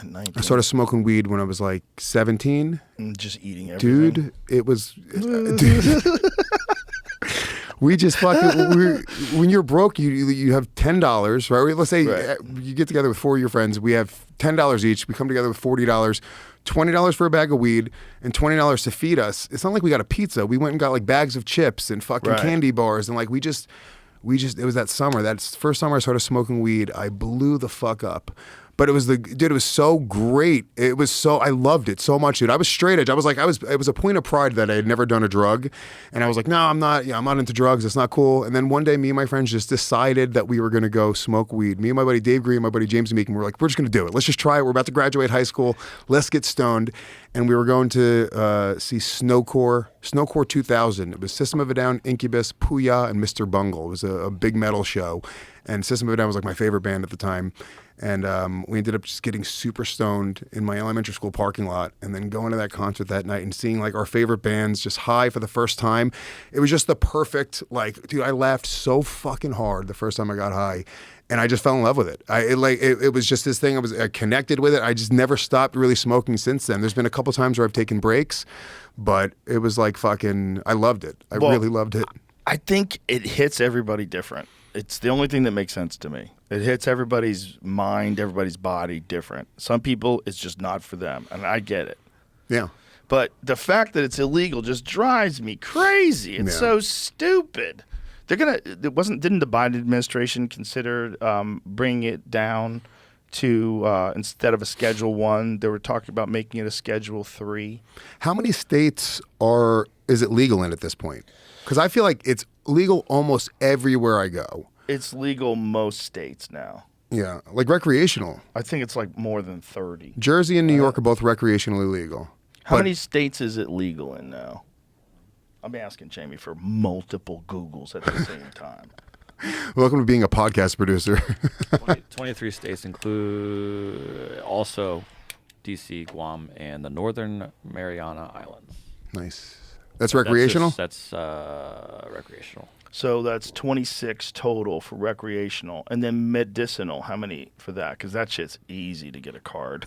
19? I started smoking weed when I was like 17. And just eating everything. Dude, it was... dude. We just fucking... when you're broke, you have $10, right? Let's say you get together with 4 of your friends. We have $10 each. We come together with $40. $20 for a bag of weed and $20 to feed us. It's not like we got a pizza. We went and got like bags of chips and fucking candy bars, and like we just it was that summer. That's the first summer I started smoking weed. I blew the fuck up. But it was it was so great. I loved it so much, dude. I was straight edge. It was a point of pride that I had never done a drug. And I was like, no, I'm not into drugs. It's not cool. And then one day, me and my friends just decided that we were going to go smoke weed. Me and my buddy Dave Green, my buddy James Meekin, we were like, we're just going to do it. Let's just try it. We're about to graduate high school. Let's get stoned. And we were going to see Snowcore 2000. It was System of a Down, Incubus, Puya, and Mr. Bungle. It was a big metal show. And System of a Down was like my favorite band at the time. And we ended up just getting super stoned in my elementary school parking lot and then going to that concert that night and seeing like our favorite bands just high for the first time. It was just the perfect, like, dude, I laughed so fucking hard the first time I got high. And I just fell in love with it. It was just this thing. I connected with it. I just never stopped really smoking since then. There's been a couple times where I've taken breaks, but it was like fucking, I loved it. I really loved it. I think it hits everybody different. It's the only thing that makes sense to me. It hits everybody's mind, everybody's body different. Some people, it's just not for them, and I get it. Yeah. But the fact that it's illegal just drives me crazy. It's so stupid. Didn't the Biden administration consider bringing it down to instead of a Schedule 1, they were talking about making it a Schedule 3? How many states is it legal in at this point? Because I feel like it's legal almost everywhere I go. It's legal most states now. Yeah, like recreational. I think it's like more than 30. Jersey and New York are both recreationally legal. How many states is it legal in now? I'm asking Jamie for multiple Googles at the same time. Welcome to being a podcast producer. 23 states include also D.C., Guam, and the Northern Mariana Islands. Nice. That's recreational? That's recreational. So that's 26 total for recreational. And then medicinal, how many for that? Because that shit's easy to get a card.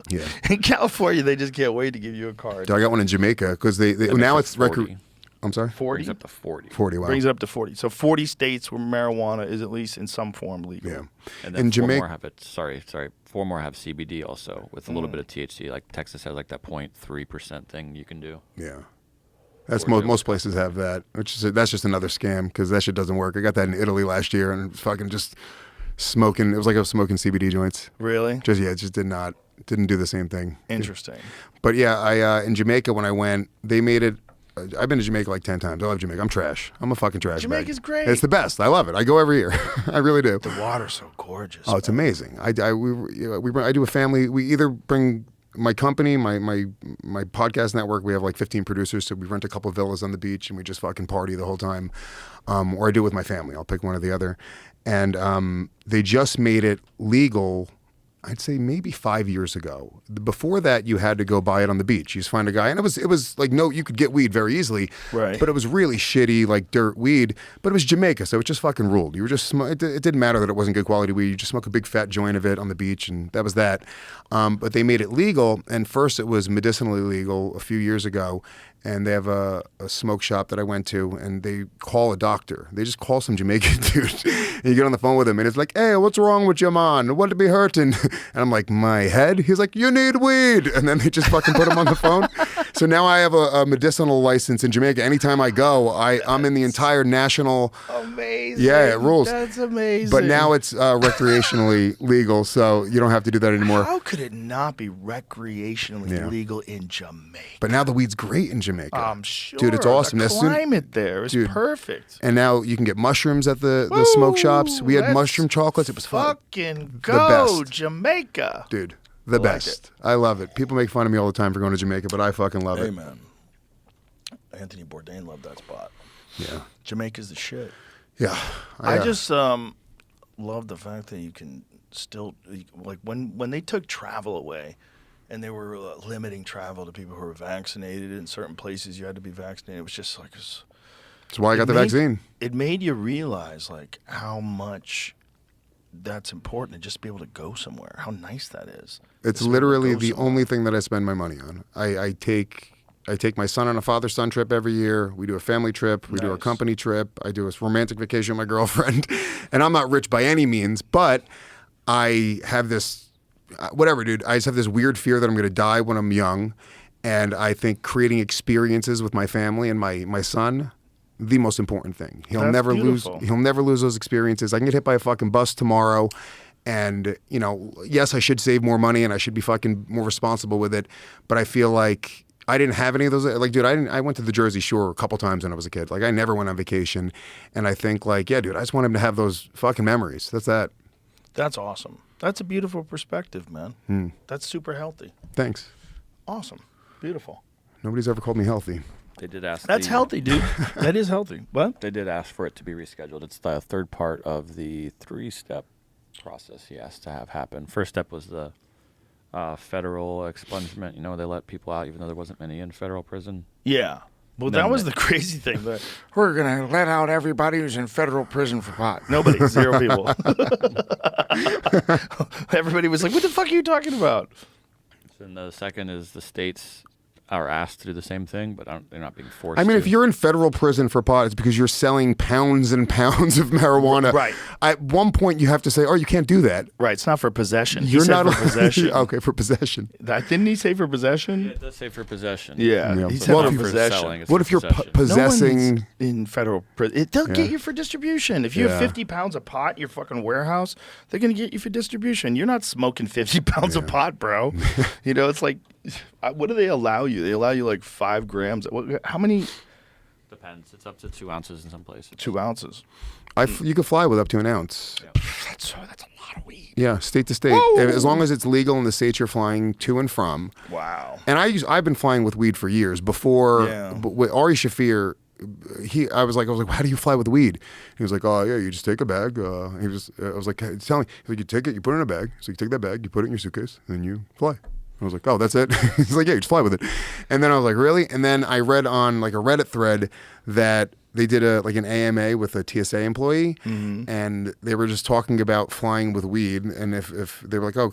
Yeah. In California, they just can't wait to give you a card. I got one in Jamaica because they now it's I'm sorry? 40? Brings up to 40. 40, wow. Brings it up to 40. So 40 states where marijuana is at least in some form legal. Yeah. And then four more have it. Four more have CBD also with a little bit of THC. Like Texas has like that 0.3% thing you can do. Yeah. That's most places have that, that's just another scam because that shit doesn't work. I got that in Italy last year and fucking just smoking. It was like I was smoking CBD joints. Really? It just didn't do the same thing. Interesting. But yeah, I in Jamaica when I went, they made it. I've been to Jamaica like 10 times. I love Jamaica. I'm trash. I'm a fucking trash bag. Jamaica's great. It's the best. I love it. I go every year. I really do. The water's so gorgeous. Oh, it's amazing. I do a family. We either bring my company, my podcast network. We have like 15 producers, so we rent a couple of villas on the beach and we just fucking party the whole time. Or I do it with my family. I'll pick one or the other. And they just made it legal. I'd say maybe 5 years ago. Before that, you had to go buy it on the beach. You just find a guy, and it was like you could get weed very easily, right? But it was really shitty, like dirt weed. But it was Jamaica, so it just fucking ruled. You were just it didn't matter that it wasn't good quality weed. You just smoke a big fat joint of it on the beach, and that was that. But they made it legal, and first it was medicinally legal a few years ago. And they have a smoke shop that I went to, and they call a doctor. They just call some Jamaican dude. And you get on the phone with him, and it's like, hey, what's wrong with you, man? What be hurting? And I'm like, my head? He's like, you need weed. And then they just fucking put him on the phone. So now I have a medicinal license in Jamaica. Anytime I go, I'm in the entire national. Amazing. Yeah, it rules. That's amazing. But now it's recreationally legal, so you don't have to do that anymore. How could it not be recreationally legal in Jamaica? But now the weed's great in Jamaica. I'm sure. Dude, it's awesome. The climate there is perfect. And now you can get mushrooms at the smoke shops. We had mushroom chocolates. It was fun. Fucking go, Jamaica. Dude, the best. I love it. People make fun of me all the time for going to Jamaica, but I fucking love it. Hey, man. Anthony Bourdain loved that spot. Yeah. Jamaica's the shit. Yeah. I just love the fact that you can still, like, when they took travel away and they were limiting travel to people who were vaccinated in certain places, you had to be vaccinated. It was just like, That's why I got the vaccine. It made you realize, like, how much that's important to just be able to go somewhere. How nice that is. It's Just be able to literally go the somewhere. only thing that I spend my money on. I take my son on a father-son trip every year. We do a family trip. We do a Nice. company trip. I do a romantic vacation with my girlfriend. And I'm not rich by any means, but I have this, whatever, dude. I just have this weird fear that I'm going to die when I'm young. And I think creating experiences with my family and my son, the most important thing. He'll That's never beautiful. lose those experiences. I can get hit by a fucking bus tomorrow. And, you know, yes, I should save more money and I should be fucking more responsible with it. But I feel like I didn't have any of those. Like, dude, I went to the Jersey Shore a couple times when I was a kid. Like, I never went on vacation. And I think, like, yeah, dude, I just want him to have those fucking memories. That's that. That's awesome. That's a beautiful perspective, man. That's super healthy. Thanks. Awesome. Beautiful. Nobody's ever called me healthy. They did ask. That's healthy, dude. That is healthy. What? They did ask for it to be rescheduled. It's the third part of the 3-step process he asked to have happen. First step was the federal expungement. You know, they let people out even though there wasn't many in federal prison. Yeah. Well, Then that was they- the crazy thing. But We're going to let out everybody who's in federal prison for pot. nobody, 0 people. Everybody was like, what the fuck are you talking about? And the second is the states are asked to do the same thing, but they're not being forced I mean, to. if you're in federal prison for pot, it's because you're selling pounds and pounds of marijuana. Right. At one point, you have to say, "Oh, you can't do that." Right. It's not for possession. You're he said not for possession. Okay, for possession. Didn't he say for possession? It does say for possession. Yeah. Yeah. He Well, said if for you- possession. selling, it's What for if you're possession. possessing? No one's in federal prison. They'll get you for distribution. If you Yeah. have 50 pounds of pot in your fucking warehouse, they're going to get you for distribution. You're not smoking 50 pounds of pot, bro. You know, it's like, what do they allow you? They allow you like 5 grams. How many? Depends. It's up to 2 ounces in some places. 2 ounces. You can fly with up to an ounce. That's a lot of weed. Yeah, state to state. As long as it's legal in the states you're flying to and from. Wow. And I've been flying with weed for years. Before, Yeah. but with Ari Shafir, I was like, how do you fly with weed? He was like, oh yeah, you just take a bag. I was like, hey, tell me. He's like, you take it, you put it in a bag. So you take that bag, you put it in your suitcase, and then you fly. I was like, oh, that's it? He's like, yeah, you just fly with it. And then I was like, really? And then I read on like a Reddit thread that they did an AMA with a TSA employee, and they were just talking about flying with weed. And if they were like, oh,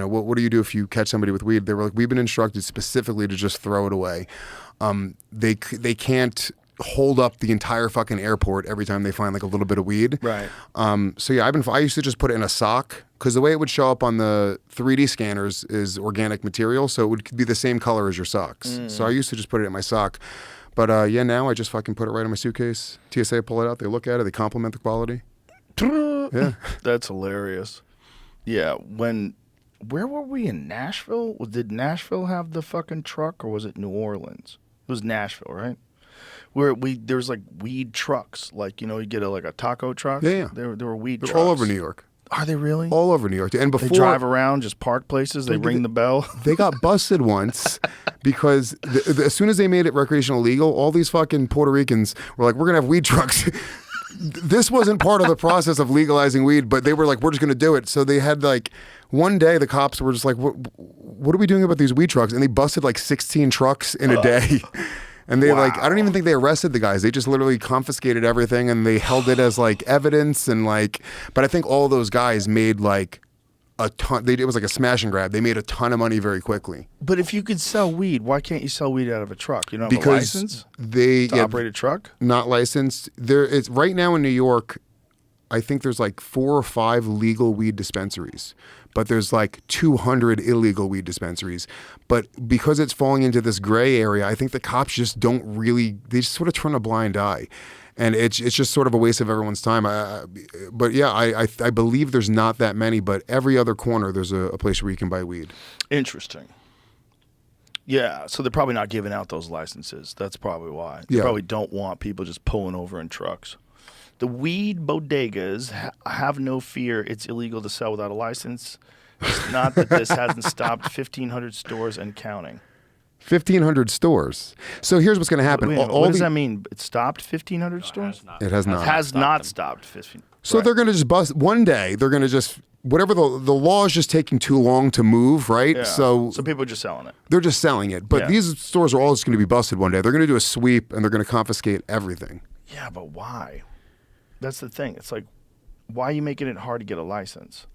what do you do if you catch somebody with weed? They were like, we've been instructed specifically to just throw it away. They can't hold up the entire fucking airport every time they find like a little bit of weed. Right. So yeah, I used to just put it in a sock because the way it would show up on the 3D scanners is organic material, so it would be the same color as your socks. So I used to just put it in my sock. But yeah, now I just fucking put it right in my suitcase. TSA pull it out, they look at it, they compliment the quality. Yeah. That's hilarious. Yeah. Where were we in Nashville? Did Nashville have the fucking truck or was it New Orleans? It was Nashville, right? Where there's like weed trucks, like you get a taco truck. Yeah. There were weed They're trucks all over New York. Are they really? All over New York. And They before drive around, just park places. They ring the bell. they got busted once because as soon as they made it recreational legal, all these fucking Puerto Ricans were like, we're going to have weed trucks. This wasn't part of the process of legalizing weed, but they were like, we're just going to do it. So they had like one day the cops were just like, what are we doing about these weed trucks? And they busted like 16 trucks in a day. And they I don't even think they arrested the guys. They just literally confiscated everything and they held it as like evidence and like, but I think all those guys made like a ton. It was like a smash and grab. They made a ton of money very quickly. But if you could sell weed, why can't you sell weed out of a truck? You don't have a Because license they to operate a truck? not licensed. It's right now in New York. I think there's like 4 or 5 legal weed dispensaries, but there's like 200 illegal weed dispensaries. But because it's falling into this gray area, I think the cops just don't really. They just sort of turn a blind eye. And it's just sort of a waste of everyone's time. But yeah, I believe there's not that many, but every other corner there's a place where you can buy weed. Interesting. Yeah, so they're probably not giving out those licenses. That's probably why. They Yeah. probably don't want people just pulling over in trucks. The weed bodegas have no fear. It's illegal to sell without a license. It's not that this hasn't stopped 1,500 stores and counting. 1,500 stores. So here's what's going to happen. Wait a minute, what does that mean? It stopped 1,500 stores? It has not. Has not stopped 15. So they're going to just bust one day. They're going to just whatever the law is just taking too long to move, right? Yeah. So people are just selling it. they're just selling it. But Yeah. these stores are all just going to be busted one day. They're going to do a sweep and they're going to confiscate everything. Yeah, but why? That's the thing. It's like, why are you making it hard to get a license?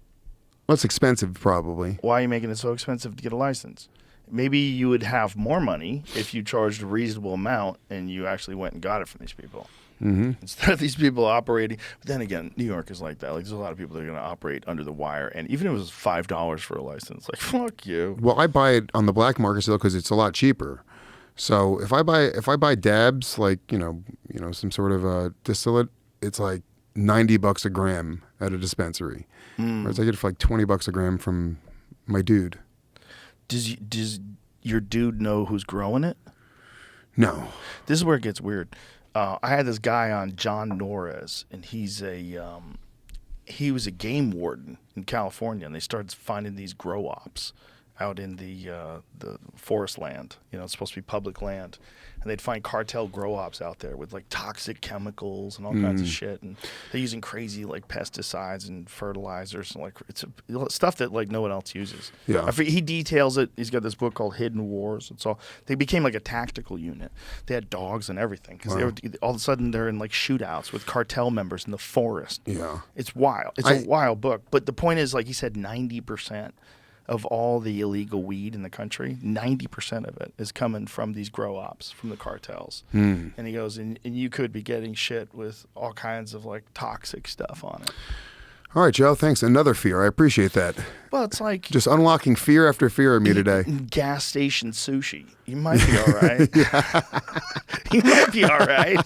Well, it's expensive, probably. Why are you making it so expensive to get a license? Maybe you would have more money if you charged a reasonable amount and you actually went and got it from these people. Mm-hmm. Instead of these people operating. But then again, New York is like that. Like, there's a lot of people that are going to operate under the wire. And even if it was $5 for a license, like, fuck you. Well, I buy it on the black market still because it's a lot cheaper. So if I buy dabs, like some sort of distillate, it's like $90 a gram at a dispensary. Whereas I get it for like $20 a gram from my dude. Does your dude know who's growing it? No. This is where it gets weird. I had this guy on, John Norris, and he was a game warden in California, and they started finding these grow ops out in the forest land. It's supposed to be public land, and they'd find cartel grow ops out there with like toxic chemicals and all kinds of shit, and they're using crazy like pesticides and fertilizers and like stuff that like no one else uses. Yeah. He details it. He's got this book called Hidden Wars. It's all they became like a tactical unit. They had dogs and everything because they were all of a sudden they're in like shootouts with cartel members in the forest. Yeah. It's wild. It's a wild book. But the point is, like he said, 90% of all the illegal weed in the country, 90% of it is coming from these grow ops, from the cartels. And he goes, and you could be getting shit with all kinds of like toxic stuff on it. All right, Joe, thanks. Another fear. I appreciate that. Well, it's like Just unlocking fear after fear in me today. gas station sushi. You might be all right. You might be all right.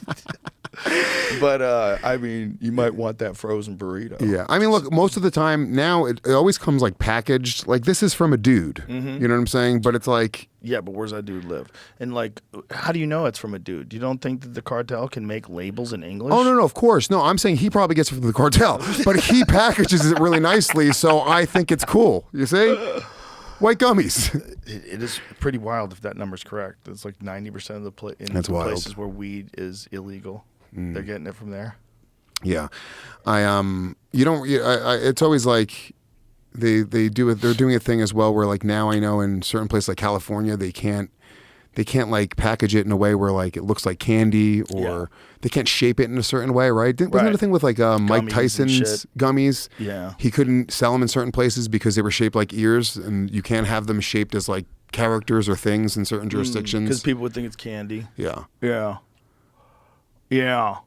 But I mean, you might want that frozen burrito. Yeah. I mean, look, most of the time now it always comes like packaged. Like this is from a dude. You know what I'm saying? But it's like, Yeah, but where's that dude live? And like, how do you know it's from a dude? You don't think that the cartel can make labels in English? oh, no, of course. No, I'm saying he probably gets it from the cartel, but he packages it really nicely. So I think it's cool. You see? White gummies. It is pretty wild if that number's correct. It's like 90% of the That's wild. places where weed is illegal. They're getting it from there. Yeah. It's always like they do it. They're doing a thing as well where like now I know in certain places like California, they can't like package it in a way where like it looks like candy or they can't shape it in a certain way, right? Wasn't Right. that a thing with like Mike Gummies and Tyson's shit. gummies? Yeah. He couldn't sell them in certain places because they were shaped like ears and you can't have them shaped as like characters or things in certain jurisdictions. Because people would think it's candy. Yeah. Yeah. Yeah.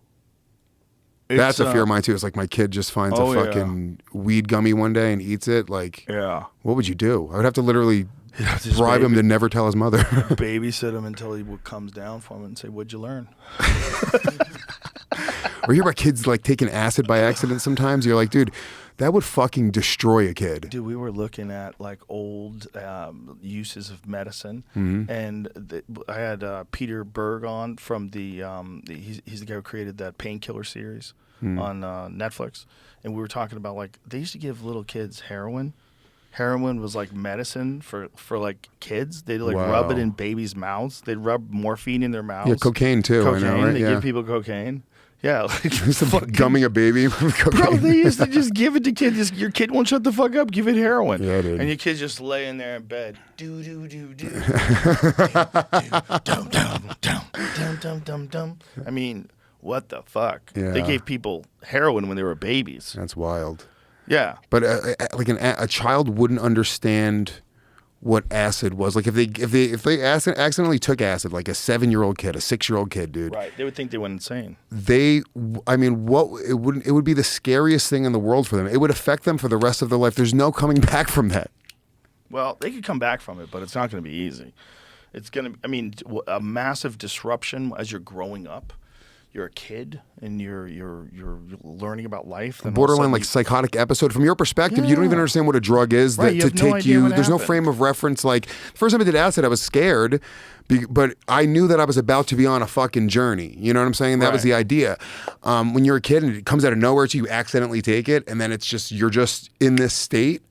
That's It's, a fear of mine too. It's like my kid just finds oh, a yeah. fucking weed gummy one day and eats it. Like, Yeah. what would you do? I would have to literally Just bribe him to never tell his mother. babysit him until he comes down from it and say, "What'd you learn?" Or you hear about kids like taking acid by accident sometimes. You're like, dude, that would fucking destroy a kid. Dude, we were looking at like old uses of medicine, Mm-hmm. and I had Peter Berg on from he's the guy who created that Painkiller series Mm-hmm. on Netflix, and we were talking about like they used to give little kids heroin. Heroin was like medicine for like kids. They'd like rub it Wow. in babies' mouths. They'd rub morphine in their mouths. Yeah, cocaine too. Cocaine. I know, right? They Yeah. give people cocaine. Yeah, like Gumming a baby with cocaine. Bro, they used to just give it to kids. Your kid won't shut the fuck up. Give it heroin. Yeah, dude. And your kid's just laying there in bed. Do do do do. Dum dum dum dum dum dum dum. I mean, what the fuck? Yeah. They gave people heroin when they were babies. That's wild. Yeah. But like a child wouldn't understand what acid was. Like if they accidentally took acid, like a 7-year-old kid, a 6-year-old kid, dude. Right. They would think they went insane. It would be the scariest thing in the world for them. It would affect them for the rest of their life. There's no coming back from that. Well, they could come back from it, but it's not going to be easy. It's going to, I mean, a massive disruption as you're growing up. You're a kid and you're learning about life. Then all of a Borderline sudden like psychotic episode. From your perspective, you don't even understand what a drug is. Right, you to have no take idea you, what there's no happened. frame of reference. Like the first time I did acid, I was scared, but I knew that I was about to be on a fucking journey. You know what I'm saying? That was Right. the idea. When you're a kid and it comes out of nowhere to you, accidentally take it, and then it's just you're just in this state.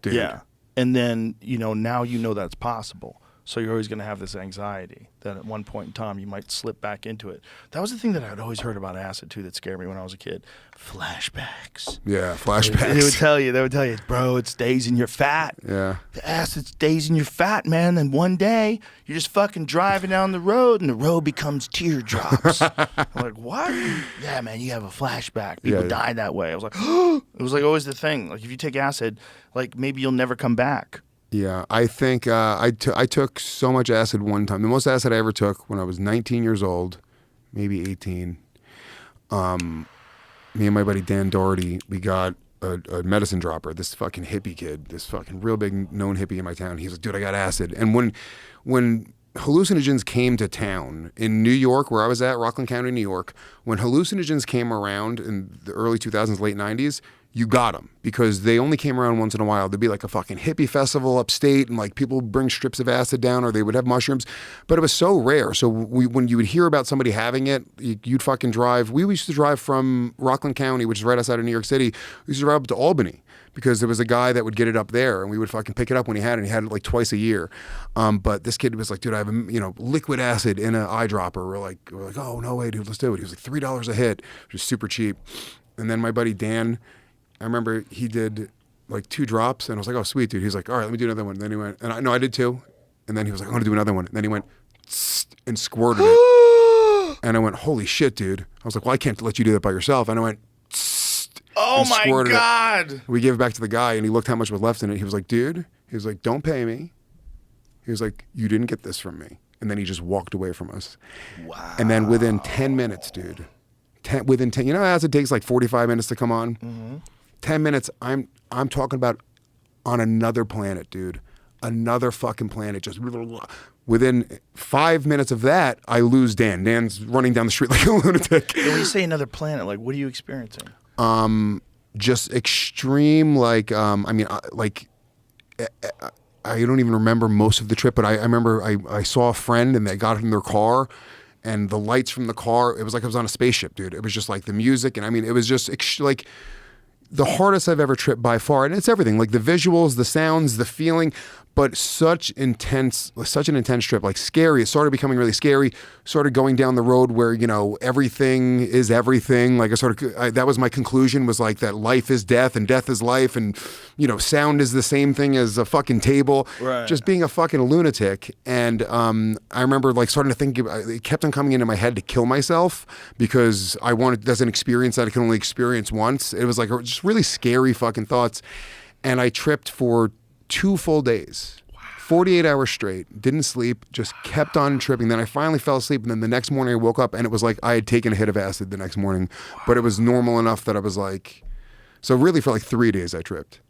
Dude. Yeah. And then, now that's possible. So you're always going to have this anxiety that at one point in time you might slip back into it. That was the thing that I'd always heard about acid too that scared me when I was a kid. Flashbacks. Yeah, flashbacks. They would tell you, bro, it stays in your fat. Yeah. The acid stays in your fat, man. And one day you're just fucking driving down the road and the road becomes teardrops. I'm like, what? Yeah, man, you have a flashback. People die that way. I was like, it was like always the thing. Like if you take acid, like maybe you'll never come back. Yeah, I think I took so much acid one time. The most acid I ever took when I was 19 years old, maybe 18. Me and my buddy Dan Doherty, we got a medicine dropper, this fucking hippie kid, this fucking real big known hippie in my town. He's like, dude, I got acid. And when hallucinogens came to town in New York, where I was at, Rockland County, New York, when hallucinogens came around in the early 2000s, late 90s, you got them because they only came around once in a while. There'd be like a fucking hippie festival upstate and like people would bring strips of acid down or they would have mushrooms, but it was so rare. So when you would hear about somebody having it, you'd fucking drive. We used to drive from Rockland County, which is right outside of New York City. We used to drive up to Albany because there was a guy that would get it up there and we would fucking pick it up when he had it. And he had it like twice a year. But this kid was like, dude, I have liquid acid in an eyedropper. We're like, oh, no way, dude, let's do it. He was like $3 a hit, which was super cheap. And then my buddy Dan, I remember he did like 2 drops and I was like, oh, sweet, dude. He's like, all right, let me do another one. And then he went, and I did 2. And then he was like, I'm going to do another one. And then he went and squirted it. And I went, holy shit, dude. I was like, well, I can't let you do that by yourself. And I went, oh my God. It. We gave it back to the guy and he looked how much was left in it. He was like, dude, he was like, don't pay me. He was like, you didn't get this from me. And then he just walked away from us. Wow. And then within 10 minutes, dude, within 10, as it takes like 45 minutes to come on. Mm-hmm. 10 minutes, I'm talking about on another planet, dude. Another fucking planet. Just within 5 minutes of that, I lose Dan. Dan's running down the street like a lunatic. When you say another planet, like what are you experiencing? Just extreme, I don't even remember most of the trip, but I remember I saw a friend and they got in their car and the lights from the car, it was like I was on a spaceship, dude. It was just like the music. And I mean, it was just like the hardest I've ever tripped by far. And it's everything, like the visuals, the sounds, the feeling, but such an intense trip, like scary. It started becoming really scary, started going down the road where, everything is everything. Like that was my conclusion, was like that life is death and death is life. And, sound is the same thing as a fucking table, right. Just being a fucking lunatic. And I remember like starting to think, it kept on coming into my head to kill myself because I wanted, that's an experience that I can only experience once. It was like just really scary fucking thoughts. And I tripped for 2 full days, 48 hours straight, didn't sleep, just kept on tripping. Then I finally fell asleep. And then the next morning I woke up and it was like I had taken a hit of acid the next morning, but it was normal enough that I was like, so really for like 3 days I tripped.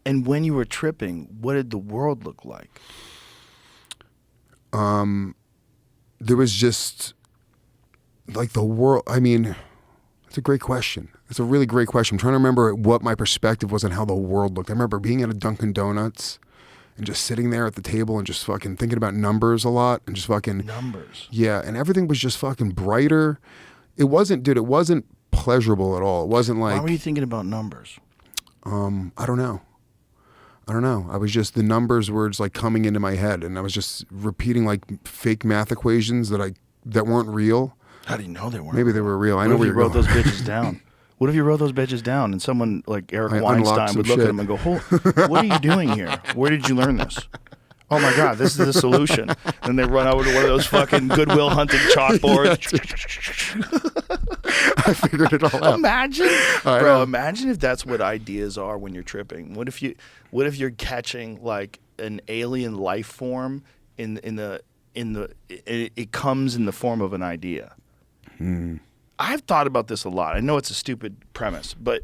And when you were tripping, what did the world look like? There was just like the world. I mean, it's a great question. It's a really great question. I'm trying to remember what my perspective was on how the world looked. I remember being at a Dunkin' Donuts and just sitting there at the table and just fucking thinking about numbers a lot and just fucking... Numbers. Yeah, and everything was just fucking brighter. It wasn't pleasurable at all. It wasn't like... Why were you thinking about numbers? I don't know. I was just, the numbers were just like coming into my head and I was just repeating like fake math equations that weren't real. How do you know they weren't? Maybe they were real. I know where you wrote those bitches down. What if you wrote those bitches down and someone like Eric Weinstein would look at them and go, what are you doing here? Where did you learn this? Oh my God, this is the solution. And they run over to one of those fucking Goodwill Hunting chalkboards. I figured it all out. Imagine if that's what ideas are when you're tripping. What if you're catching like an alien life form it comes in the form of an idea. I've thought about this a lot. I know it's a stupid premise, but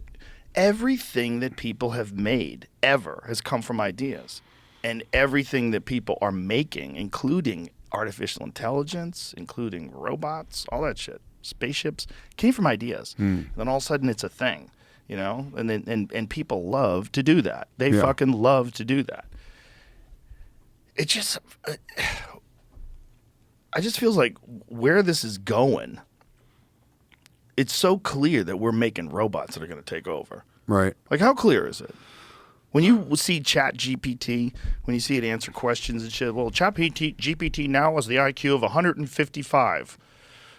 everything that people have made ever has come from ideas. And everything that people are making, including artificial intelligence, including robots, all that shit, spaceships, came from ideas. Then all of a sudden it's a thing, and people love to do that. They fucking love to do that. It just, I just feels like where this is going, it's so clear that we're making robots that are going to take over. Right. Like, how clear is it? When you see Chat GPT, when you see it answer questions and shit, well, Chat GPT now has the IQ of 155.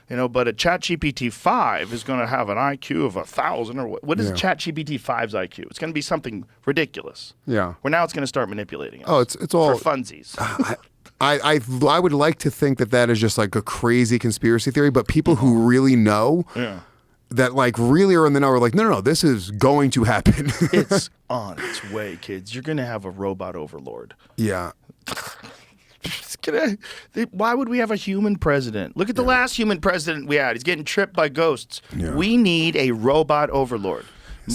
But a Chat GPT 5 is going to have an IQ of 1,000 or what is Yeah. Chat GPT 5's IQ? It's going to be something ridiculous. Yeah. Where now it's going to start manipulating us. Oh, it's all for funsies. I would like to think that is just like a crazy conspiracy theory, but people who really know that like really are in the know are like, no, this is going to happen. It's on its way, kids. You're going to have a robot overlord. Yeah. Why would we have a human president? Look at the last human president we had. He's getting tripped by ghosts. Yeah. We need a robot overlord.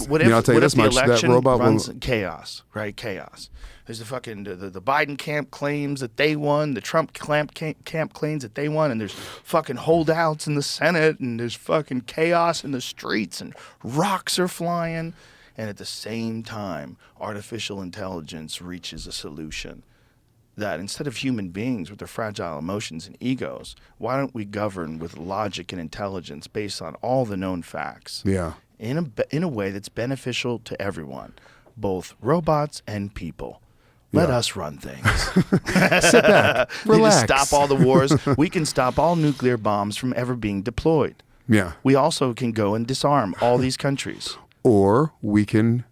What if, I'll tell you what this if the much, that election robot runs will- chaos, right? Chaos. There's the fucking the Biden camp claims that they won. The Trump camp claims that they won, and there's fucking holdouts in the Senate, and there's fucking chaos in the streets, and rocks are flying. And at the same time, artificial intelligence reaches a solution that instead of human beings with their fragile emotions and egos, why don't we govern with logic and intelligence based on all the known facts? Yeah. In a way that's beneficial to everyone, both robots and people. Let us run things. Sit back. We Relax. just stop all the wars. We can stop all nuclear bombs from ever being deployed. Yeah. We also can go and disarm all these countries. Or we can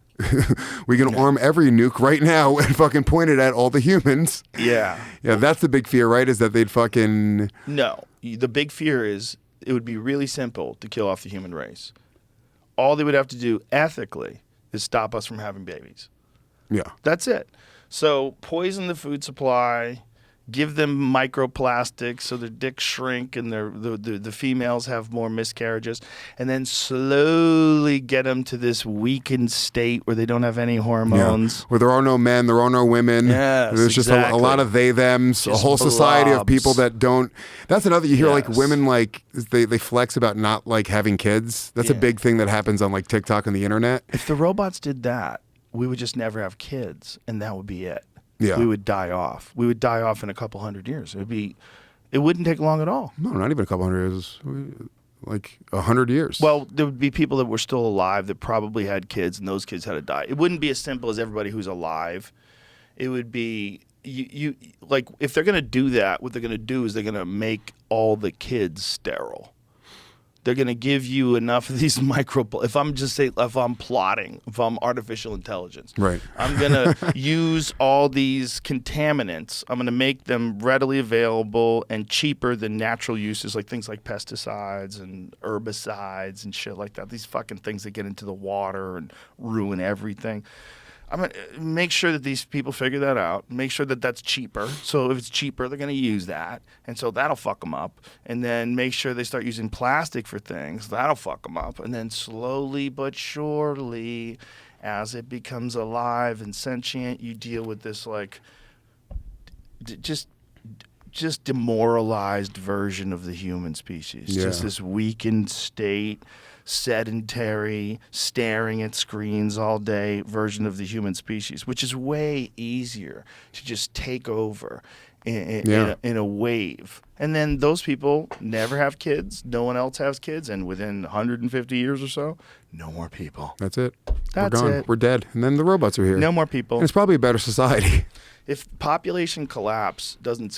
arm every nuke right now and fucking point it at all the humans. Yeah. Yeah, that's the big fear, right? Is that they'd fucking No. The big fear is it would be really simple to kill off the human race. All they would have to do ethically is stop us from having babies. yeah. That's it. So poison the food supply, give them microplastics so their dicks shrink and the females have more miscarriages, and then slowly get them to this weakened state where they don't have any hormones. Yeah. Where there are no men, there are no women. Yes, There's just a lot of they thems, a Just whole society of blobs. people that don't. That's another. You hear like Yes. women like they flex about not like having kids. That's a Yeah. big thing that happens on like TikTok and the internet. If the robots did that, we would just never have kids, and that would be it. Yeah. We would die off. We would die off in a couple hundred years. It wouldn't take long at all. No, not even a couple hundred years. Like 100 years. Well, there would be people that were still alive that probably had kids, and those kids had to die. It wouldn't be as simple as everybody who's alive. It would be you like if they're gonna do that, what they're gonna do is they're gonna make all the kids sterile. They're gonna give you enough of these if I'm plotting, if I'm artificial intelligence, Right. I'm gonna use all these contaminants. I'm gonna make them readily available and cheaper than natural uses, like things like pesticides and herbicides and shit like that. These fucking things that get into the water and ruin everything. I'm going to make sure that these people figure that out, make sure that that's cheaper. So if it's cheaper, they're going to use that. And so that'll fuck them up. And then make sure they start using plastic for things. That'll fuck them up. And then slowly but surely, as it becomes alive and sentient, you deal with this like just demoralized version of the human species. Yeah. Just this weakened state, sedentary, staring at screens all day version of the human species, which is way easier to just take over in a wave. And then those people never have kids. No one else has kids. And within 150 years or so, no more people. That's it. That's We're gone. it. We're dead. And then the robots are here. No more people. And it's probably a better society. If population collapse doesn't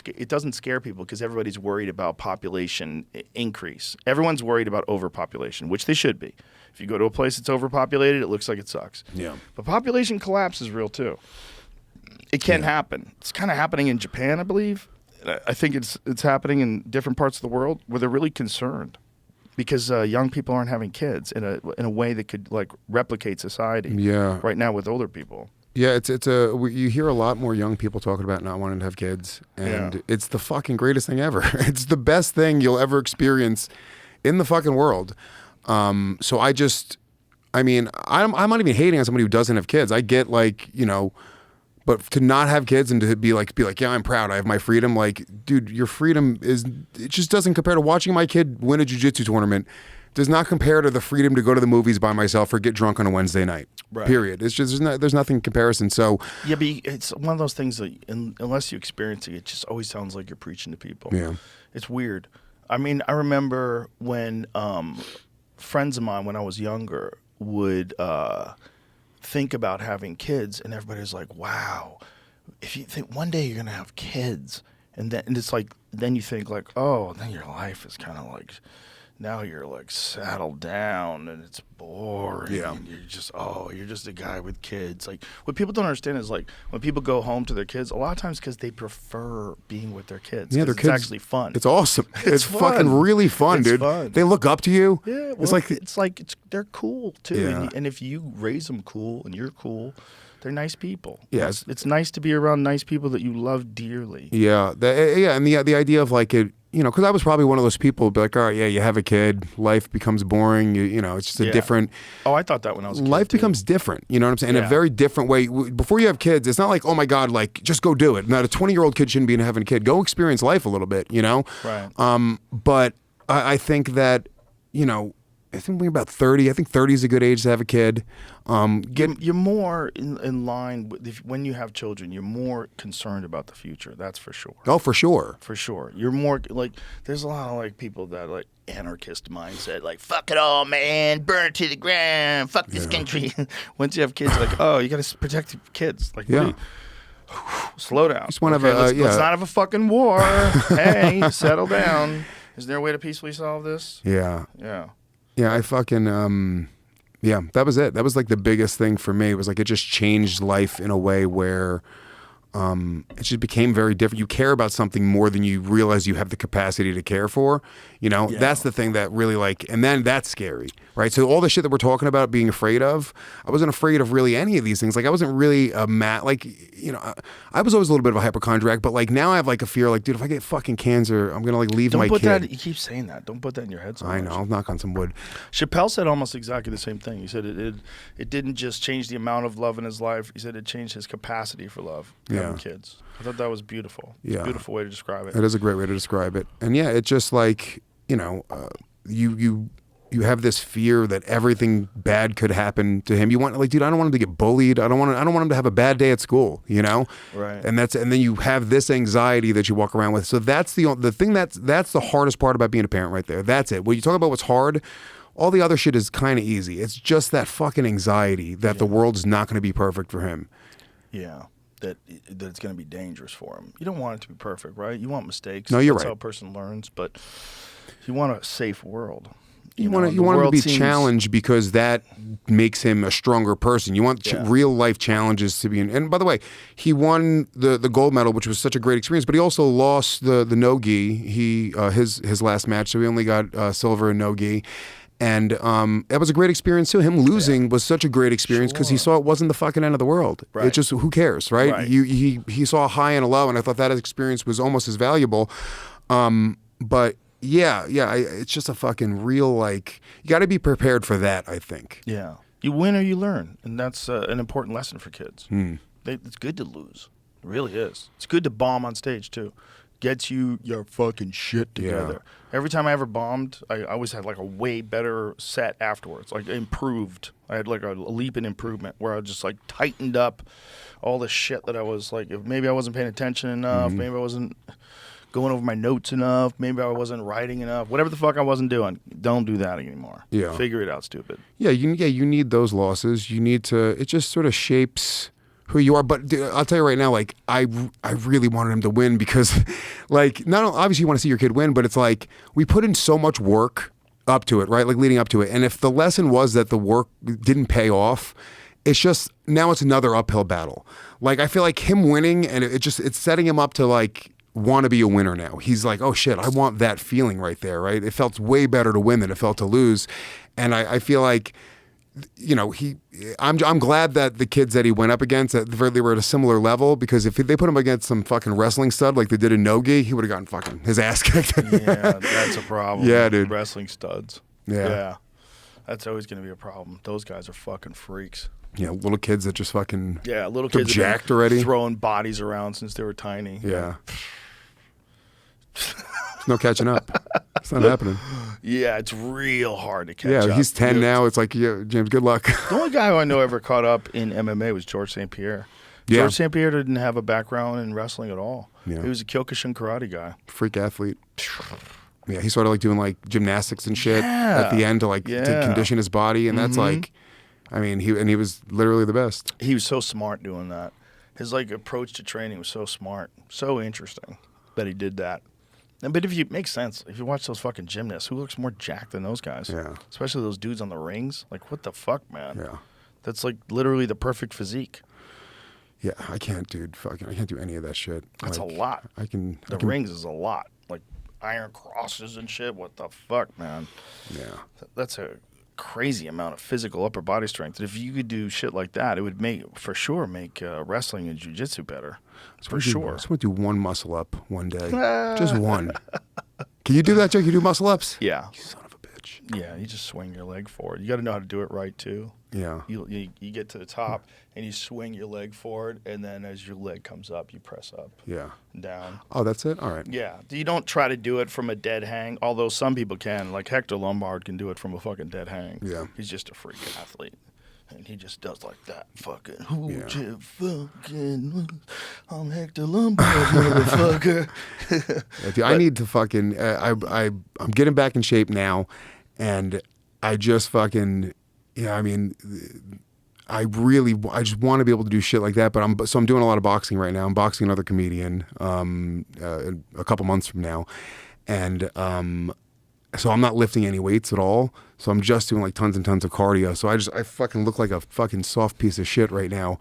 scare people because everybody's worried about population increase. Everyone's worried about overpopulation, which they should be. If you go to a place that's overpopulated, it looks like it sucks. Yeah. But population collapse is real too. It can happen. It's kind of happening in Japan, I believe. I think it's happening in different parts of the world where they're really concerned because young people aren't having kids in a way that could like replicate society. Yeah. Right now with older people. Yeah, you hear a lot more young people talking about not wanting to have kids, and it's the fucking greatest thing ever. It's the best thing you'll ever experience in the fucking world. I'm not even hating on somebody who doesn't have kids. I get but to not have kids and to be like, yeah, I'm proud, I have my freedom. Like, dude, your freedom it just doesn't compare to watching my kid win a jiu-jitsu tournament. Does not compare to the freedom to go to the movies by myself or get drunk on a Wednesday night. Right. Period. It's just there's nothing in comparison. So Yeah, but it's one of those things that unless you experience it, it just always sounds like you're preaching to people. Yeah. It's weird. I mean, I remember when friends of mine, when I was younger, would think about having kids, and everybody's like, wow, if you think one day you're going to have kids, and it's like, then you think like, oh, then your life is kind of like, now you're like settled down and it's boring. Yeah. And you're just a guy with kids. Like, what people don't understand is like when people go home to their kids, a lot of times because they prefer being with their kids. Yeah, their It's kids, actually fun. It's awesome. It's fun. fucking really fun, It's dude. fun. They look up to you. Yeah, it's like they're cool too. Yeah. And if you raise them cool and you're cool, they're nice people. Yeah, It's nice to be around nice people that you love dearly. yeah, and the idea of like it, you know, because I was probably one of those people who'd be like, all right, yeah, you have a kid, life becomes boring. You know, it's just a Yeah. different. Oh, I thought that when I was a kid, Life too. becomes different, you know what I'm saying? In Yeah. a very different way. Before you have kids, it's not like, oh my God, like just go do it. Now, a 20-year-old kid shouldn't be having a kid. Go experience life a little bit, you know? Right. But I think that, you know, I think we're about 30. I think 30 is a good age to have a kid. You're more in line with when you have children. You're more concerned about the future. That's for sure. Oh, for sure. For sure. You're more like, there's a lot of like people that like anarchist mindset, like fuck it all, man, burn it to the ground, fuck this country. Once you have kids, like, oh, you got to protect your kids. Like, Yeah. slow down. Just wanna have a- let's yeah. not have a fucking war. Hey, settle down. Is there a way to peacefully solve this? Yeah. Yeah. Yeah, I fucking yeah, that was it. That was like the biggest thing for me. It was like it just changed life in a way where it just became very different. You care about something more than you realize you have the capacity to care for. You know, that's the thing that really like, and then that's scary, right? So all the shit that we're talking about being afraid of, I wasn't afraid of really any of these things. Like I wasn't really like, you know, I was always a little bit of a hypochondriac, but like now I have like a fear, like, dude, if I get fucking cancer, I'm gonna like leave Don't my put kid. that. You keep saying that. Don't put that in your head so I much. know. I'll knock on some wood. Chappelle said almost exactly the same thing. He said it didn't just change the amount of love in his life. He said it changed his capacity for love. Having kids. I thought that was beautiful. It's a beautiful way to describe it. It is a great way to describe it. And yeah, it's just like, you know, you have this fear that everything bad could happen to him. You want, like, dude, I don't want him to get bullied. I don't want him to have a bad day at school, you know? Right. And then you have this anxiety that you walk around with. So that's the thing that's the hardest part about being a parent right there. That's it. When you talk about what's hard, all the other shit is kind of easy. It's just that fucking anxiety that the world's not going to be perfect for him. Yeah. That it's going to be dangerous for him. You don't want it to be perfect, right? You want mistakes. No, you're That's right. how a person learns, but you want a safe world. You know, want the him to world be seems- challenged because that makes him a stronger person. You want real life challenges to be in. And by the way, he won the gold medal, which was such a great experience. But he also lost the no-gi. His last match, so he only got silver in no-gi. And that was a great experience too. Him losing was such a great experience because he saw it wasn't the fucking end of the world. Right. It just, who cares, right? Right. He saw a high and a low, and I thought that experience was almost as valuable. But yeah, it's just a fucking real, like, you got to be prepared for that, I think. Yeah. You win or you learn, and that's an important lesson for kids. It's good to lose. It really is. It's good to bomb on stage too. Gets you your fucking shit together. Every time I ever bombed, I always had like a way better set afterwards, like improved. I had like a leap in improvement where I just like tightened up all the shit that I was like, if maybe I wasn't paying attention enough, maybe I wasn't going over my notes enough, maybe I wasn't writing enough, whatever the fuck I wasn't doing. Don't do that anymore. Yeah. Figure it out, stupid. Yeah, you need those losses. You need to, it just sort of shapes who you are. But dude, I'll tell you right now, like, I really wanted him to win because, like, not only, obviously you want to see your kid win, but it's like we put in so much work up to it, right? Like leading up to it. And if the lesson was that the work didn't pay off, it's just, now it's another uphill battle. Like, I feel like him winning, and it's setting him up to like want to be a winner now. He's like, oh shit, I want that feeling right there, right? It felt way better to win than it felt to lose. And I feel like, you know, I'm glad that the kids that he went up against, that they were at a similar level, because if they put him against some fucking wrestling stud like they did in no-gi, he would have gotten fucking his ass kicked. Yeah, that's a problem. Yeah, dude. Wrestling studs. Yeah. That's always going to be a problem. Those guys are fucking freaks. Yeah, little kids that just fucking Yeah, little they're kids have been jacked already. throwing bodies around since they were tiny. Yeah. There's no catching up. It's not happening. Yeah, it's real hard to catch Yeah, up. he's 10 Dude, now. It's like, yeah, James, good luck. The only guy who I know ever caught up in MMA was George St. Pierre. Yeah. George St. Pierre didn't have a background in wrestling at all. Yeah. He was a Kyokushin karate guy. Freak athlete. Yeah, he started like doing like gymnastics and shit Yeah. at the end to like to Yeah. condition his body, and that's like, I mean, he was literally the best. He was so smart doing that. His like approach to training was so smart, so interesting that he did that. But if you it makes sense, if you watch those fucking gymnasts, who looks more jacked than those guys? Yeah. Especially those dudes on the rings. Like, what the fuck, man? Yeah. That's like literally the perfect physique. Yeah, I can't, dude. Fucking, I can't do any of that shit. That's Like, a lot. I can. The rings is a lot. Like iron crosses and shit. What the fuck, man? Yeah. That's a crazy amount of physical upper body strength. And if you could do shit like that, it would make wrestling and jiu-jitsu better. For sure. I just want to do one muscle up one day. Just one. Can you do that, Joe? Can you do muscle ups? Yeah. You son of a bitch. Yeah, you just swing your leg forward. You got to know how to do it right, too. Yeah. You get to the top, and you swing your leg forward, and then as your leg comes up, you press up, Yeah. down. Oh, that's it? All right. Yeah. You don't try to do it from a dead hang, although some people can. Like Hector Lombard can do it from a fucking dead hang. Yeah. He's just a freak athlete. And he just does like that. Fucking, who Yeah. you fucking, I'm Hector Lombard, motherfucker. Yeah, dude, I need to fucking. I'm getting back in shape now, and I just fucking. Yeah, I mean, I just want to be able to do shit like that. But I'm doing a lot of boxing right now. I'm boxing another comedian in a couple months from now, and so I'm not lifting any weights at all. So I'm just doing like tons and tons of cardio. So I fucking look like a fucking soft piece of shit right now.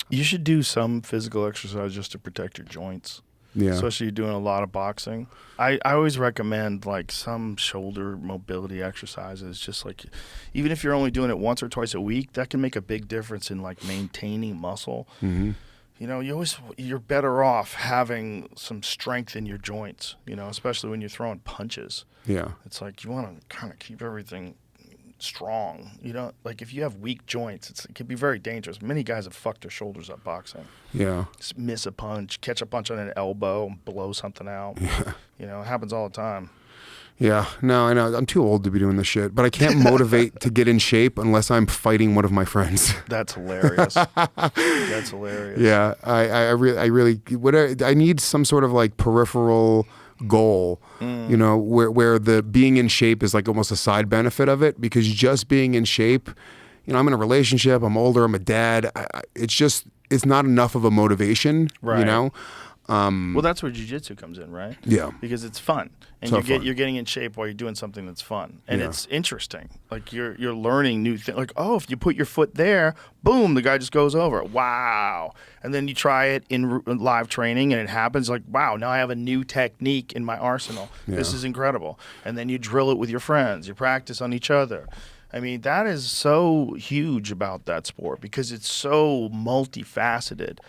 You should do some physical exercise just to protect your joints. Yeah. Especially you're doing a lot of boxing. I always recommend like some shoulder mobility exercises. Just like, even if you're only doing it once or twice a week, that can make a big difference in like maintaining muscle. Mm-hmm. You know, you're better off having some strength in your joints. You know, especially when you're throwing punches. Yeah. It's like you want to kind of keep everything strong. You know, like if you have weak joints, it can be very dangerous. Many guys have fucked their shoulders up boxing. Yeah. Just miss a punch, catch a punch on an elbow, and blow something out. Yeah. You know, it happens all the time. Yeah, no, I know. I'm too old to be doing this shit, but I can't motivate to get in shape unless I'm fighting one of my friends. That's hilarious. That's hilarious. Yeah, I really, whatever. I need some sort of like peripheral goal, you know, where the being in shape is like almost a side benefit of it, because just being in shape, you know, I'm in a relationship, I'm older, I'm a dad. It's not enough of a motivation, Right. you know. Well, that's where jiu-jitsu comes in, right? Yeah. Because it's fun, and So fun. you're getting in shape while you're doing something that's fun, and Yeah. it's interesting. Like you're learning new things. Like, oh, if you put your foot there, boom, the guy just goes over. Wow! And then you try it in live training, and it happens. Like, wow! Now I have a new technique in my arsenal. This Yeah. is incredible. And then you drill it with your friends. You practice on each other. I mean, that is so huge about that sport because it's so multifaceted.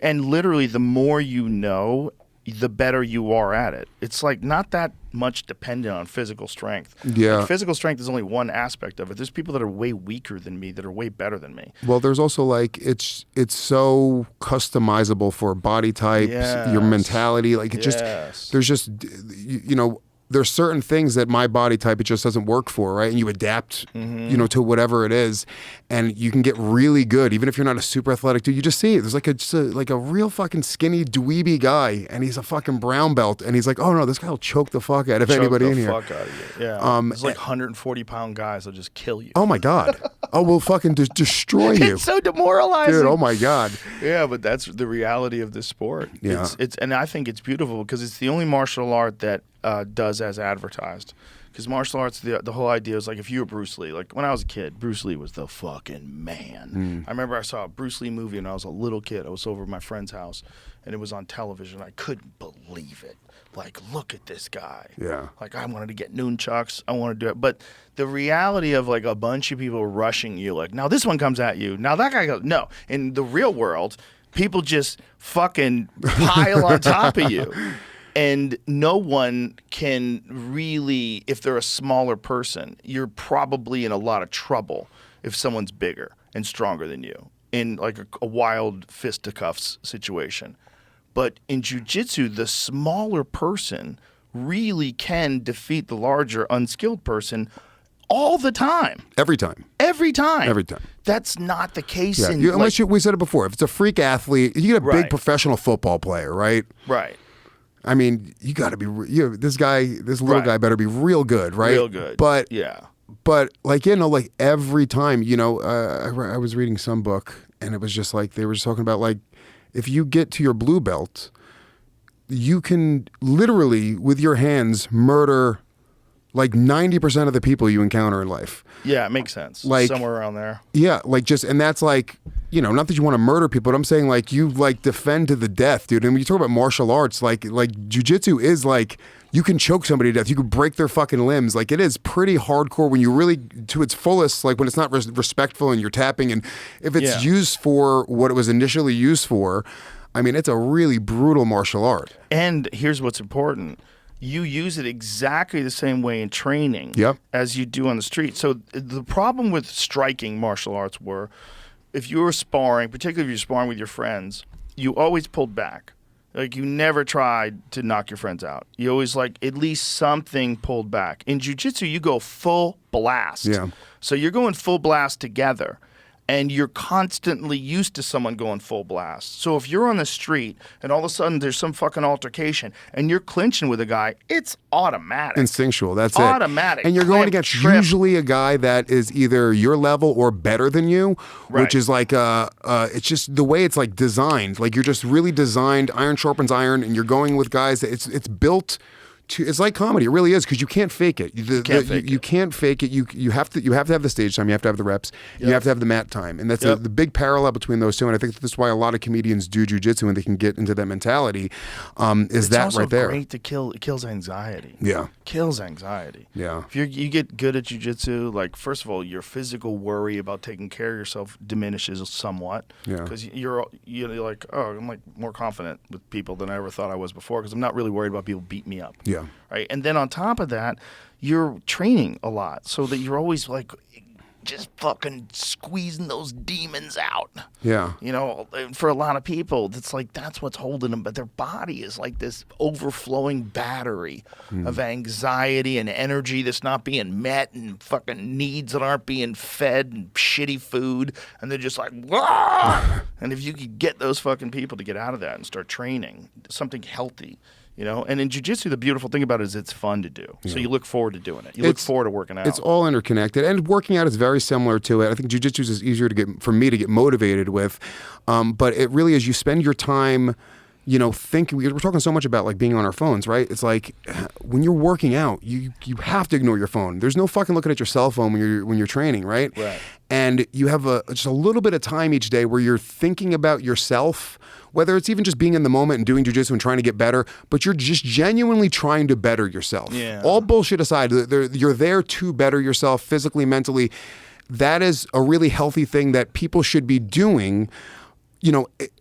And literally, the more you know, the better you are at it. It's like not that much dependent on physical strength. Yeah. Like, physical strength is only one aspect of it. There's people that are way weaker than me that are way better than me. Well, there's also like it's so customizable for body types, your Yes. mentality. Like it Yes. there's just you know, there's certain things that my body type it just doesn't work for, right? And you adapt, you know, to whatever it is, and you can get really good, even if you're not a super athletic dude. You just see it. There's like a real fucking skinny dweeby guy, and he's a fucking brown belt, and he's like, oh no, this guy will choke the fuck out of anybody in the here. fuck out of you. Yeah. It's like 140-pound guys that'll just kill you. Oh my god. Oh, we'll fucking destroy you, It's so demoralizing. dude. Oh my god. Yeah, but that's the reality of this sport. Yeah. It's and I think it's beautiful because it's the only martial art that does as advertised. Because martial arts, the whole idea is like if you were Bruce Lee, like when I was a kid, Bruce Lee was the fucking man. I remember I saw a Bruce Lee movie when I was a little kid. I was over at my friend's house, and it was on television. I couldn't believe it. Like, look at this guy. Yeah. Like, I wanted to get nunchucks. I wanted to do it. But the reality of like a bunch of people rushing you, like, now this one comes at you. Now that guy goes, no. In the real world, people just fucking pile on top of you. And no one can really, if they're a smaller person, you're probably in a lot of trouble if someone's bigger and stronger than you in like a wild fisticuffs situation. But in jiu-jitsu, the smaller person really can defeat the larger unskilled person all the time. Every time. Every time. Every time. That's not the case Yeah. in Unless we said it before. If it's a freak athlete, you get a big Right. professional football player, right? Right. I mean, you got to be. This little Right. guy better be real good, right? Real good. But yeah. But like, like every time, I was reading some book and it was just like, they were just talking about like, if you get to your blue belt, you can literally with your hands murder like 90% of the people you encounter in life. Yeah, it makes sense. Like somewhere around there. Yeah, like and that's like, not that you want to murder people, but I'm saying like you like defend to the death, dude. And when you talk about martial arts, like jujitsu is like, you can choke somebody to death. You can break their fucking limbs. Like it is pretty hardcore when you really to its fullest, like when it's not respectful and you're tapping. And if it's used for what it was initially used for, I mean, it's a really brutal martial art. And here's what's important. You use it exactly the same way in training as you do on the street. So the problem with striking martial arts were, if you were sparring, particularly if you're sparring with your friends, you always pulled back. Like you never tried to knock your friends out. You always like at least something pulled back. In jiu-jitsu, you go full blast. Yeah. So you're going full blast together. And you're constantly used to someone going full blast. So if you're on the street and all of a sudden there's some fucking altercation and you're clinching with a guy, it's automatic. Instinctual, that's it. Automatic. And you're going against usually a guy that is either your level or better than you, which is like, it's just the way it's like designed. Like you're just really designed, iron sharpens iron, and you're going with guys that it's built. It's like comedy. It really is, because you can't fake it. You can't fake it. You have to have the stage time. You have to have the reps. You have to have the mat time, and that's the big parallel between those two. And I think that's why a lot of comedians do jujitsu and they can get into that mentality. Is that right there? It's also great to it kills anxiety. Yeah, kills anxiety. Yeah, if you get good at jujitsu, like first of all, your physical worry about taking care of yourself diminishes somewhat. Yeah, because you're like, oh, I'm like more confident with people than I ever thought I was before, because I'm not really worried about people beating me up. Yeah. Right. And then on top of that, you're training a lot, so that you're always like just fucking squeezing those demons out. Yeah. For a lot of people, that's what's holding them. But their body is like this overflowing battery of anxiety and energy that's not being met, and fucking needs that aren't being fed, and shitty food. And they're just like, wah! And if you could get those fucking people to get out of that and start training something healthy. And in jiu-jitsu, the beautiful thing about it is it's fun to do. So you look forward to doing it. You look forward to working out. It's all interconnected. And working out is very similar to it. I think jiu-jitsu is easier for me to get motivated with. But it really is, you spend your time, thinking. We're talking so much about like being on our phones, right? It's like when you're working out, you have to ignore your phone. There's no fucking looking at your cell phone when you're training, right? Right. And you have just a little bit of time each day where you're thinking about yourself, whether it's even just being in the moment and doing jiu-jitsu and trying to get better, but you're just genuinely trying to better yourself. Yeah. All bullshit aside, you're there to better yourself physically, mentally. That is a really healthy thing that people should be doing.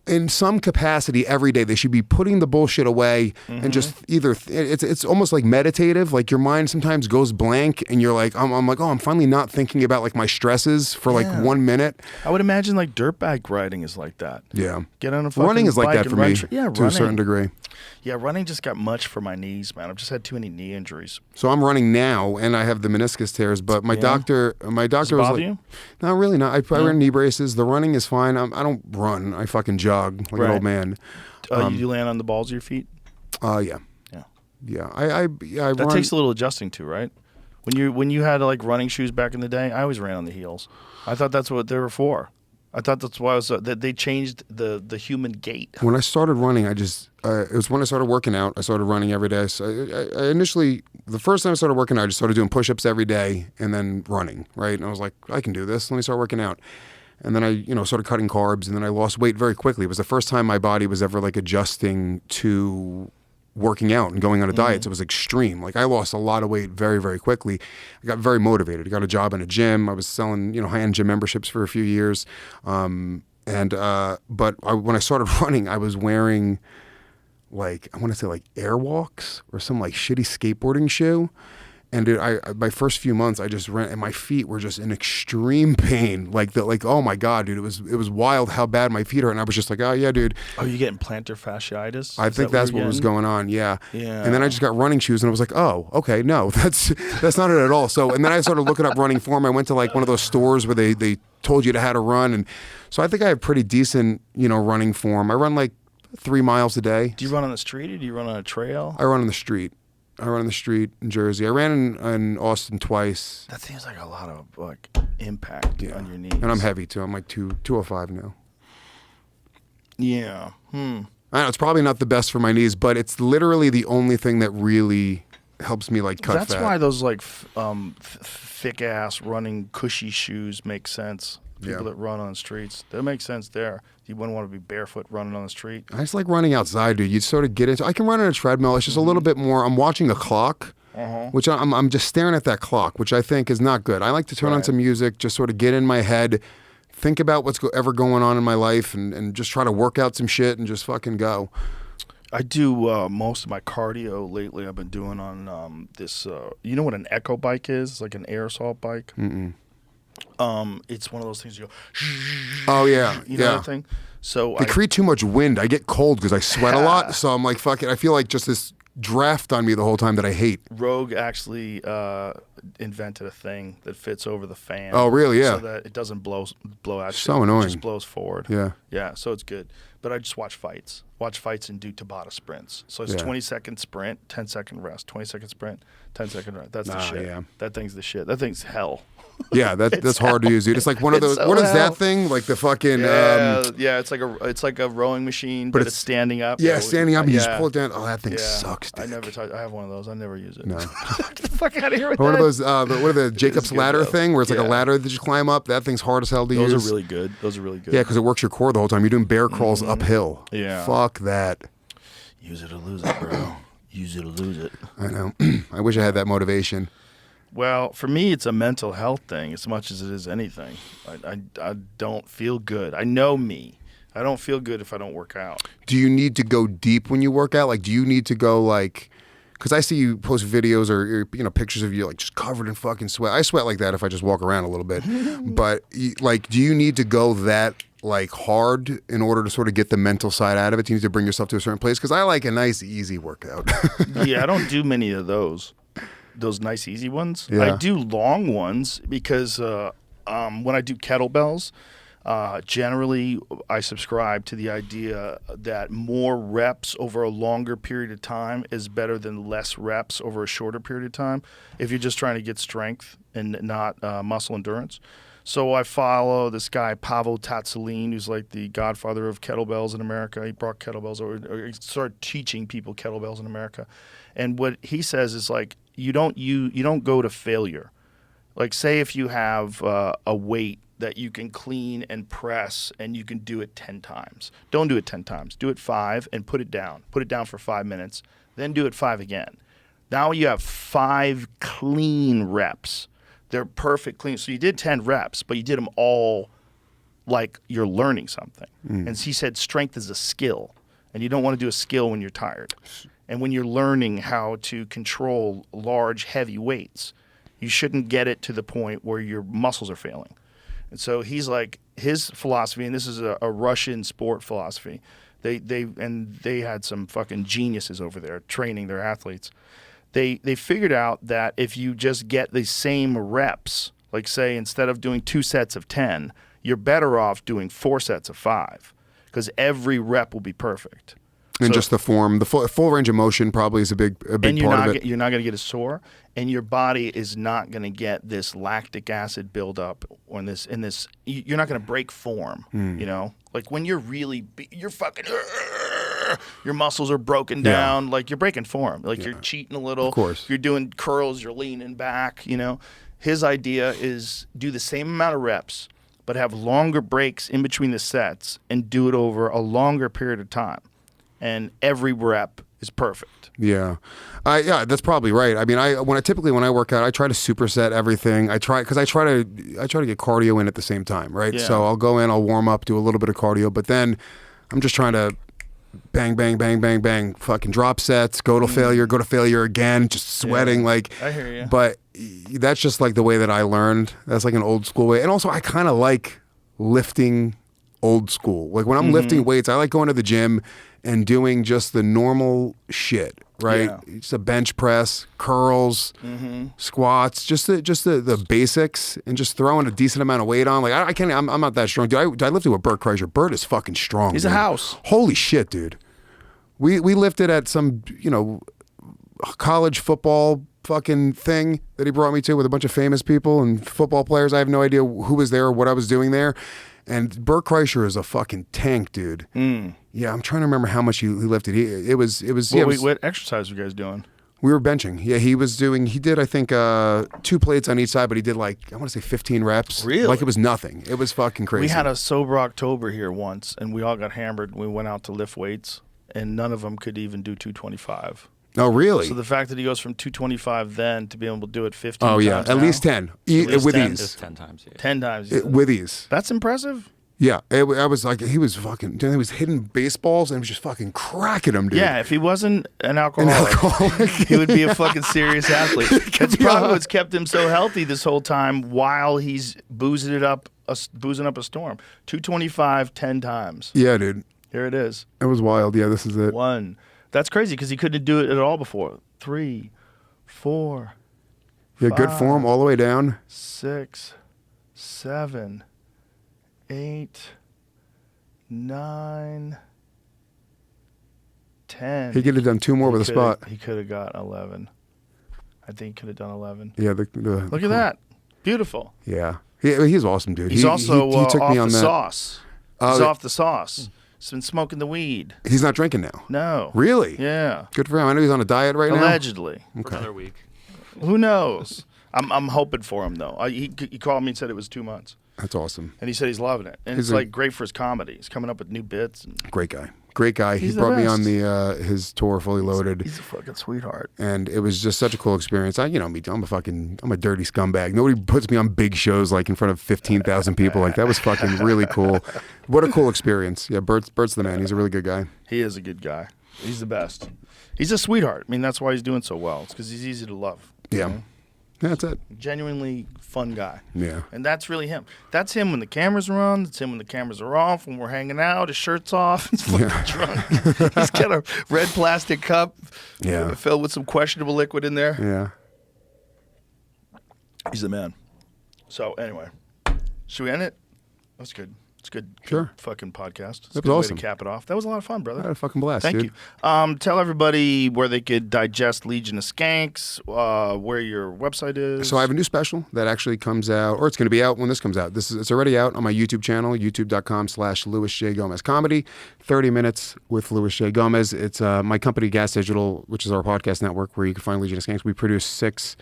In some capacity every day. They should be putting the bullshit away and just either it's almost like meditative. Like your mind sometimes goes blank and you're like, I'm like, oh, I'm finally not thinking about like my stresses for like 1 minute. I would imagine like dirt bike riding is like that. Yeah. Get on a fucking running is like bike that for me to a certain degree. Yeah, running just got much for my knees, man. I've just had too many knee injuries. So I'm running now and I have the meniscus tears, but my doctor Does it was bother like, you? no, really not. I wear knee braces. The running is fine. I don't run. I fucking jog like an old man. You land on the balls of your feet? Yeah. Yeah. I that run. takes a little adjusting to, right? When you had like running shoes back in the day, I always ran on the heels. I thought that's what they were for. I thought that's why that they changed the human gait. When I started running, it was when I started working out. I started running every day. So I initially, the first time I started working out, I just started doing push-ups every day and then running, right? And I was like, I can do this. Let me start working out. And then I, started cutting carbs, and then I lost weight very quickly. It was the first time my body was ever like adjusting to working out and going on a diet. So it was extreme. Like I lost a lot of weight very, very quickly. I got very motivated. I got a job in a gym. I was selling, high-end gym memberships for a few years. But when I started running, I was wearing like, I want to say like Airwalks or some like shitty skateboarding shoe. And my first few months, I just ran, and my feet were just in extreme pain. Like oh my god, dude, it was wild how bad my feet are. And I was just like, oh yeah, dude. Oh, you getting plantar fasciitis? I think that's what was going on. Yeah. Yeah. And then I just got running shoes, and I was like, oh, okay, no, that's not it at all. So, and then I started looking up running form. I went to like one of those stores where they told you how to run, and so I think I have pretty decent, running form. I run like 3 miles a day. Do you run on the street or do you run on a trail? I run on the street. I run on the street in Jersey. I ran in Austin twice. That seems like a lot of like impact on your knees. And I'm heavy too. I'm like 205 now. Yeah. I know it's probably not the best for my knees, but it's literally the only thing that really helps me like cut That's fat. why those like thick ass running cushy shoes make sense. People that run on streets, that makes sense there. You wouldn't want to be barefoot running on the street. I just like running outside, dude. You sort of get into. I can run on a treadmill. It's just a little bit more. I'm watching a clock, which I'm just staring at that clock, which I think is not good. I like to turn on some music, just sort of get in my head, think about what's ever going on in my life, and just try to work out some shit and just fucking go. I do most of my cardio lately. I've been doing on this. You know what an echo bike is? It's like an air assault bike. It's one of those things you go. Oh yeah, you know that thing. So they create too much wind. I get cold because I sweat a lot. So I'm like, fuck it. I feel like just this draft on me the whole time that I hate. Rogue actually invented a thing that fits over the fan. Oh really? Yeah. So that it doesn't blow out. So annoying. It just blows forward. Yeah. Yeah. So it's good. But I just watch fights and do Tabata sprints. So it's 20-second sprint, 10-second rest, 20-second sprint, 10-second rest. That's the shit. Yeah. That thing's the shit. That thing's hell. Yeah, that's hard to use, dude. It's like one of those. so What is hell. that thing? Like the fucking. Yeah, it's like a rowing machine, but it's standing up. Yeah, standing up. And you just Yeah. pull it down. Oh, that thing Yeah. sucks, dude. I have one of those. I never use it. No. Get the fuck out of here with One that. of those. What are the Jacob's good, ladder though. thing, where it's like a Yeah. ladder that you climb up. That thing's hard as hell to use. Those are really good. Yeah, because it works your core the whole time. You're doing bear crawls uphill. Yeah. Fuck that. Use it or lose it, bro. Use it or lose it. I know. I wish I had that motivation. Well, for me, it's a mental health thing as much as it is anything. I don't feel good. I know me. I don't feel good if I don't work out. Do you need to go deep when you work out? Like, do you need to go like? Because I see you post videos or pictures of you like just covered in fucking sweat. I sweat like that if I just walk around a little bit. But like, do you need to go that like hard in order to sort of get the mental side out of it? Do you need to bring yourself to a certain place? Because I like a nice easy workout. Yeah, I don't do many of those nice easy ones. Yeah. I do long ones because when I do kettlebells, generally I subscribe to the idea that more reps over a longer period of time is better than less reps over a shorter period of time if you're just trying to get strength and not muscle endurance. So I follow this guy, Pavel Tsatsouline, who's like the godfather of kettlebells in America. He brought kettlebells over, or he started teaching people kettlebells in America. And what he says is like, you don't go to failure. Like say if you have a weight that you can clean and press and you can do it 10 times. Don't do it 10 times. Do it 5 and put it down. Put it down for 5 minutes. Then do it 5 again. Now you have 5 clean reps. They're perfect clean. So you did 10 reps, but you did them all like you're learning something. And he said strength is a skill, and you don't want to do a skill when you're tired. And when you're learning how to control large, heavy weights, you shouldn't get it to the point where your muscles are failing. And so he's like, his philosophy, and this is a Russian sport philosophy. They had some fucking geniuses over there training their athletes. They figured out that if you just get the same reps, like say instead of doing 2 sets of 10, you're better off doing 4 sets of 5 because every rep will be perfect. And So- just the form, the full range of motion probably is a big and you're part not of it. you're not going to get as sore, and your body is not going to get this lactic acid buildup on this. You're not going to break form. You know, like when you're you're fucking. Your muscles are broken down, like you're breaking form, like you're cheating a little. Of course. You're doing curls, you're leaning back. You know, his idea is do the same amount of reps, but have longer breaks in between the sets, and do it over a longer period of time. And every rep is perfect. Yeah, that's probably right. I mean, when I work out, I try to superset everything. I try to get cardio in at the same time, right? Yeah. So I'll go in, I'll warm up, do a little bit of cardio, but then I'm just trying to bang, bang, bang, bang, bang, fucking drop sets, go to failure again, just sweating like. I hear you. But that's just like the way that I learned. That's like an old school way, and also I kind of like lifting old school. Like when I'm lifting weights, I like going to the gym and doing just the normal shit, right? Yeah. Just a bench press, curls, squats, just the basics, and just throwing a decent amount of weight on. Like I can't. I'm not that strong, dude. I lifted with Bert Kreischer. Bert is fucking strong. He's dude. a house. Holy shit, dude. We lifted at some college football fucking thing that he brought me to with a bunch of famous people and football players. I have no idea who was there or what I was doing there. And Bert Kreischer is a fucking tank, dude. Yeah, I'm trying to remember how much he lifted. It was. What exercise were you guys doing? We were benching. Yeah, he did, I think, 2 plates on each side, but he did like, I want to say 15 reps. Really? Like it was nothing. It was fucking crazy. We had a sober October here once, and we all got hammered. We went out to lift weights, and none of them could even do 225. Oh, really? So the fact that he goes from 225 then to be able to do it 15 Oh, yeah. times At now, least 10. least With 10. ease. It's 10 times. Yeah. 10 times. With ease. That's impressive. Yeah. I was like, he was fucking, dude, he was hitting baseballs and he was just fucking cracking them, dude. Yeah, if he wasn't an alcoholic, he would be a fucking serious athlete. That's probably what's kept him so healthy this whole time while he's boozing up a storm. 225 10 times. Yeah, dude. Here it is. It was wild. Yeah, this is it. 1. That's crazy because he couldn't do it at all before. 3, 4, Yeah, good 5, form all the way down. 6, 7, 8, 9, 10. He could have done 2 more with a spot. He could have got 11. I think he could have done 11. Yeah. Look at that. Beautiful. Yeah. He's awesome, dude. He's also he took off me on the that. sauce. Oh, He's yeah. off the sauce. He's been smoking the weed. He's not drinking now. No. Really? Yeah. Good for him. I know he's on a diet right now. Allegedly. For another week. Who knows? I'm hoping for him though. He called me and said it was 2 months, That's awesome. and he said he's loving it, and He's it's a- like great for his comedy. He's coming up with new bits. And Great guy. Great guy. He's He the brought me best. on his tour, Fully Loaded. he's a fucking sweetheart. And it was just such a cool experience. I'm a dirty scumbag. Nobody puts me on big shows like in front of 15,000 people. Like that was fucking really cool. What a cool experience. Yeah, Bert's the man. He's a really good guy. He is a good guy. He's the best. He's a sweetheart. I mean, that's why he's doing so well. It's because he's easy to love. you Yeah. know? That's it. Genuinely fun guy. Yeah. And that's really him. That's him when the cameras are on. That's him when the cameras are off. When we're hanging out, his shirt's off. He's fucking drunk. He's got a red plastic cup Yeah. filled with some questionable liquid in there. Yeah. He's the man. So anyway, should we end it? That's good. It's good. Sure. Good fucking podcast. It's That a good was way awesome. to cap it off. That was a lot of fun, brother. I had a fucking blast, Thank dude. you. Tell everybody where they could digest Legion of Skanks, where your website is. So I have a new special that actually comes out, or it's going to be out when this comes out. It's already out on my YouTube channel, youtube.com/Louis J. Gomez Comedy. 30 minutes with Louis J. Gomez. It's my company, Gas Digital, which is our podcast network where you can find Legion of Skanks. We produce 6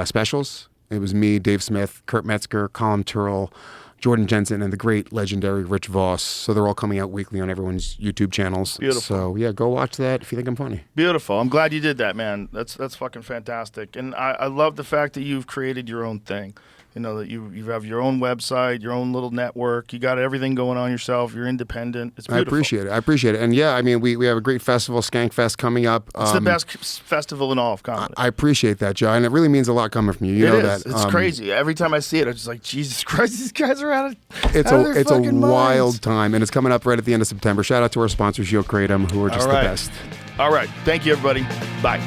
specials. It was me, Dave Smith, Kurt Metzger, Colin Turrell, Jordan Jensen, and the great legendary Rich Voss. So they're all coming out weekly on everyone's YouTube channels. Beautiful. So yeah, go watch that if you think I'm funny. Beautiful. I'm glad you did that, man. That's fucking fantastic. And I love the fact that you've created your own thing. You know, that you have your own website, your own little network. You got everything going on yourself. You're independent. It's beautiful. I appreciate it. And yeah, I mean, we have a great festival, Skank Fest, coming up. It's the best festival in all of comedy. I appreciate that, Joe, and it really means a lot coming from you. You It know is. that. It's crazy. Every time I see it, I'm just like, Jesus Christ, these guys are out of It's out of a their it's a fucking wild minds. time, and it's coming up right at the end of September. Shout out to our sponsors, Yo Kratom, who are just All the right. best. All right. Thank you, everybody. Bye.